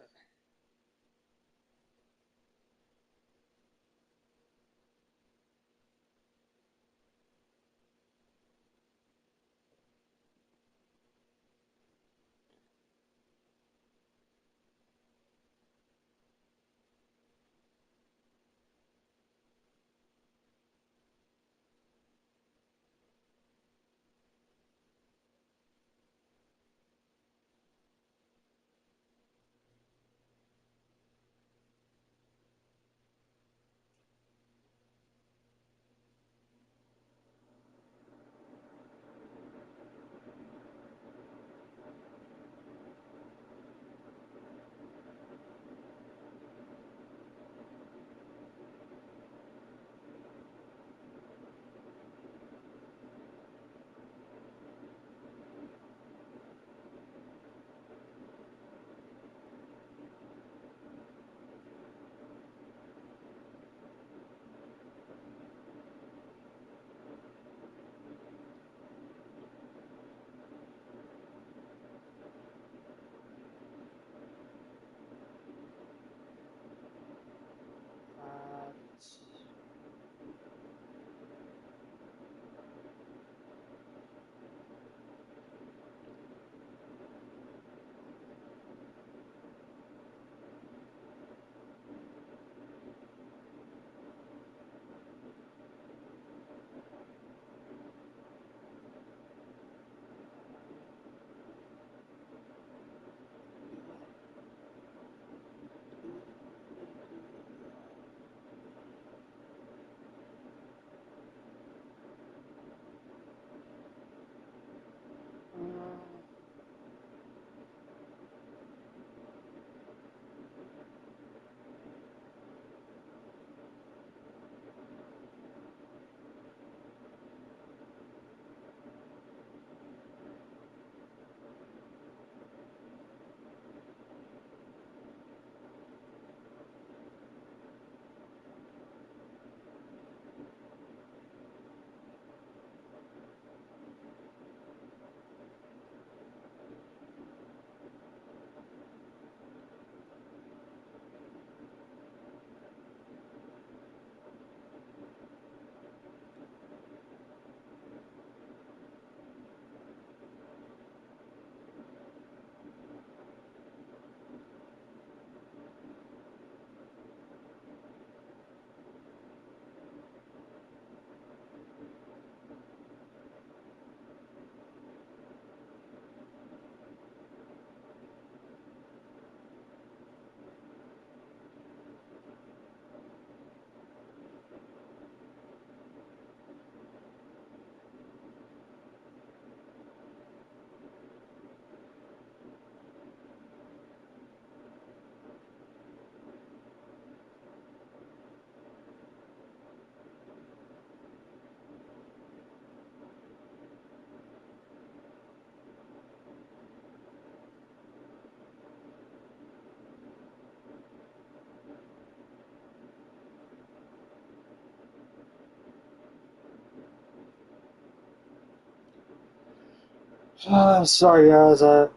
Sorry guys, I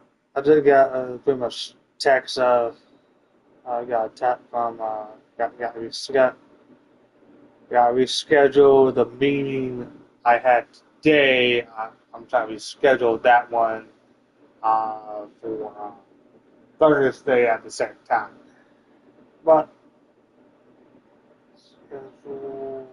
did get pretty much text of got a tap from got reschedule the meeting I had today. I'm trying to reschedule that one for Thursday at the same time. But schedule.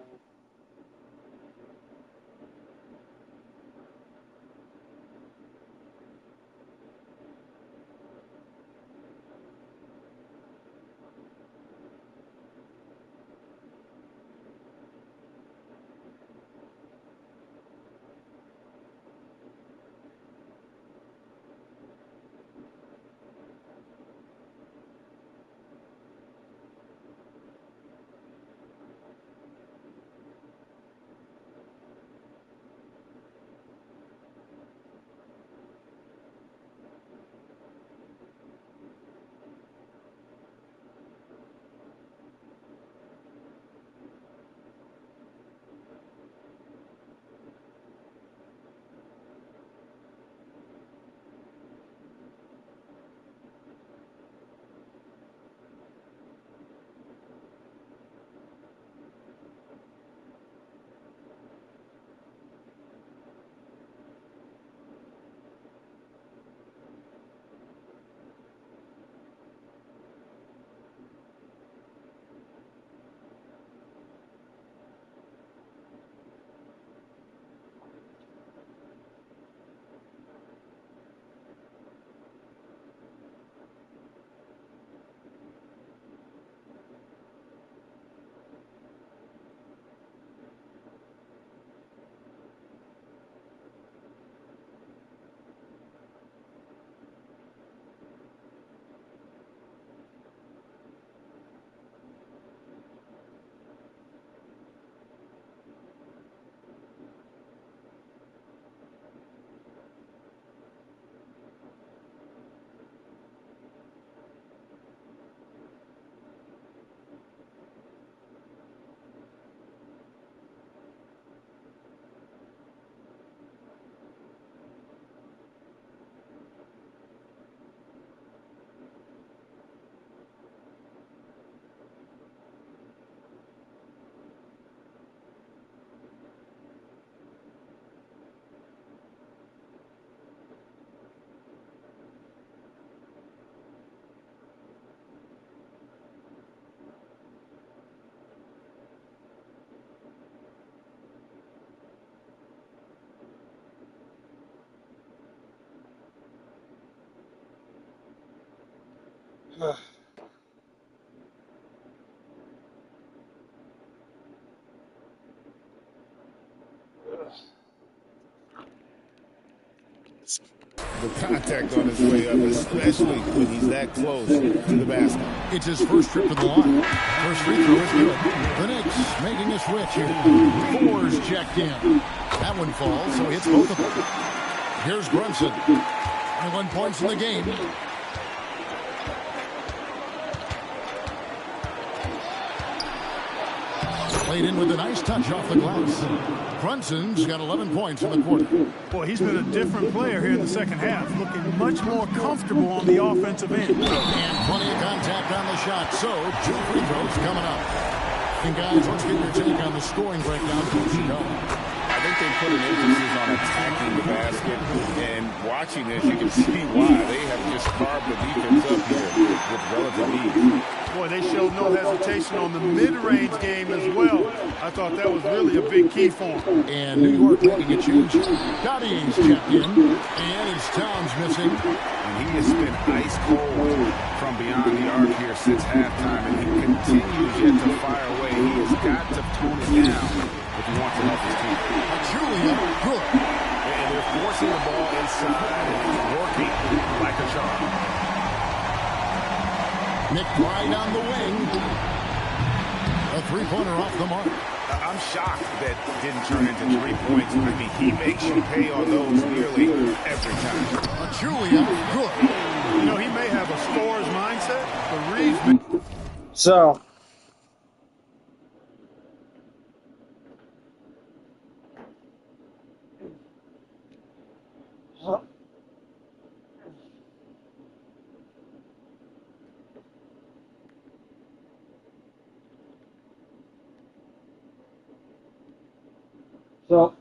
The contact on his way up, especially when he's that close to the basket. It's his first trip to the line. First free throw is good. The Knicks making a switch here. Fours checked in. That one falls, so it's both of them. Here's Brunson. 21 points in the game. Played in with a nice touch off the glass. Brunson's got 11 points in the quarter. Boy, he's been a different player here in the second half, looking much more comfortable on the offensive end. And plenty of contact on the shot, so 2 free throws coming up. And guys, let's get your take on the scoring breakdown from Chicago. I think they put an emphasis on attacking the basket, and watching this, you can see why. They have just carved the defense up here with relative ease. Boy, they showed no hesitation on the mid-range game as well. I thought that was really a big key for them. And New York making a change. Dottie's checked in, and it's Towns missing. And he has been ice cold from beyond the arc here since halftime, and he continues yet to fire away. He has got to tone it down if he wants to help his team. Julia, good. And they're forcing the ball inside, and it's working like a charm. Nick Pride on the wing. A three-pointer off the mark. I'm shocked that didn't turn into 3 points. I mean, he makes you pay on those nearly every time. Julia, good. You know, he may have a scorer's mindset, but Reeves... So, So,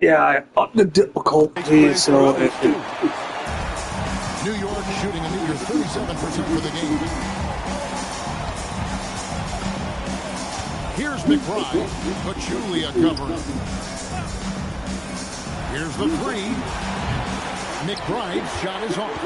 yeah, I upped the difficulty so it could. New York shooting a meager 37% for the game. Here's McBride, but Julia covering. Here's the three. McBride's shot is off.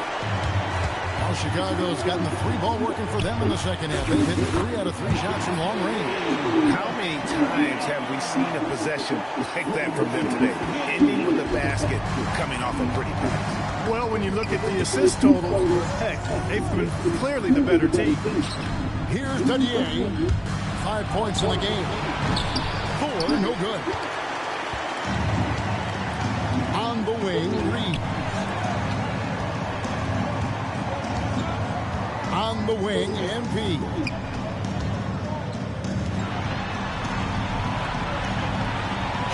Now Chicago's gotten the three ball working for them in the second half. They've hit 3 out of 3 shots from long range. How many times have we seen a possession like that from them today? Ending with a basket coming off a pretty pass. Well, when you look at the assist total, heck, they've been clearly the better team. Here's Dadier. 5 points in the game. 4, no good. On the wing, Reed. On the wing, MP.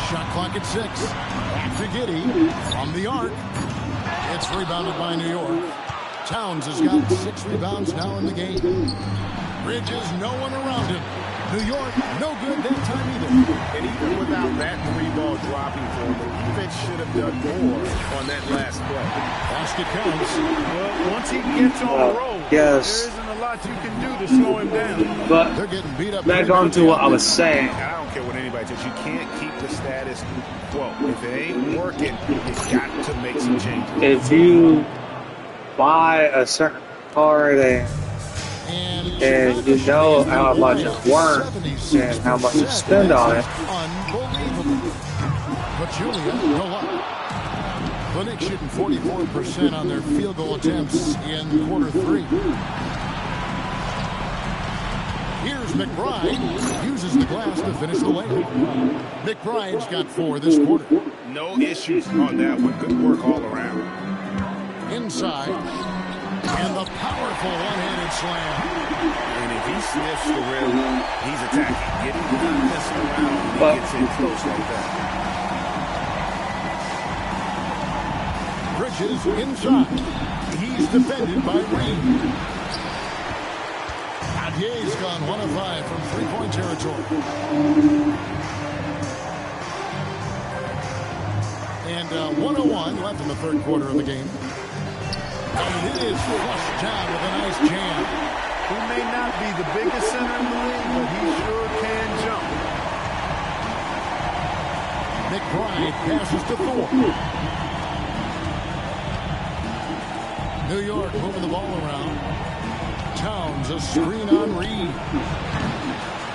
Shot clock at 6. Back to Giddey from the arc. It's rebounded by New York. Towns has got 6 rebounds now in the game. Bridges, no one around him. New York, no good that time either. And even without that 3-ball dropping for him, the defense should have done more on that last play. Basket counts. Well, once he gets on the road, Yes. there isn't a lot you can do to slow him down. But they're getting beat up. Back on to what I was saying. I don't care what anybody says. You can't keep the status quo. If it ain't working, you've got to make some changes. If you buy a certain card and you know how much it's worth and how much you spend on it. Unbelievable. But Julia, no luck. The Knicks shooting 44% on their field goal attempts in quarter 3. Here's McBride. Uses the glass to finish the layup. McBride's got 4 this quarter. No issues on that one. Good work all around. Inside. And the powerful one-handed slam. And if he sniffs the rim, he's attacking. Getting this around when he gets in close like that. Bridges inside. He's defended by Reed. Adier's gone 1 of 5 from 3-point territory. And 1:01 left in the third quarter of the game. And it is flushed down with a nice jam. He may not be the biggest center in the league, but he sure can jump. McBride passes to Thor. New York moving the ball around. Towns a screen on Reed.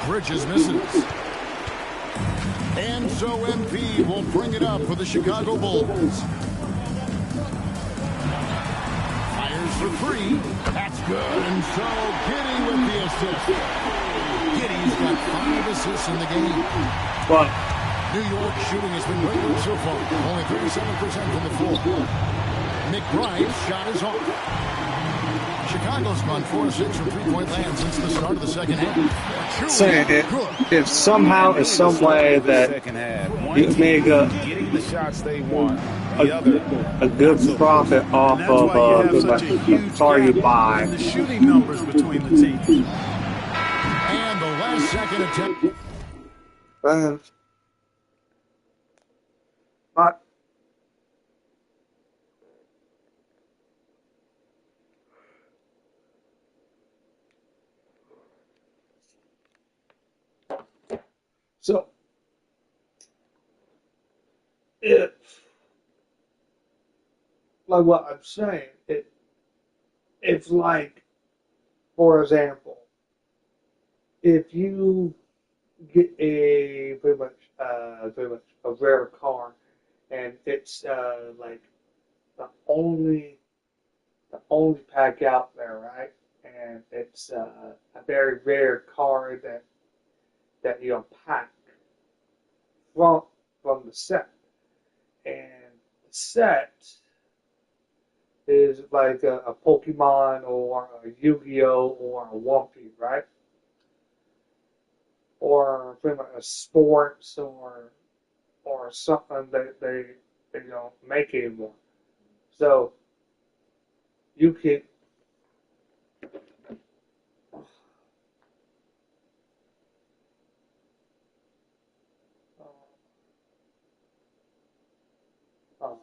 Bridges misses. And so MP will bring it up for the Chicago Bulls. For 3. That's good. And so Giddey with the assist. Giddey's got 5 assists in the game. What? New York shooting has been great so far. Only 37% from the floor. McBride's shot is off. Chicago's gone 4-6 from 3-point land since the start of the second half. Saying if somehow in some way that you make getting the shots they want, a good profit off of the car you buy. The shooting numbers between the teams. And the second attempt. But so if, like what I'm saying, it's like, for example, if you get a pretty much a rare car, and it's like the only pack out there, right? And it's a very rare car that you unpack from the set, and the set is like a Pokemon or a Yu-Gi-Oh or a One Piece, right? Or pretty much a sports or something that they don't make anymore. So you can um,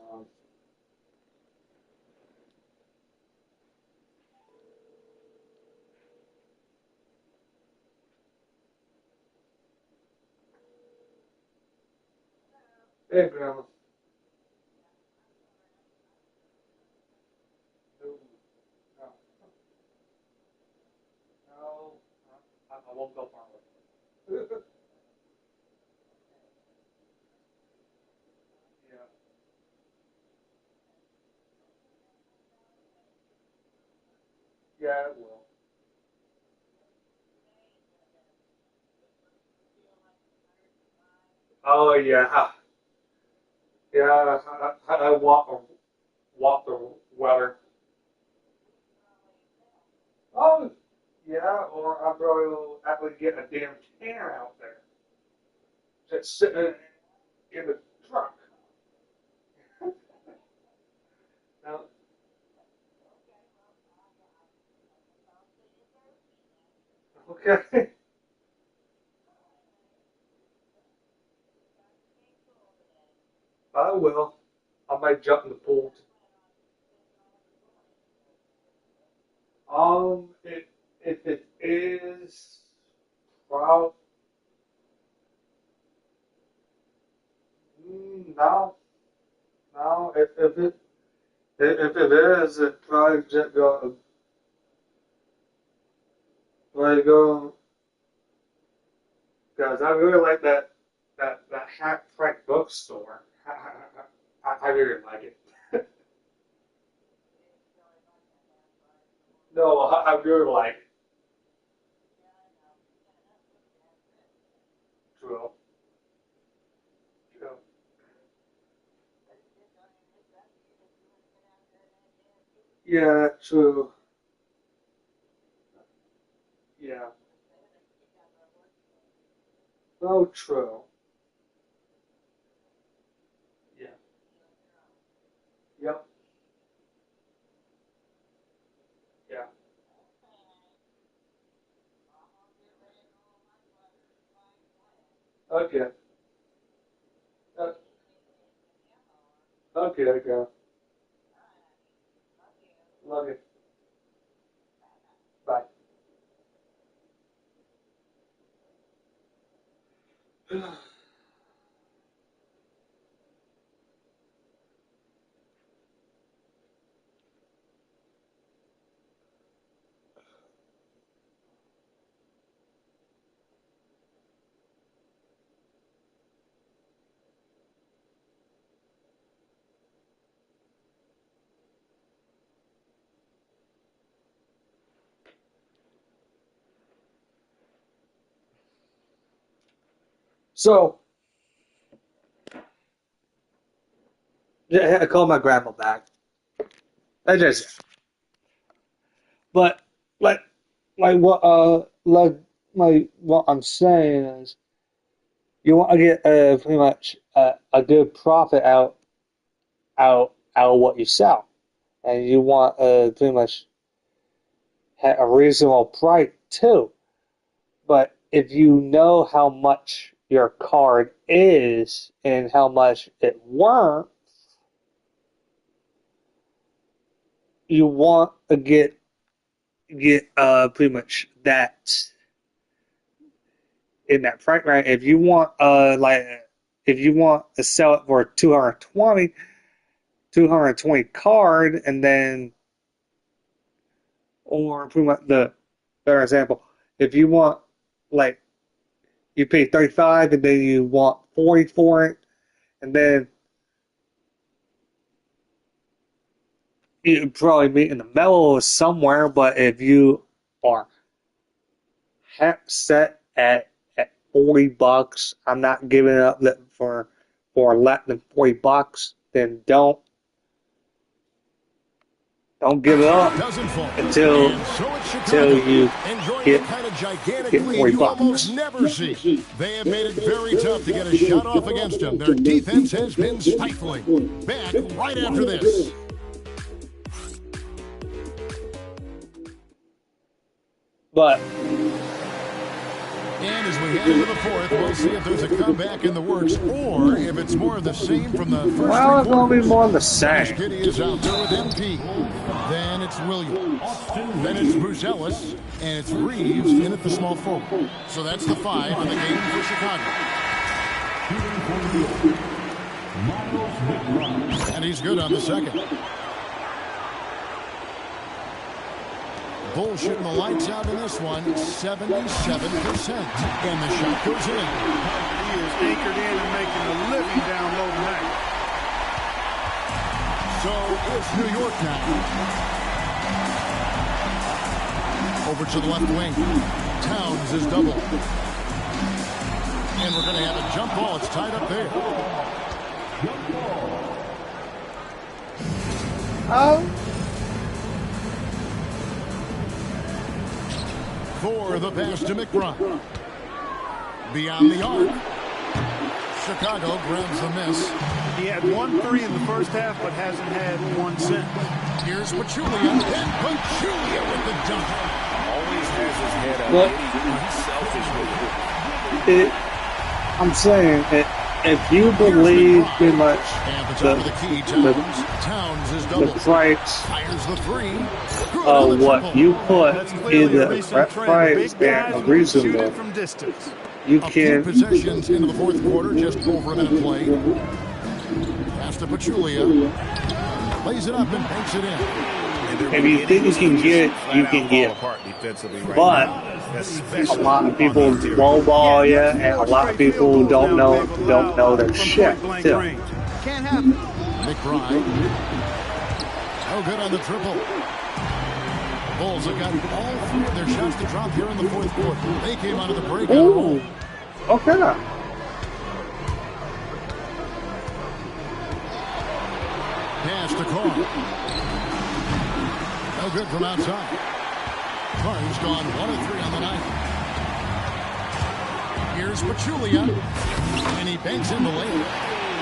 hey, Grandma. No, no, I won't go far away. Yeah, yeah, it will. Oh yeah, yeah. I walk the weather. Oh yeah, or I probably will actually get a damn can out there just sitting in the truck. Now, okay, I will. I might jump in the pool. It, if it is, well, no, no. If it is, it probably just go because I really like that Hat Frank bookstore. I really like it. No, I really like it. True. True. Yeah, true. Yeah. Oh, true. Yeah. Yep. Yeah. Okay. Uh, okay. Okay. Love you. Bye. So, yeah, I called my grandma back. I just, but like, what I'm saying is, you want to get pretty much a good profit out of what you sell, and you want pretty much a reasonable price too. But if you know how much your card is and how much it worth, you want to get pretty much that in that price range. If you want if you want to sell it for 220 card, and then, or pretty much the better example, if you want, like, you pay 35 and then you want 40 for it, and then you probably meet in the middle somewhere. But if you are set at $40, I'm not giving it up for less than $40, then don't give it up until you get $40. Never see. They have made it very tough to get a shot off against them. Their defense has been stifling. Back right after this. But and as we head into the fourth, we'll see if there's a comeback in the works or if it's more of the same from the first well, it's going to be more of the same. Giddy is out there with MP. Then it's Williams. Then it's Bruzellis. And it's Reeves in at the small forward. So that's the 5 in the game for Chicago. And he's good on the second. Bulls shooting the lights out in this one, 77%. And the shot goes in. He is anchored in and making a living down low tonight. So it's New York now. Over to the left wing. Towns is double. And we're going to have a jump ball. It's tied up there. Oh. For the pass to McBride. Beyond the arc. Chicago grabs the miss. He had 1 3 in the first half, but hasn't had one since. Here's Pachulia. And Pachulia with the dunk. Always has his head up. He's unselfish with it. I'm saying, if you believe pretty much the price of what you put in the price and reasonable, you can. Possessions into the fourth quarter, just over a minute play. Pass to Pachulia. Plays it up and banks it in. If you think you can get it, you can get it. But a lot of people lowball you, and a lot of people don't know their shit too. Can't happen. McBride. Oh, good on the triple. Bulls have got all 3 of their shots to drop here in the fourth quarter. They came out of the break. Ooh, okay. Pass to Carr. No good from outside. Carr's gone 1 of 3 on the night. Here's Pachulia. And he banks in the lane.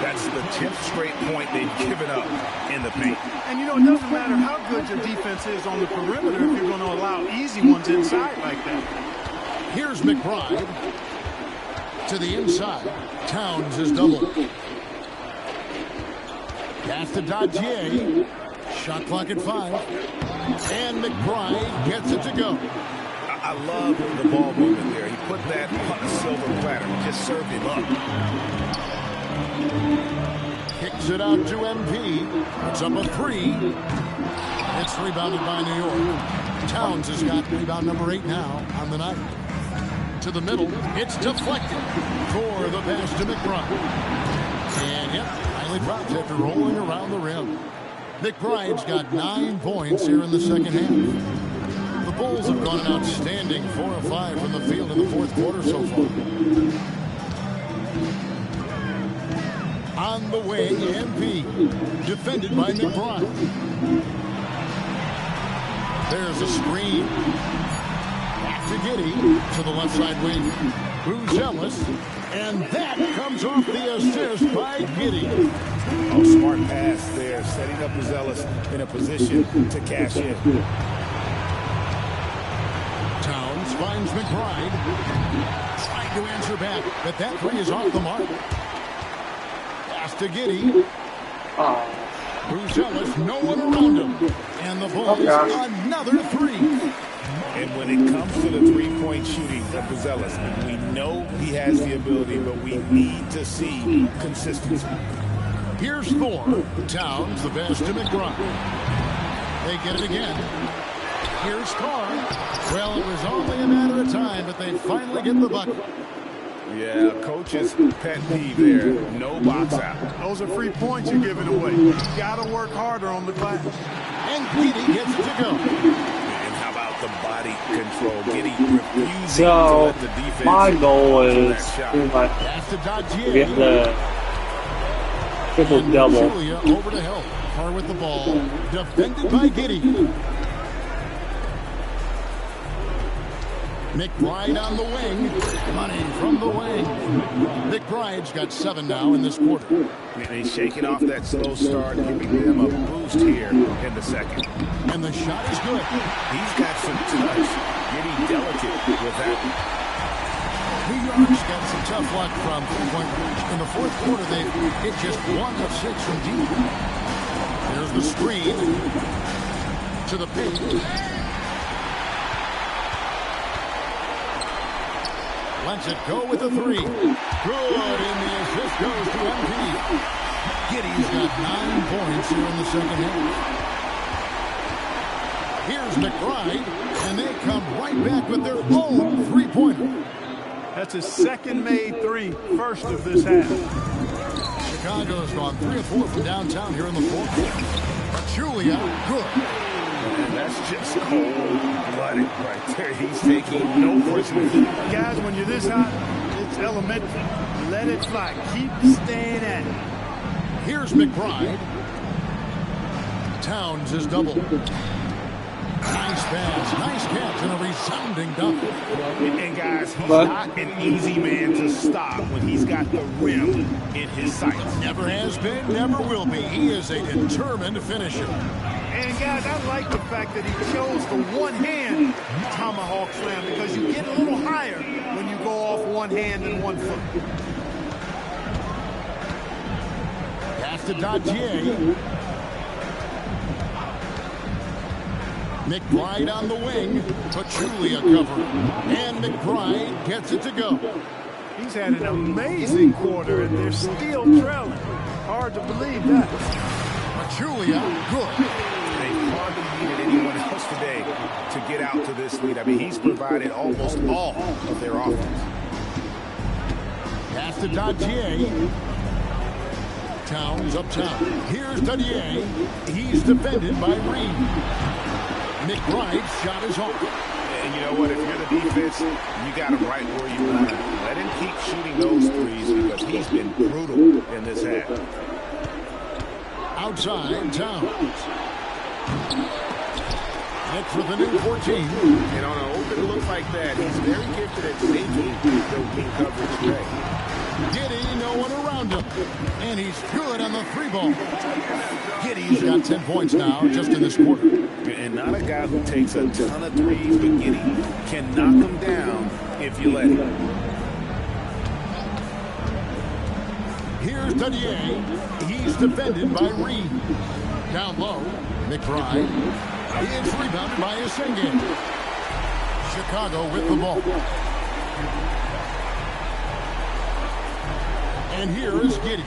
That's the 10th straight point they've given up in the paint. And you know, it doesn't matter how good your defense is on the perimeter if you're going to allow easy ones inside like that. Here's McBride. To the inside. Towns is double. Pass to Dadier. Shot clock at 5. And McBride gets it to go. I love the ball movement there. He put that on a silver platter. Just served him up. Kicks it out to MP. Puts up a 3. It's rebounded by New York. Towns has got rebound number 8 now on the night. To the middle. It's deflected for the pass to McBride. And yep, finally drops after rolling around the rim. McBride's got 9 points here in the second half. The Bulls have gone an outstanding 4 of 5 from the field in the fourth quarter so far. On the way, MP. Defended by McBride. There's a screen. Back to Giddy to the left side wing. Bruzellis. And that comes off the assist by Giddy. Oh, smart pass there, setting up Bruzellis in a position to cash in. Towns finds McBride. Trying to answer back, but that three is off the mark. Pass to Giddey. Bruce Ellis, no one around him. And the Bulls, another three. And when it comes to the three-point shooting of Ellis, we know he has the ability, but we need to see consistency. Here's Thor. Towns, the best to McBride. They get it again. Here's Carr. Well, it was only a matter of time, but they finally get the bucket. Yeah, coach's pet peeve there. No box out. Those are free points you're giving away. You got to work harder on the glass. And Giddey gets it to go. And how about the body control? Giddey refusing to So, let the defense. my goal is to get the triple-double. Julia over to help. Carr with the ball. Defended by Giddey. McBride on the wing. Money from the wing. McBride's got 7 now in this quarter. And he's shaking off that slow start, giving them a boost here in the second. And the shot is good. He's got some touch. Getting delicate with that. New York's got some tough luck from three-point range. In the fourth quarter, they hit just 1 of 6 from deep. There's the screen. To the paint. Lets it go with the three. Good, and the assist goes to MP. Giddey's got 9 points here in the second half. Here's McBride, and they come right back with their own three-pointer. That's a second-made three, first of this half. Chicago's gone 3 of 4 from downtown here in the fourth. Julia, good. And that's just cold-blooded right there. He's taking no personal heat. Guys, when you're this hot, it's elementary. Let it fly. Keep staying at it. Here's McBride. Towns is doubled. Nice pass, nice catch, and a resounding dunk. And guys, he's not an easy man to stop when he's got the rim in his sights. Never has been, never will be. He is a determined finisher. And guys, I like the fact that he chose the one-hand tomahawk slam because you get a little higher when you go off one hand and 1 foot. Pass to Dottier. McBride on the wing. Pachulia cover. And McBride gets it to go. He's had an amazing quarter, and they're still trailing. Hard to believe that. Pachulia, good. They hardly needed anyone else today to get out to this lead. I mean, he's provided almost all of their offense. Pass to Dottier. Towns up top. Here's Dottier. He's defended by Reed. McBride's shot is off. And you know what? If you're the defense, you got him right where you want him. Let him keep shooting those threes because he's been brutal in this half. Outside, Towns. Next for the new 14. And on an open look like that, he's very gifted at making the weak coverage play. Giddey, no one around him. And he's good on the three ball. Giddey's got 10 points now just in this quarter. And not a guy who takes a ton of threes, but Giddey can knock them down if you let him. Here's Dottier. He's defended by Reed. Down low, McBride. It's rebounded by Esenge. Chicago with the ball. And here is Giddey.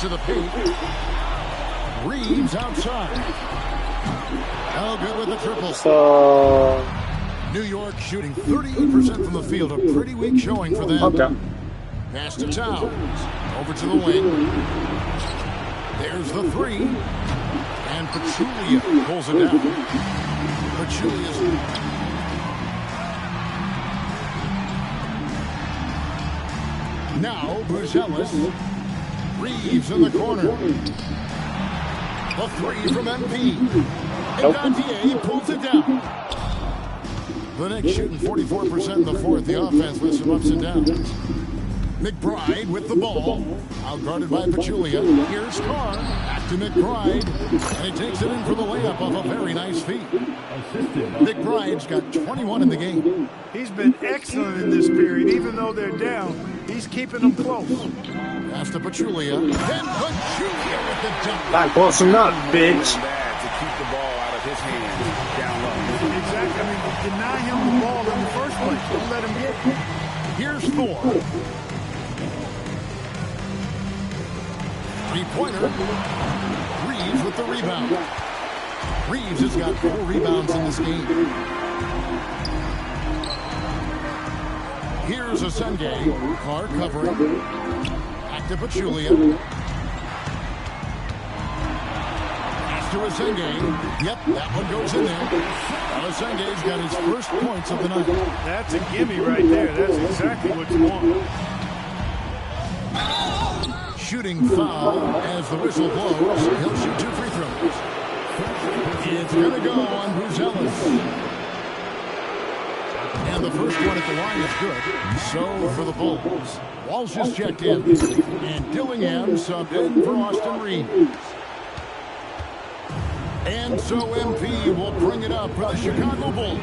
To the paint. Reeves outside. Oh, good with the triple. So, New York shooting 38% from the field. A pretty weak showing for them. okay. Pass to Towns. Over to the wing. There's the three. And Pachulia pulls it down. Pachulia's... Now, Bruce Ellis. Reeves in the corner. The three from MP. And Dottier pulls it down. The Knicks shooting 44% in the fourth. The offense with some ups and downs. McBride with the ball. Outguarded by Pachulia. Here's Carr. Back to McBride. And he takes it in for the layup off a very nice feed. McBride's got 21 in the game. He's been excellent in this period. Even though they're down, he's keeping them close. Pass to Pachulia. Then Pachulia with the dunk. Not close enough, bitch. To keep the ball out of his hands down low. Exactly. I mean, deny him the ball in the first place. Don't let him get it. Here's Thor. Three-pointer. Reeves with the rebound. Reeves has got 4 rebounds in this game. Here's Asenge. Carr covering. Back to Pachulia. Pass to Asenge. Yep, that one goes in there. Asenge's got his first points of the night. That's a gimme right there. That's exactly what you want. Shooting foul as the whistle blows. He'll shoot 2 free throws. It's going to go on Buzelis. And the first one at the line is good. So for the Bulls. Walsh is checked in. And Dillingham subbed in for Austin Reeves. And so MP will bring it up for the Chicago Bulls.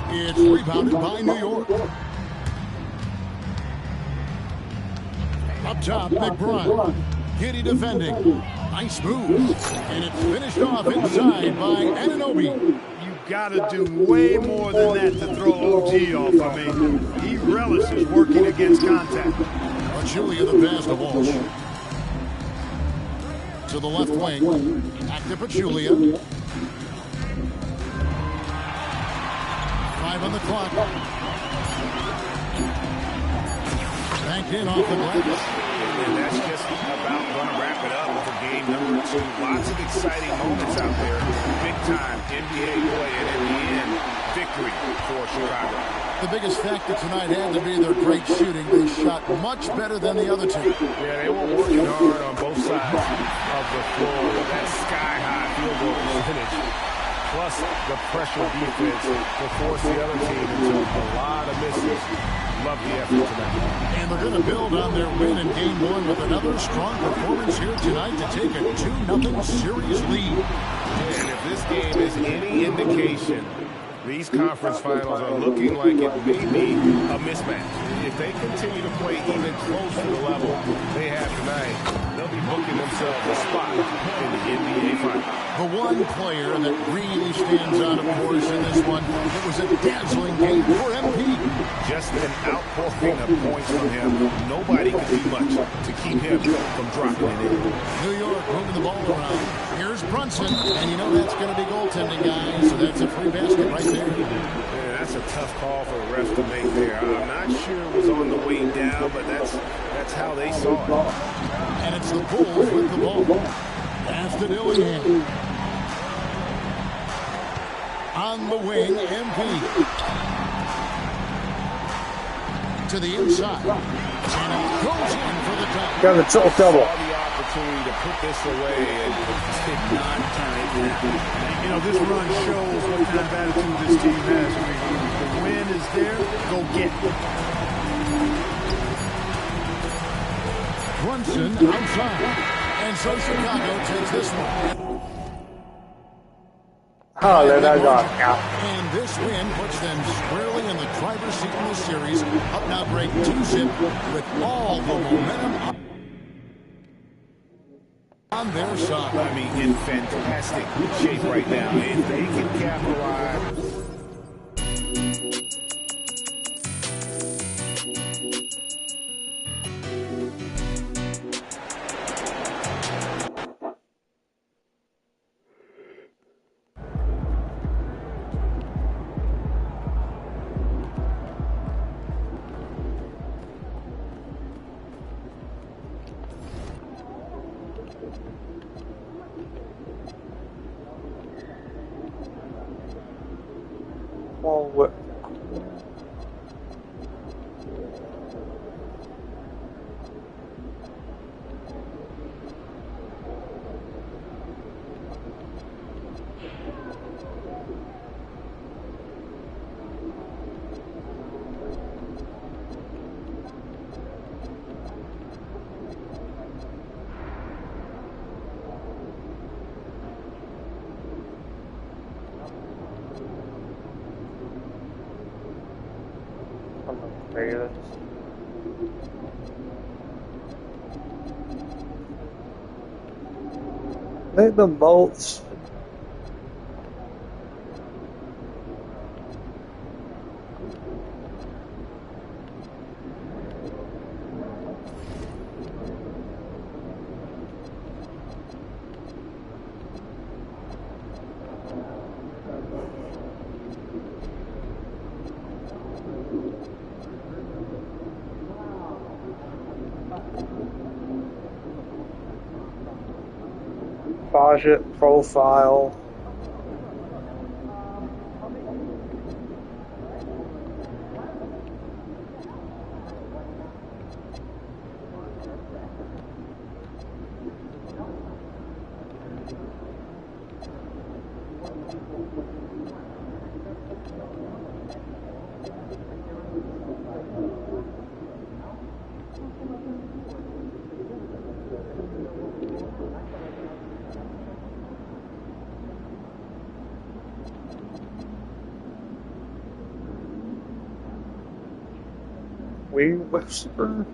It's rebounded by New York. Up top, McBride. Giddy defending. Nice move. And it's finished off inside by Anunoby. You got to do way more than that to throw OG off. I mean, he relishes working against contact. Julia the pass to Walsh. To the left wing. Back to Pachulia. 5 on the clock. Banked in off the glass. And that's just about going to wrap it up for game number 2. Lots of exciting moments out there. Big time NBA play, and in the end, victory for Chicago. The biggest factor tonight had to be their great shooting. They shot much better than the other two. Yeah, they were working hard on both sides of the floor with that sky-high field goal percentage. Plus the pressure defense to force the other team into a lot of misses. Love the effort tonight. And they're going to build on their win in Game 1 with another strong performance here tonight to take a 2-0 series lead. And if this game is any indication, these conference finals are looking like it may be a mismatch. If they continue to play even close to the level they have tonight, they'll be booking themselves a spot in the NBA Finals. The one player that really stands out, of course, in this one, it was a dazzling game for MP. Just an outpouring of points from him. Nobody could do much to keep him from dropping it in. New York moving the ball around. Here's Brunson, and you know that's going to be goaltending, guys, so that's a free basket right there. Yeah, that's a tough call for the refs to make there. I'm not sure it was on the way down, but that's how they saw it. And it's the Bulls with the ball. Pass to Dillingham. On the wing, MP. To the inside. And it goes in for the top. Got the triple double. Saw the opportunity to put this away and did not turn it down. You know, this run shows what kind of attitude this team has. I mean, the win is there, go get it. Brunson outside. And so Chicago takes this one. Oh, there that goes. And this win puts them squarely in the driver's seat in the series. Up now break 2-zip with all the momentum on their side. I mean, in fantastic shape right now. If they can capitalize. There it is. I think the bolts. Budget profile. We whisper.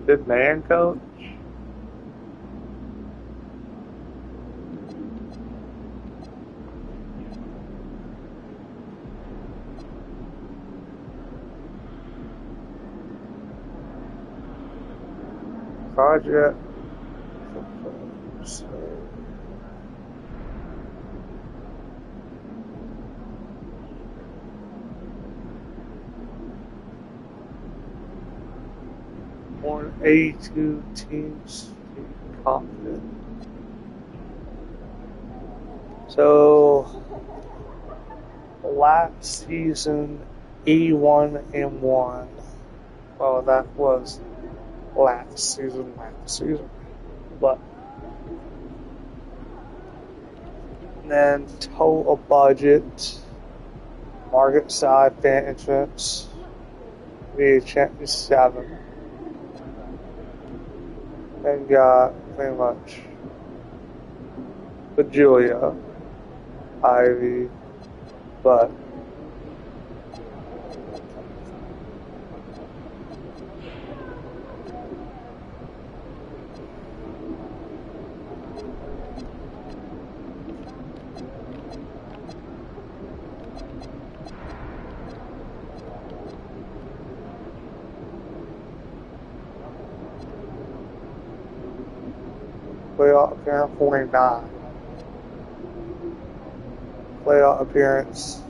Good man, coach. Project. One A2 teams confident. So last season E1M1. Well, that was last season. But then total budget, market side fan entrance, the champion 7. And got pretty much the Julia, Ivy, but playoff appearance 49. Playoff appearance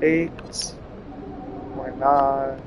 38. 49.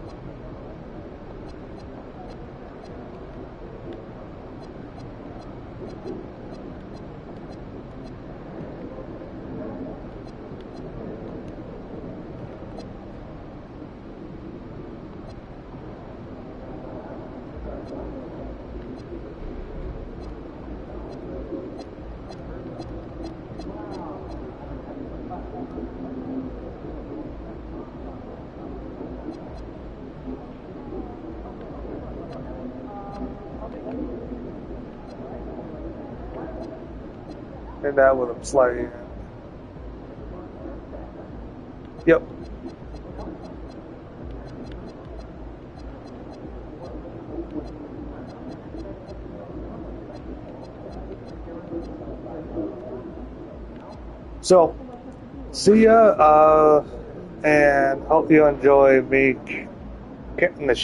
And that with a slide. Yep. So, see ya, and hope you enjoy me getting the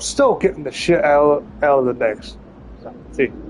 still getting the shit out of the decks. So, see ya.